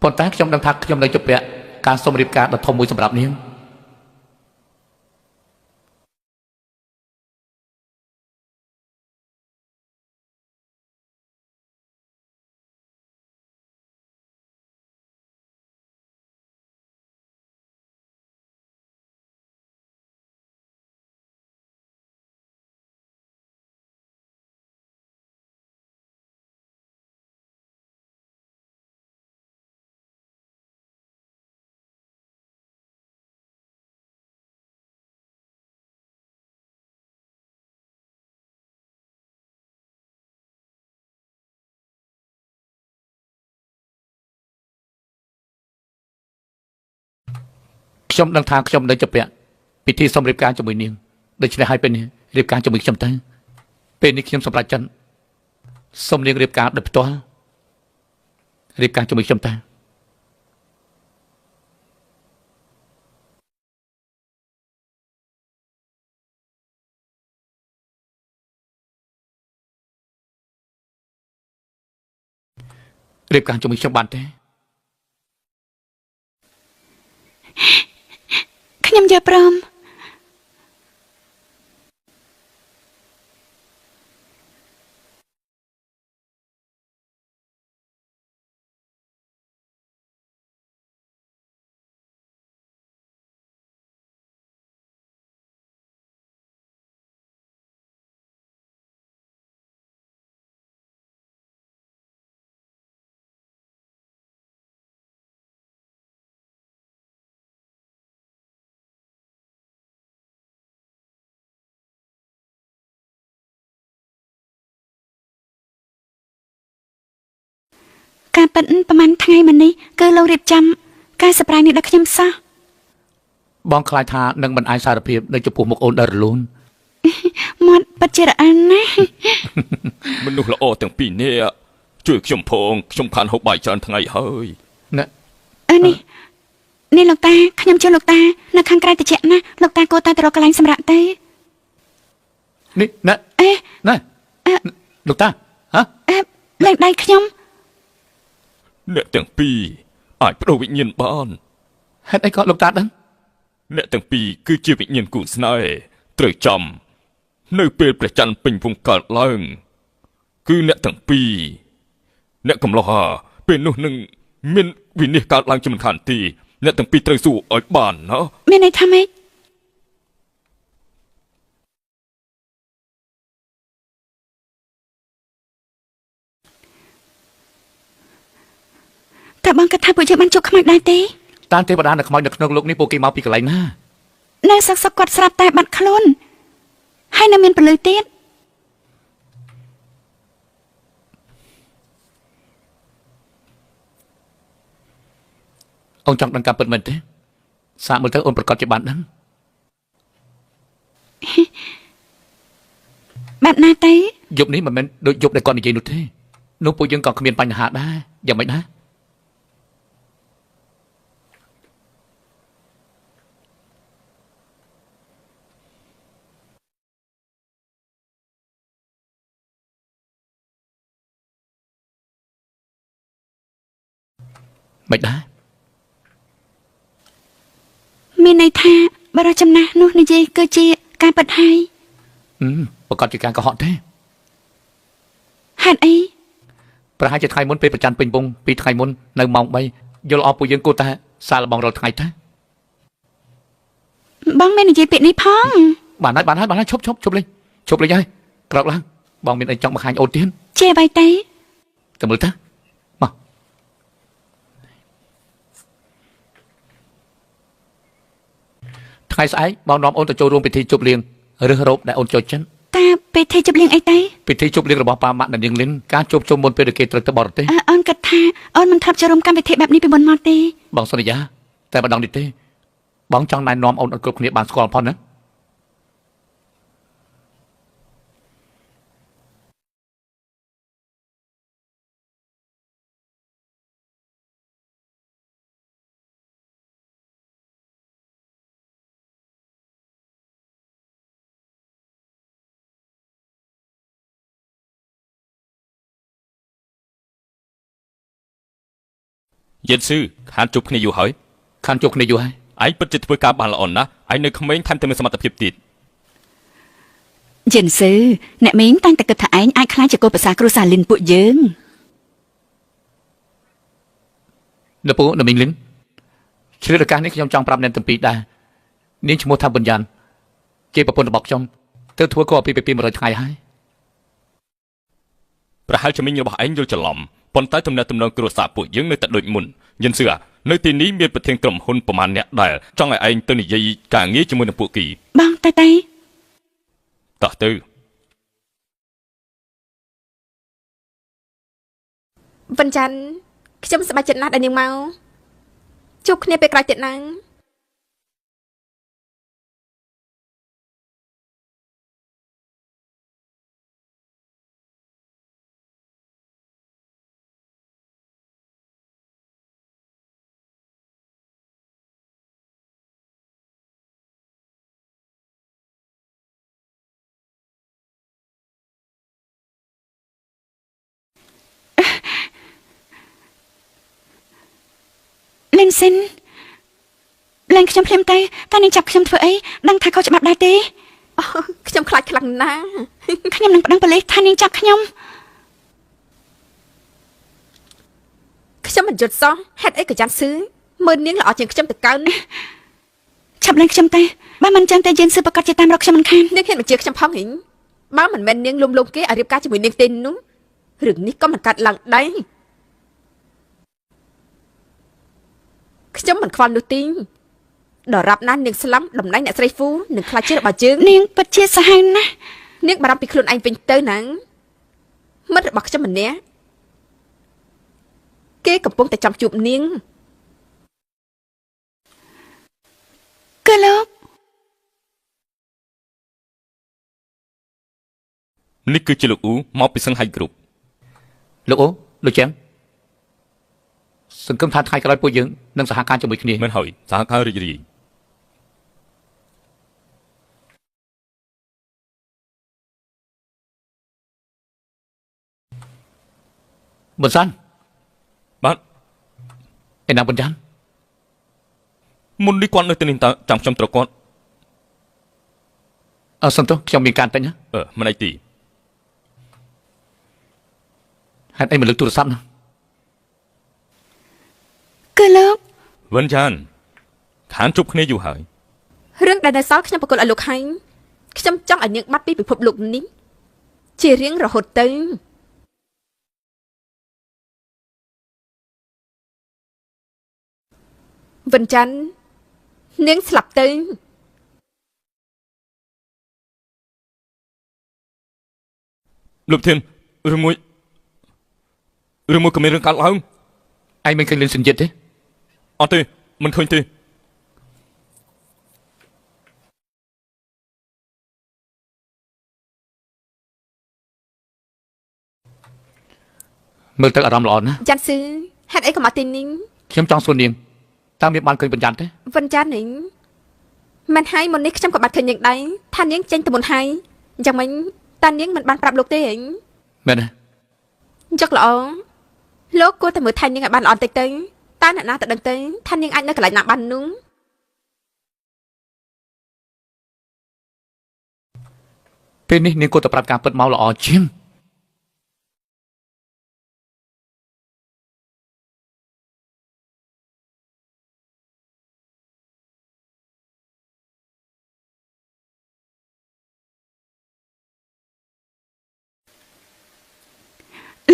ប៉ុន្តែខ្ញុំដឹងថាខ្ញុំនៅជពាក់ការសុំរៀបការដ៏ធំមួយសម្រាប់នាង ខ្ញុំដឹងថាខ្ញុំនឹងចាប់ពិធីសម្រាប់ការជាមួយនាងដូច្នេះហើយពេលនេះរៀបការជាមួយខ្ញុំទៅពេលនេះខ្ញុំសម្រេចចិត្តសូមនាងរៀបការដោយផ្ទាល់រៀបការជាមួយខ្ញុំទៅរៀបការជាមួយខ្ញុំបានទេ ខ្ញុំយល់ព្រម ការប៉ិនប្រហែលថ្ងៃមុននេះគឺលោករៀបចំការសប្រាយនេះដល់ខ្ញុំសោះ បងខ្លាចថានឹងមិនអាចសារភាពនៅចំពោះមុខអូនដែលរលូន មាត់ពិតជារអិនណាស់ មនុស្សល្អទាំងពីរនាក់ជួយខ្ញុំផងខ្ញុំខានហូបបាយច្រើនថ្ងៃហើយ ណា នេះលោកតាខ្ញុំជួយលោកតានៅខាងក្រៅតិចណាស់លោកតាគួរតែទៅរកកន្លែងសម្រាប់ទៅ នេះណា អេ ណាលោកតាហ៎ លេងដៃខ្ញុំ អ្នកទាំងពីរអាចបដូរវិញ្ញាណបាន ហេតុអីក៏លោកតាដឹង អ្នកទាំងពីរគឺជាវិញ្ញាណគូស្នេហ៍ត្រូវចំនៅពេលព្រះច័ន្ទពេញវង្សកើតឡើងគឺអ្នកទាំងពីរអ្នកកំឡោះពេលនោះនឹងមានវិនិច្ឆ័យកើតឡើងជាមិនខានទីអ្នកទាំងពីរត្រូវសួរឲ្យបានណា មានន័យថាម៉េចតើបងគិតថាពួកយើងបានជួបខ្មោចដែរទេ តាមទេវតានៅខ្មោចនៅក្នុងលោកនេះពួកគេមកពីកន្លែងណា នៅសឹកសឹកគាត់ស្រាប់តែបាត់ខ្លួនហើយនៅមានពលឺទៀត អូនចង់ដឹងការពិតមែនទេសាកមើលទៅអូនប្រកាសជាបានដឹង បែបណាទៅ យប់នេះមិនមែនដូចយប់ដែលគាត់និយាយនោះទេនោះពួកយើងក៏គ្មានបញ្ហាដែរយ៉ាងម៉េចដែរមិនដែរ មានន័យថាបរិះចំណាស់នោះនិយាយគឺជាការពិតហើយ ប្រកាសជាការកុហកទេ ហេតុអី ប្រហែលជាថ្ងៃមុនពេលប្រច័នពេញវង2ថ្ងៃមុននៅម៉ោង3យល់អស់ពួកយើងគួរតែសាកល្បងរាល់ថ្ងៃតា បងមាននិយាយពាក្យនេះផង បានហើយឈប់លេងហើយក្រោកឡើងបងមានអីចង់បង្ហាញអូនទៀត ជាអ្វីទៅ ទៅមើលទៅមកថ្ងៃស្អែកបងនាំអូនទៅចូលរួមពិធីជប់លៀងរើសរោបដែលអូនចូលចិត្ត តើពេលធ្វើជប់លៀងអីទៅ ពិធីជប់លៀងរបស់ប៉ាម៉ាក់និងនាងលីនការជួបជុំមុនពេលដែលគេត្រូវទៅបរទេស អូនគិតថាអូនមិនធ្លាប់ចូលរួមកម្មវិធីបែបនេះពីមុនមកទេ បងសន្យាតែម្ដងនេះទេបងចង់ណែនាំអូនឲ្យគ្រប់គ្នាបានស្គាល់ផងណា យិនស៊ឺខានជប់គ្នាយូរហើយ ខានជួបគ្នាយូរហើយ ឯងពិតជាធ្វើការបានល្អណាស់ឯងនៅក្មេងថែមទាំងមានសមត្ថភាពទៀត យិនស៊ឺអ្នកមីងតាំងតែគិតថាឯងអាចខ្លាចជាកូនប្រសាគ្រូសាលីនពួកយើង នៅពូនៅមីងលីនជ្រាបឱកាសនេះខ្ញុំចង់ប្រាប់អ្នកទាំងពីរដែរនាងឈ្មោះថាប៊ុនយ៉ាន់ជាប្រពន្ធរបស់ខ្ញុំទៅធ្វើខុសពី100ថ្ងៃហើយ ប្រហែលជាមីងរបស់ឯងយល់ច្រឡំប៉ុន្តែទំនាក់ទំនងគ្រួសារពួកយើងនៅតែដូចមុនយិនស៊ឺនៅទីនេះមានប្រធានក្រុមហ៊ុនប្រមាណអ្នកដែលចង់ឲ្យឯងទៅនិយាយការងារជាមួយនឹងពួកគេ បងតើតទៅោះទៅ វិនច័ន្ទខ្ញុំសប្បាយចិត្តណាស់ដែលនាងមកជួបគ្នាពេលក្រោយទៀតណា សិនឡើងខ្ញុំភ្លាមទៅតានាងចាប់ខ្ញុំធ្វើអីដឹងថាខុសច្បាប់ដែរទេ ខ្ញុំខ្លាចខ្លាំងណាស់ ខ្ញុំនឹងប្តឹងប៉ូលីសថានាងចាប់ខ្ញុំ ខ្ញុំមិនយល់សោះហេតុអីក៏ចាំស៊ឺមើលនាងល្អជាងខ្ញុំទៅកើន ឆាប់ឡើងខ្ញុំទៅបើមិនចឹងតែយើងស៊ើបប្រកាសជាតាមរកខ្ញុំមិនខាន នាងហ៊ានបញ្ជាខ្ញុំផងហីបើមិនមែននាងលុំលងគេឲ្យរៀបការជាមួយនាងទេនោះរឿងនេះក៏មិនកាត់ឡើងដែរខ្ញុំមិនខ្វល់នោះទេដរាបណានាងស្លាប់តំណែងអ្នកស្រីហ្វូនឹងខ្លាចជារបស់យើង នាងពិតជាសាហាវណាស់ នាងបារម្ភពីខ្លួនឯងវិញទៅណាមិត្តរបស់ខ្ញុំម្នាក់គេកំពុងតែចាំជួបនាង គឺលោក នេះគឺជាលោកអ៊ូមកពីសង្ហៃគ្រប់ លោកអូលោកចាំងសង្ឃឹមថាថ្ងៃក្រោយពួកយើងនឹងសហការជាមួយគ្នា មិនហើយសហការរីករាយ ប៊ុនសាន់ បាទ ឯណាប៊ុនចាន់ មុននេះគាត់នៅទីនេះតើចាំខ្ញុំត្រូវគាត់ សុំទោសខ្ញុំមានការតិចណា មិនអីទី ហេតុអីមិនលើកទូរស័ព្ទណា គឺលោក វិនចានខានជប់គ្នាយូរហើយ រឿងដែលនៅសល់ខ្ញុំប្រកល់ឲ្យលោកហែងខ្ញុំចង់ឲ្យនាងបាត់ពីពិភពលោកនេះជារៀងរហូតទៅវិនចាន់នាងស្លាប់ទៅ លោកធានឬមួយក៏មានរឿងកើតឡើង ឯងមិនឃើញលឿនសញ្ជាតិទេ អត់ទេមិនឃើញទេ មើលទៅអារម្មណ៍ល្អណាស់ ចាន់ស៊ឺហេតុអីក៏មកទីនេះ ខ្ញុំចង់សួរនាងតើមានបានឃើញប៊ុនចាន់ទេ វិនចាន់នេះមិនហើយមុននេះខ្ញុំក៏បាត់ឃើញនាងដែរថានាងចេញទៅមុនហើយអញ្ចឹងមិញតានាងមិនបានប្រាប់លោកទេហ៎ មែនទេ ចុកល្អលោកគួរតែមើលថែនាងឲ្យបានល្អបន្តិចទៅតើអ្នកណាទៅដឹងទៅថានាងអាចនៅកន្លែងណាបាននោះ ពេលនេះនាងគួរតែប្រាប់ការពិតមកល្អជាង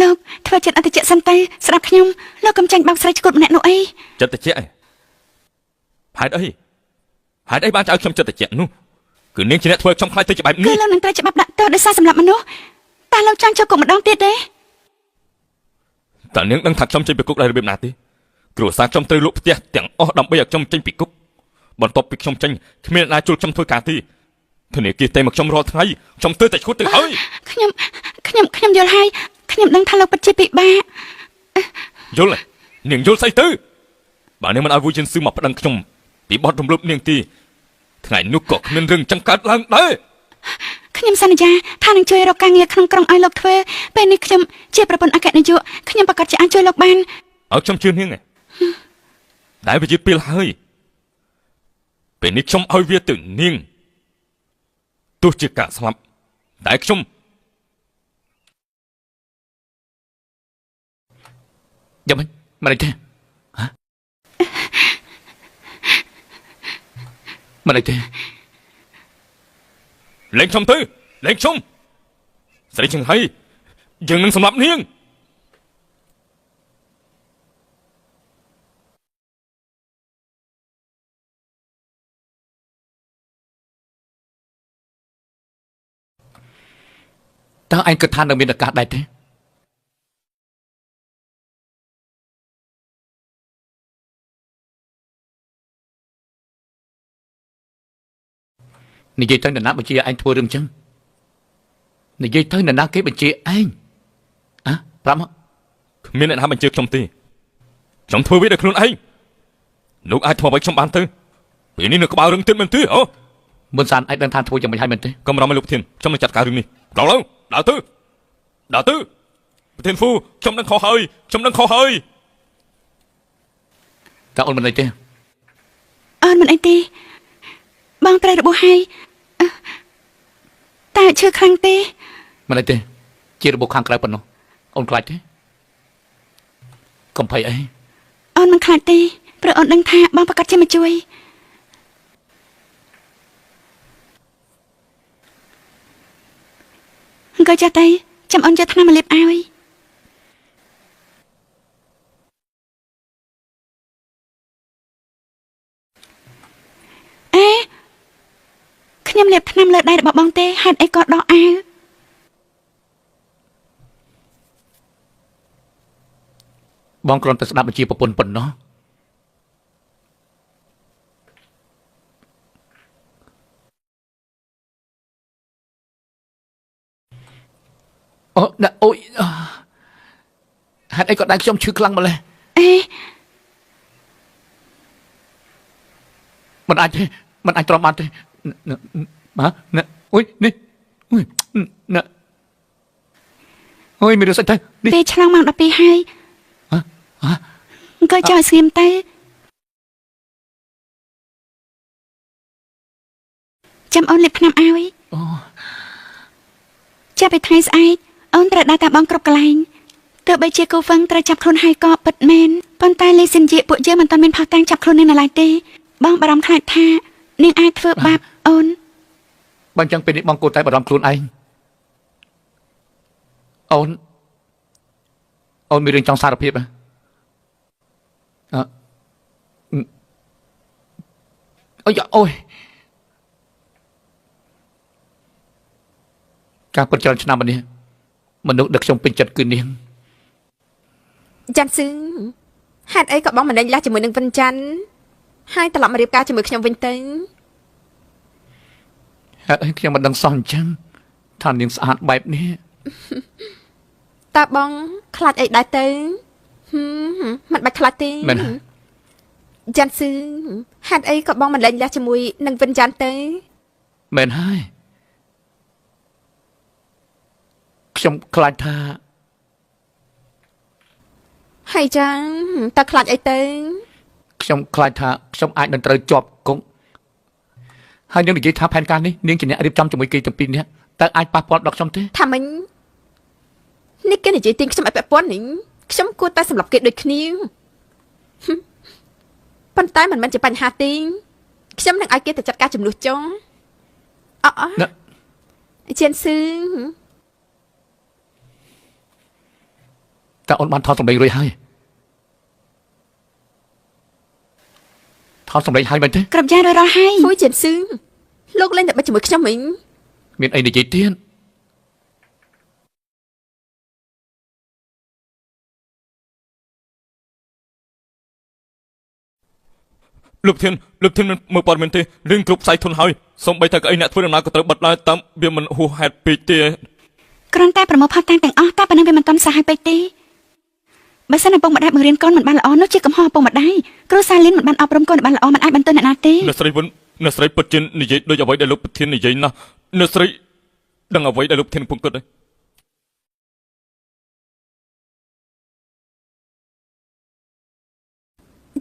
លោកធ្វើចិត្តអត់តិចសិនទៅស្ដាប់ខ្ញុំលោកកុំចាញ់បោកស្រីឈ្គត់ម្នាក់នោះអី ចិត្តតិចហេតុអីបានចោលខ្ញុំចិត្តតិចនោះគឺនាងជាអ្នកធ្វើខ្ញុំខ្លាចទៅជាបែប គឺ នេះ លោកនឹងត្រូវច្បាប់ដាក់ទោសដោយសារសម្លាប់មនុស្សតើលោកចង់ចូលគុកម្ដងទៀតទេ តើនាងដឹងថាខ្ញុំចេញពីគុកដោយរបៀបណាទេគ្រួសារខ្ញុំត្រូវលក់ផ្ទះទាំងអស់ដើម្បីឲ្យខ្ញុំចេញពីគុកបន្ទាប់ពីខ្ញុំចេញគ្មានអ្នកណាជួលខ្ញុំធ្វើការទេធនាគារតែមកខ្ញុំរាល់ថ្ងៃខ្ញុំទើបតែឈួតទៅហើយ ខ្ញុំយល់ហើយខ្ញុំដឹងថាលោកពិតជាពិបាក យល់នាងយល់ស្អីទៅបើនាងមិនឲ្យវូជិនស៊ឺមកប្តឹងខ្ញុំពីបទរំលោភនាងទេថ្ងៃនោះក៏គ្មានរឿងចឹងកើតឡើងដែរ ខ្ញុំសន្យាថានឹងជួយរកការងារក្នុងក្រុងឲ្យលោកធ្វើពេលនេះខ្ញុំជាប្រពន្ធអគ្គនាយកខ្ញុំប្រកាសជាអាចជួយលោកបាន ឲ្យខ្ញុំជឿនាងតែវាយឺតពេលហើយពេលនេះខ្ញុំឲ្យវាទៅនាងទោះជាការស្លាប់តែខ្ញុំ យ៉ាងម៉េចមិនអីទេហ៎មិនអីទេ លេងខ្ញុំទៅលេងខ្ញុំស្រីចង្ហៃយើងនឹងសម្លាប់នាង តើឯងគិតថានឹងមានឱកាសដែរទេនិយាយទៅនរណាបញ្ជាឯងធ្វើរឿងចឹងនិយាយទៅនរណាគេបញ្ជាឯងប្រាប់មក គ្មានអ្នកណាបញ្ជាខ្ញុំទេខ្ញុំធ្វើវាដោយខ្លួនឯងលោកអាចធ្វើឲ្យខ្ញុំបានទៅពេលនេះនៅក្បាលរឿងទៀតមែនទេអូ មុនសានឯងដឹងថាធ្វើយ៉ាងម៉េចហើយមែនទេ កុំរំឲ្យលោកធានខ្ញុំនឹងចាត់ការរឿងនេះដល់ឡើងដើរទៅប្រធានហ្វូខ្ញុំនឹងខុសហើយ តើអូនមិនអីទេ អូនមិនអីទេបងត្រូវរបួសហើយតែឈឺខ្លាំងទេ មិនអីទេជារបបខាងក្រៅប៉ុណ្ណោះអូនខ្លាចទេកុំភ័យអី អូនមិនខ្លាចទេព្រោះអូនដឹងថាបងប្រកាសជាមកជួយអង្គចាស់តៃចាំអូនយកថ្នាំមកលាបឲ្យអេខ្ញុំលាបថ្នាំលើដៃរបស់បងទេហេតុអីក៏ដោះអាវ បងគ្រាន់តែស្ដាប់បញ្ជាប្រពន្ធប៉ុណ្ណោះអូណាអូយហេតុអីក៏ដៃខ្ញុំឈឺខ្លាំងម្ល៉េះ អេ មិនអាចទេមិនអាចទ្រាំបានទេបាទណាអូយនេះអូយណាអូយមានរឿងស្អីទៅនេះ ពេលឆ្លងម៉ោង12ហើយ ហ៎ អង្គចោលស្ងៀមទៅចាំអូនលាបថ្នាំឲ្យ អូ ចាប់ពីថ្ងៃស្អែកអូនត្រូវដើរតាមបងគ្រប់កន្លែងទោះបីជាគូហ្វឹងត្រូវចាប់ខ្លួនហើយក៏ពិតមែនប៉ុន្តែលីសិនជាពួកយើងមិនទាន់មានផុសតាំងចាប់ខ្លួននាងនៅឡើយទេបងបារម្ភខ្លាចថានាងអាចធ្វើបាបអូន បើអញ្ចឹងពេលនេះបងគួរតែបារម្ភខ្លួនឯងអូនមានរឿងចង់សារភាពហ៎អូយអូយការពិតច្រើនឆ្នាំនេះមនុស្សដឹកខ្ញុំពេញចិត្តគឺនាង ចាន់ស៊ឹងហេតុអីក៏បងមិនដេញលះជាមួយនឹងវិនច័ន្ទហើយត្រឡប់មករៀបការជាមួយខ្ញុំវិញទៅ ហេតុអីខ្ញុំមិនដឹងសោះអញ្ចឹងថានាងស្អាតបែបនេះ តើបងខ្លាចអីដែរទៅមិនបាច់ខ្លាចទេ មែន ចាន់ស៊ឹងហេតុអីក៏បងមិនដេញលះជាមួយនឹងវិនច័ន្ទទៅ មែនហើយខ្ញុំខ្លាចថា ហើយចាងតើខ្លាចអីទៅ ខ្ញុំខ្លាចថាខ្ញុំអាចនឹងត្រូវជាប់គុកហើយនាងនិយាយថាផែនការនេះនាងជាអ្នករៀបចំជាមួយគេទាំងពីរនេះតើអាចប៉ះពាល់ដល់ខ្ញុំទេ ថាមិញនេះគេនិយាយទាញខ្ញុំឲ្យពាក់ព័ន្ធនេះខ្ញុំគួរតែសម្រាប់គេដូចគ្នាប៉ុន្តែមិនមែនជាបញ្ហាទេខ្ញុំនឹងឲ្យគេទៅចាត់ការចំនួនចុងជៀនស៊ឺ តើអូនបានថតសម្លេងរួចហើយថតសម្លេងហើយមែនទេ គ្រប់យ៉ាងរួចរាល់ហើយ ហ្វួយជៀនស៊ឺលោកលេងតែបិទជាមួយខ្ញុំវិញ មានអីនិយាយទៀត លោកធានមើលព័ត៌មានទេរឿងគ្រប់ផ្សាយធនហើយសូម្បីតែកៅអីអ្នកធ្វើដំណើរក៏ត្រូវបិទដែរតាមវាមិនហួសហេតុពេកទេ គ្រាន់តែប្រមូលផុសតាំងទាំងអស់តែប៉ុណ្ណឹងវាមិនទាន់សាហាវពេកទេបើសិនឪពុកម្ដាយបង្រៀនកូនមិនបានល្អនោះជាកំហុសឪពុកម្ដាយគ្រូសាលីនមិនបានអប់រំកូនឲ្យបានល្អមិនអាចបន្ទោសអ្នកណាទេ អ្នកស្រីពិតជានិយាយដូចអ្វីដែលលោកប្រធាននិយាយណាស់អ្នកស្រីដឹងអ្វីដែលលោកប្រធានកំពុងគិតទេ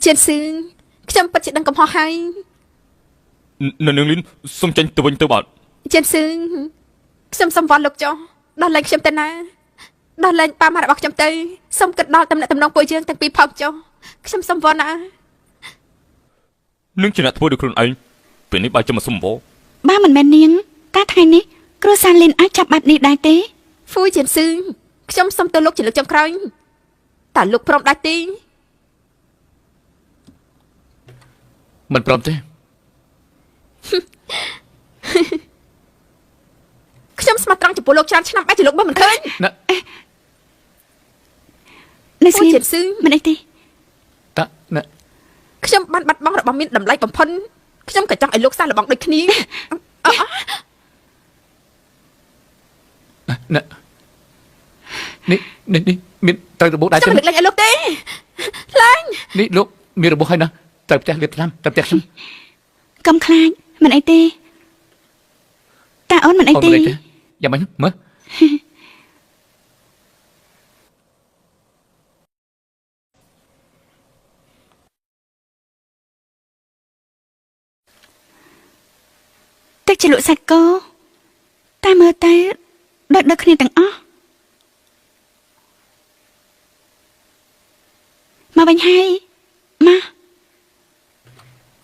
ជៀនស៊ឺខ្ញុំពិតជាដឹងកំហុសហើយ នៅនឹងលីនសុំចេញទៅវិញទៅបាទ ជៀនស៊ឺខ្ញុំសុំវល់លោកចុះដល់លែងខ្ញុំទៅណាដល់លែងប៉ាម៉ារបស់ខ្ញុំទៅសុំគិតដល់តំណែងតំណងពួកយើងទាំងពីរផងចុះខ្ញុំសុំវល់ណា នឹងជាអ្នកធ្វើដោយខ្លួនឯងពេលនេះបើចាំមកសុំវល់ បើមិនមែននាងតើថ្ងៃនេះគ្រូសាលីនអាចចាប់បាត់នេះដែរទេ ហ្វួយជៀនស៊ឺខ្ញុំសុំទៅលោកជាលើកចុងក្រោយតើលោកព្រមដែរទេ មិនព្រមទេ ខ្ញុំស្មោះត្រង់ចំពោះលោកច្រើនឆ្នាំបែរជាលោកបើមិនឃើញ ណា នៅស្ងៀម ជៀនស៊ឺ មិនអីទេ តើណា ខ្ញុំបានបាត់បង់របស់មានតម្លៃបំផុតខ្ញុំក៏ចង់ឲ្យលោកសាឡបងដូចគ្នា ណានេះមានត្រូវរបបដែរ ខ្ញុំ ទេ មិនលើកលែងឲ្យលោកទេឡើង នេះលោកមានរបបហើយណាទៅផ្ទះលាបថ្នាំទៅផ្ទះខ្ញុំ កុំខ្លាចមិនអីទេតើអូនមិនអី អូន ទេ មិនអីទេយ៉ាងម៉េចមើល ទឹកជ្រលក់សាច់គោតែមើលទៅដូចគ្នាទាំងអស់មកវិញហើយមក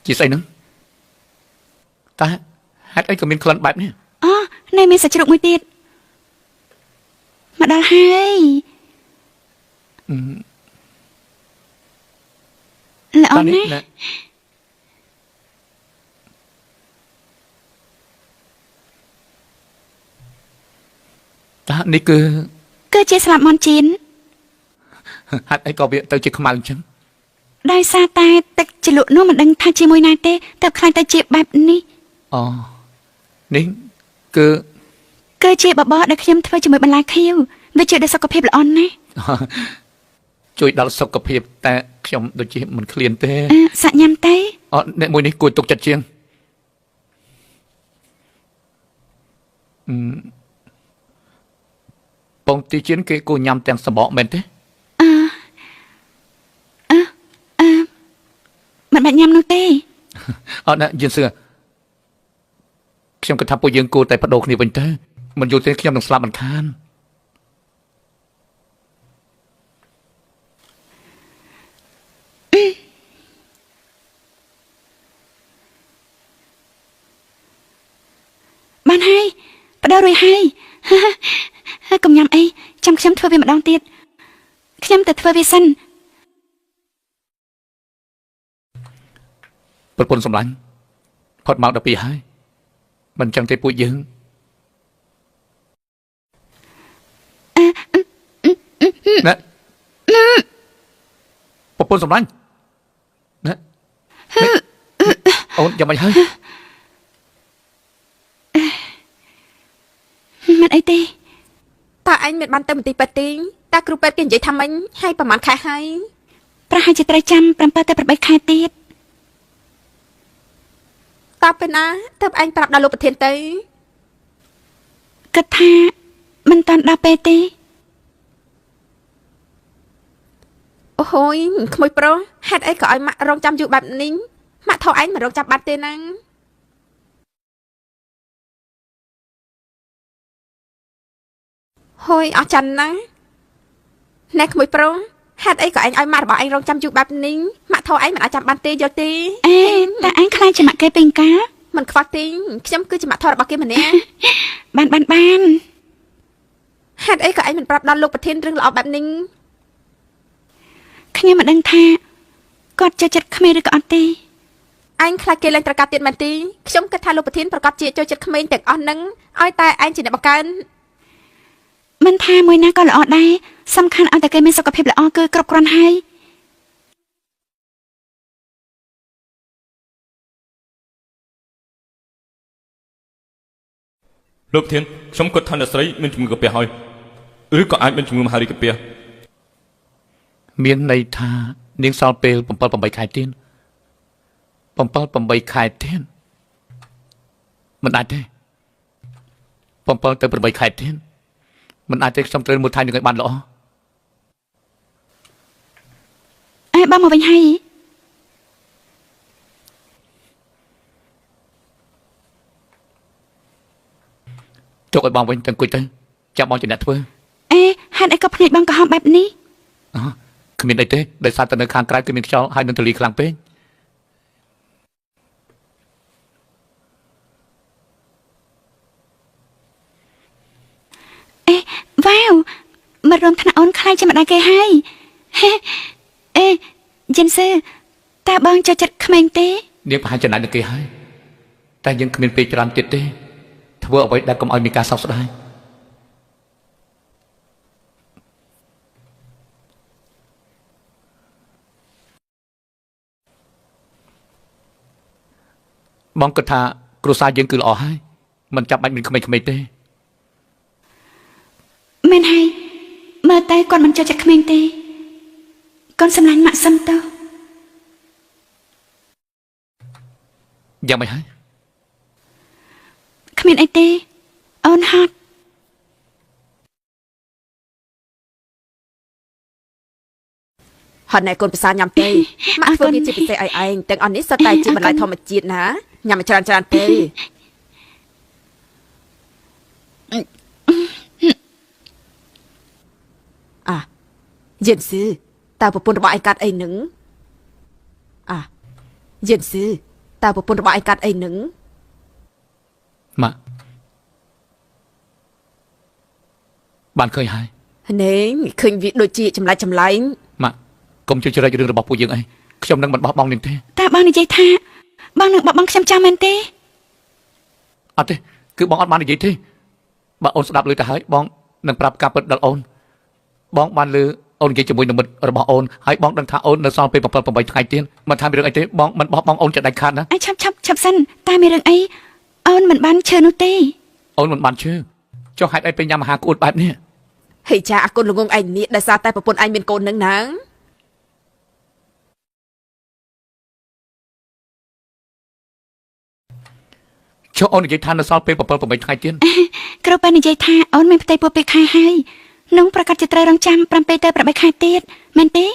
ជាស្អីហ្នឹងតើហេតុអីក៏មានក្លិនបែបនេះ អូនៅមានសាច់ជ្រូកមួយទៀតមកដល់ហើយល្អណាស់ តើនេះគឺជាស្លាប់មន់ជៀន ហេតុអីក៏វាទៅជាខ្មៅអញ្ចឹង ដោយសារតែទឹកជ្រលក់នោះមិនដឹងថាជាមួយណាទេទើបខ្លាចទៅជាបែបនេះ អូនេះគឺ គឺជាបបរដែលខ្ញុំធ្វើជាមួយបន្លែខៀវវាជួយដល់សុខភាពល្អណាស់ ជួយដល់សុខភាពតែខ្ញុំដូចជាមិនឃ្លានទេ សាក់ញ៉ាំទេ អូអ្នកមួយនេះគួរទុកចិត្តជាងពងទីជៀនគេគួរញ៉ាំទាំងសម្បកមែនទេ មិនបាច់ញ៉ាំនោះទេ អត់ណាយិនសឿខ្ញុំគិតថាពួកយើងគួរតែបដូរគ្នាវិញទៅមិនយល់ទេខ្ញុំនឹងស្លាប់មិនខាន បានហើybបដូររួចហើយកុំញ៉ាំអីចាំខ្ញុំធ្វើវាម្ដងទៀតខ្ញុំទៅធ្វើវាសិន ប្រពន្ធសម្លាញ់ផុតមកដល់ពីហើយមិនចឹងទេពួកយើងណាប្រពន្ធសម្លាញ់ណាអូនយ៉ាងម៉េចហើយ មិនអីទេ តើឯងមិនបានទៅមន្ទីរពេទ្យទេតើគ្រូពេទ្យគេនិយាយថាម៉េចហើយប្រហែលខែហើយ ប្រហែលជាត្រូវចាំ7ទៅ8ខែទៀត តើពេលណាទើបឯងប្រាប់ដល់លោកប្រធានទៅ គិតថាមិនតាន់ដល់ពេលទេ អូហូយក្មួយប្រុសហេតុអីក៏ឲ្យម៉ាក់រងចាំយូរបែបនេះម៉ាក់ថោឯងមិនរងចាំបាត់ទេណាហូយអស់ចិនណាណែក្មួយប្រុសហេតុអីក៏ឯងឲ្យម៉ាក់របស់ឯងរងចាំយូរបែបនេះម៉ាក់ថោឯងមិនអាចចាំបានទេយល់ទេ អេតែអញខ្លាចជាម៉ាក់គេពេញកាល មិនខ្វះទេខ្ញុំគឺជាម៉ាក់ថោរបស់គេម្នាក់ បាន ហេតុអីក៏ឯងមិនប្រាប់ដល់លោកប្រធានរឿងល្អបែបនេះ ខ្ញុំមិនដឹងថាគាត់ចូលចិត្តក្មេងឬក៏អត់ទេ ឯងខ្លាចគេឡើងត្រកាត់ទៀតមែនទេខ្ញុំគិតថាលោកប្រធានប្រកាសជាចូលចិត្តក្មេងទាំងអស់នឹងឲ្យតែឯងជាអ្នកបង្កើន មិនថាមួយណាក៏ល្អដែរសំខាន់ឲ្យតែគេមានសុខភាពល្អគឺគ្រប់គ្រាន់ហើយ លោកប្រធានខ្ញុំគិតថាអ្នកស្រីមានជំងឺកាពះហើយឬក៏អាចមានជំងឺមហារីកកាពះ មានន័យថានាងសល់ពេល7 8ខែទៀត7 8ខែទៀតមិនអាចទេ7ទៅ8ខែទៀតមិនអាចទេខ្ញុំត្រូវមួយថៃនឹងឲ្យបានល្អ អេបងមកវិញហើយ ទុកឲ្យបងវិញទៅអង្គុយទៅចាំបងជាអ្នកធ្វើ អេហេតុអីក៏ភ្នែកបងក្រហមបែបនេះ អឺគ្មានអីទេដោយសារតែនៅខាងក្រៅគឺមានខ្យល់ហើយនឹងទលីខ្លាំងពេក អេវ៉ាវមករំថ្នាក់អូនខ្លាចជាម្ដាយគេហើយអេយិនស៊ឺតើបងចូលចិត្តក្មេងទេ នាងប្រហែលចំណាយនឹងគេហើយតែយើងគ្មានពេលច្រើនទៀតទេធ្វើអ្វីដែលកុំឲ្យមានការសោកស្ដាយបងគិតថាគ្រួសារយើងគឺល្អហើយមិនចាំបាច់មានក្មេងៗទេ មែនហើយមើលតែគាត់មិនចូលចិត្តក្មេងទេកូនសម្លាញ់ម៉ាក់សឹមទៅ យ៉ាងម៉េចហើយ គ្មានអីទេអូនហត់ ហត់ណែកូនភាសាញ៉ាំទេម៉ាក់ធ្វើវាជាពិសេសឲ្យឯងទាំងអស់នេះសុទ្ធតែជាបន្លែធម្មជាតិណាញ៉ាំច្រើនទេ យិនស៊ឺតើប្រពន្ធរបស់ឯងកាត់អីនឹងយិនស៊ឺតើប្រពន្ធរបស់ឯងកាត់អីនឹង ម៉ាក់បានឃើញហើយ ណែឃើញវាដូចជាចម្លែកចម្លែង ម៉ាក់កុំជួយជ្រែករឿងរបស់ពួកយើងអីខ្ញុំនឹងមិនបោះបង់នាងទេ តើបងនិយាយថាបងនឹងបបង់ខ្ញុំចាំមែនទេ អត់ទេគឺបងអត់បាននិយាយទេបើអូនស្ដាប់លឺទៅហើយបងនឹងប្រាប់ការពិតដល់អូនបងបានលឺអូននិយាយជាមួយនឹងមិត្តរបស់អូនហើយបងដឹងថាអូននៅសល់ពេល7 8ថ្ងៃទៀតមិនថាមានរឿងអីទេបងមិនបោះបង់អូនចិត្តដាច់ខាតណា ឆាប់សិនតើមានរឿងអីអូនមិនបានឈើនោះទេ អូនមិនបានជឿចុះហេតុអីពេលញ៉ាំអាហារក្អួតបែបនេះ ហេចាអគុណល្ងងឯងនេះដោយសារតែប្រពន្ធឯងមានកូននឹងណាង ចុះអូននិយាយថានៅសល់ពេល7 8ថ្ងៃទៀត គ្រូប៉ែនិយាយថាអូនមានផ្ទៃពោះពេលខែហើយនោះប្រកាសជាត្រូវរងចាំ7ទៅ8ខែទៀតមែនទេ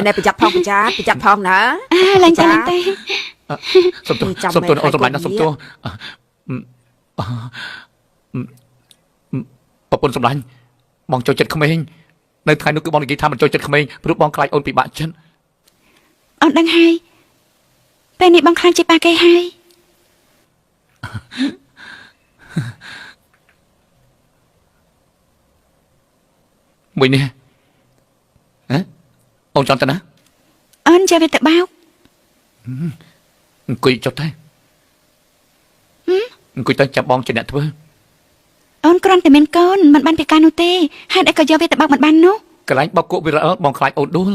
ណែប្រចាំផងប្រចាំផងណា ឡើងចាទេ សុំទោសអូនសម្លាញ់ណាសុំទោសប្រពន្ធសម្លាញ់បងចូលចិត្តក្មេងនៅថ្ងៃនោះគឺបងនិយាយថាមិនចូលចិត្តក្មេងព្រោះបងខ្លាចអូនពិបាកចិត្ត អូនដឹងហើយពេលនេះបងខ្លាចជាប៉ាគេហើយ មួយនេះអូនចង់ទៅណា អូនជាវាទៅបោក អង្គុយចុះទៅអង្គុយទៅចាំបងជាអ្នកធ្វើ អូនគ្រាន់តែមានកូនមិនបានពិការនោះទេហេតុអីក៏យកវាទៅបោកមិនបាននោះ កន្លែងបោកគក់វារអើបងខ្លាចអូនដួល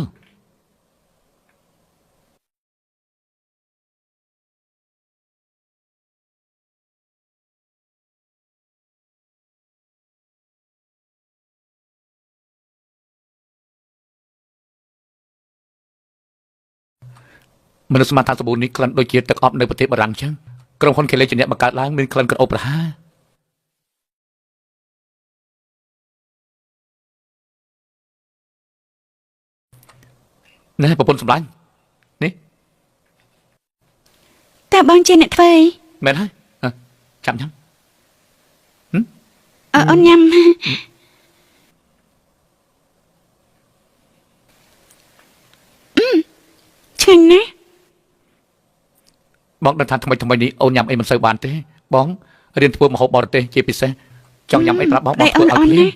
មនុស្សស្មានថាសាប៊ូនេះក្លិនដូចជាទឹកអប់នៅប្រទេសបារាំងចឹងក្រុមហ៊ុន Kelly ជាអ្នកបង្កើតឡើងមានក្លិនក្រអូបប្រហើរណែប្រពន្ធសម្លាញ់នេះ តើបងជាអ្នកធ្វើអី មែនហើយចាំញ៉ាំ អូនញ៉ាំឆ្ងាញ់ណាស់ បងដឹងថាថ្មីនេះអូនញ៉ាំអីមិនសូវបានទេបងរៀនធ្វើម្ហូបបរទេសជាពិសេសចង់ញ៉ាំអីប្រាប់បងធ្វើឲ្យភ្លាម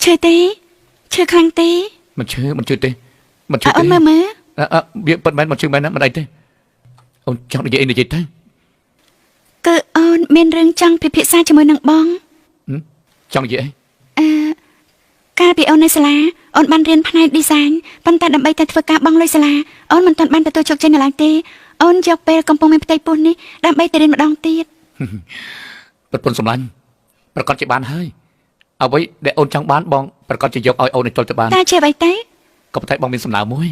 ឈើទេឈើខ្លាំងទេ មិនឈឺទេមិនឈឺទេ អូនមើល វាពិតមែនមិនឈឺមែនណាមិនអីទេអូនចង់និយាយអីនិយាយទៅ គឺអូនមានរឿងចង់ពិភាក្សាជាមួយនឹងបង ចង់និយាយអី កាលពីអូននៅសាលាអូនបានរៀនផ្នែក design ប៉ុន្តែដើម្បីតែធ្វើការបង់លុយសាលាអូនមិនទាន់បានទទួលជោគជ័យនៅឡើយទេអូនយកពេលកំពុងមានផ្ទៃពោះនេះដើម្បីទៅរៀនម្ដងទៀត ប្រពន្ធសម្លាញ់ប្រកាសជាបានហើយអ្វីដែលអូនចង់បានបងប្រកាសជាយកឲ្យអូនឲ្យទល់ទៅបាន តើជាអ្វីទៅ ក៏ប៉ុន្តែបងមានសំណើមួយ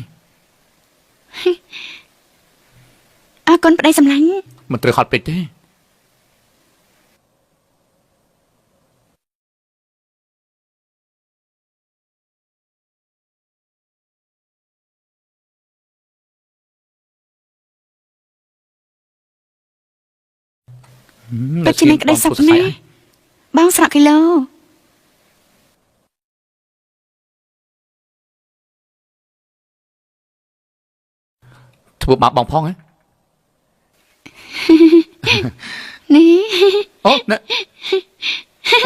អរគុណប្តីសម្លាញ់ មិនត្រូវហត់ពេកទេ ពិតជាមានក្តីសុខណាស់បងស្រក់គីឡូ ធ្វើបាបបងផងហ៎ នេះ អូណែ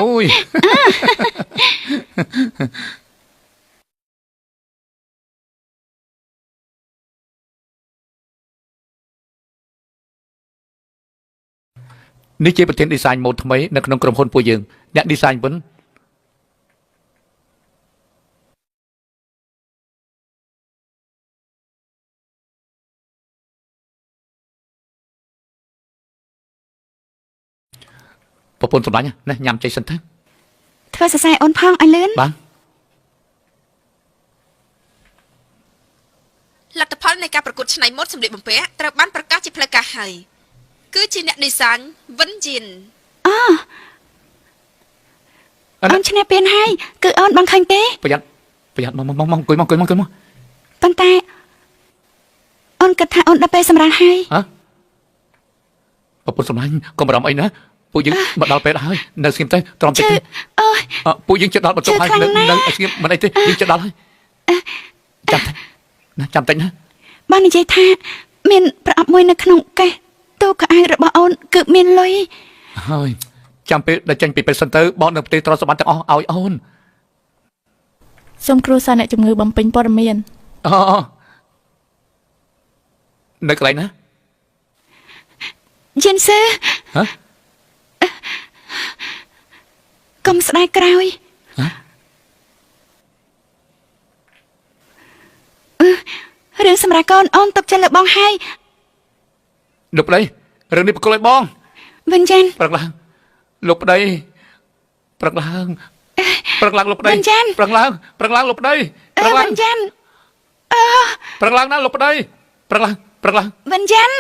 អូយ នេះជាប្រធាន design mode ថ្មីនៅក្នុងក្រុមហ៊ុនពួកយើងអ្នក design វិញប្រពន្ធសម្លាញ់ណាញ៉ាំចេះសិនទៅ ធ្វើសរសៃអូនផងឲ្យលឿន បាទ លទ្ធផលនៃការប្រកួតច្នៃម៉ូដសម្លៀកបំពាក់ត្រូវបានប្រកាសជាផ្លូវការហើយគឺជាអ្នក design វិនជីន អូនឈ្នះពានហើយគឺអូនបងឃើញទេ ប្រយ័ត្នមកអង្គុយមក ប៉ុន្តែ អូនគិតថាអូនដល់ពេលសម្រាប់ហើយ ហ៎ប្រពន្ធសម្លាញ់កុំបារម្ភអីណាពួកយើងមកដល់ពេលហើយនៅស្ងៀមទៅទ្រាំតិច ឈឺ ទេ អូយ ពួកយើងជិតដល់បន្ទប់ហើយ ឈឺខ្លាំងណាស់ នៅស្ងៀមមិនអីទេយើងជិតដល់ហើយចាំតិចណាចាំតិចណា បាននិយាយថាមានប្រអប់មួយនៅក្នុងកេះទូកៅអៅរបស់អូនគឺមានលុយ ហើយចាំពេលដល់ចេញពីពេទ្យសិនទៅបងនៅផ្ទៃទ្រព្យសម្បត្តិទាំងអស់ឲ្យអូន សូមគ្រូសាស្ត្រអ្នកជំងឺបំពេញព័ត៌មាន អូនៅកន្លែងណា យិនស៊ឺ ហ៎ កុំស្ដាយក្រោយ ហ៎ រឿងសម្រាប់កូនអូនទុកចិត្តលើបងហើយ លោកប្តីរឿងនេះបកគលឲ្យបង វិញ្ញាន ព្រឹកឡើងលោកប្តីព្រឹកឡើងព្រឹកឡើងលោកប្តី វិញ្ញាណ ព្រឹកឡើងព្រឹកឡើងលោកប្តីព្រឹកឡើង វិញ្ញាន ព្រឹកឡើងណាលោកប្តីព្រឹកឡើងព្រឹកឡើង វិញ្ញាន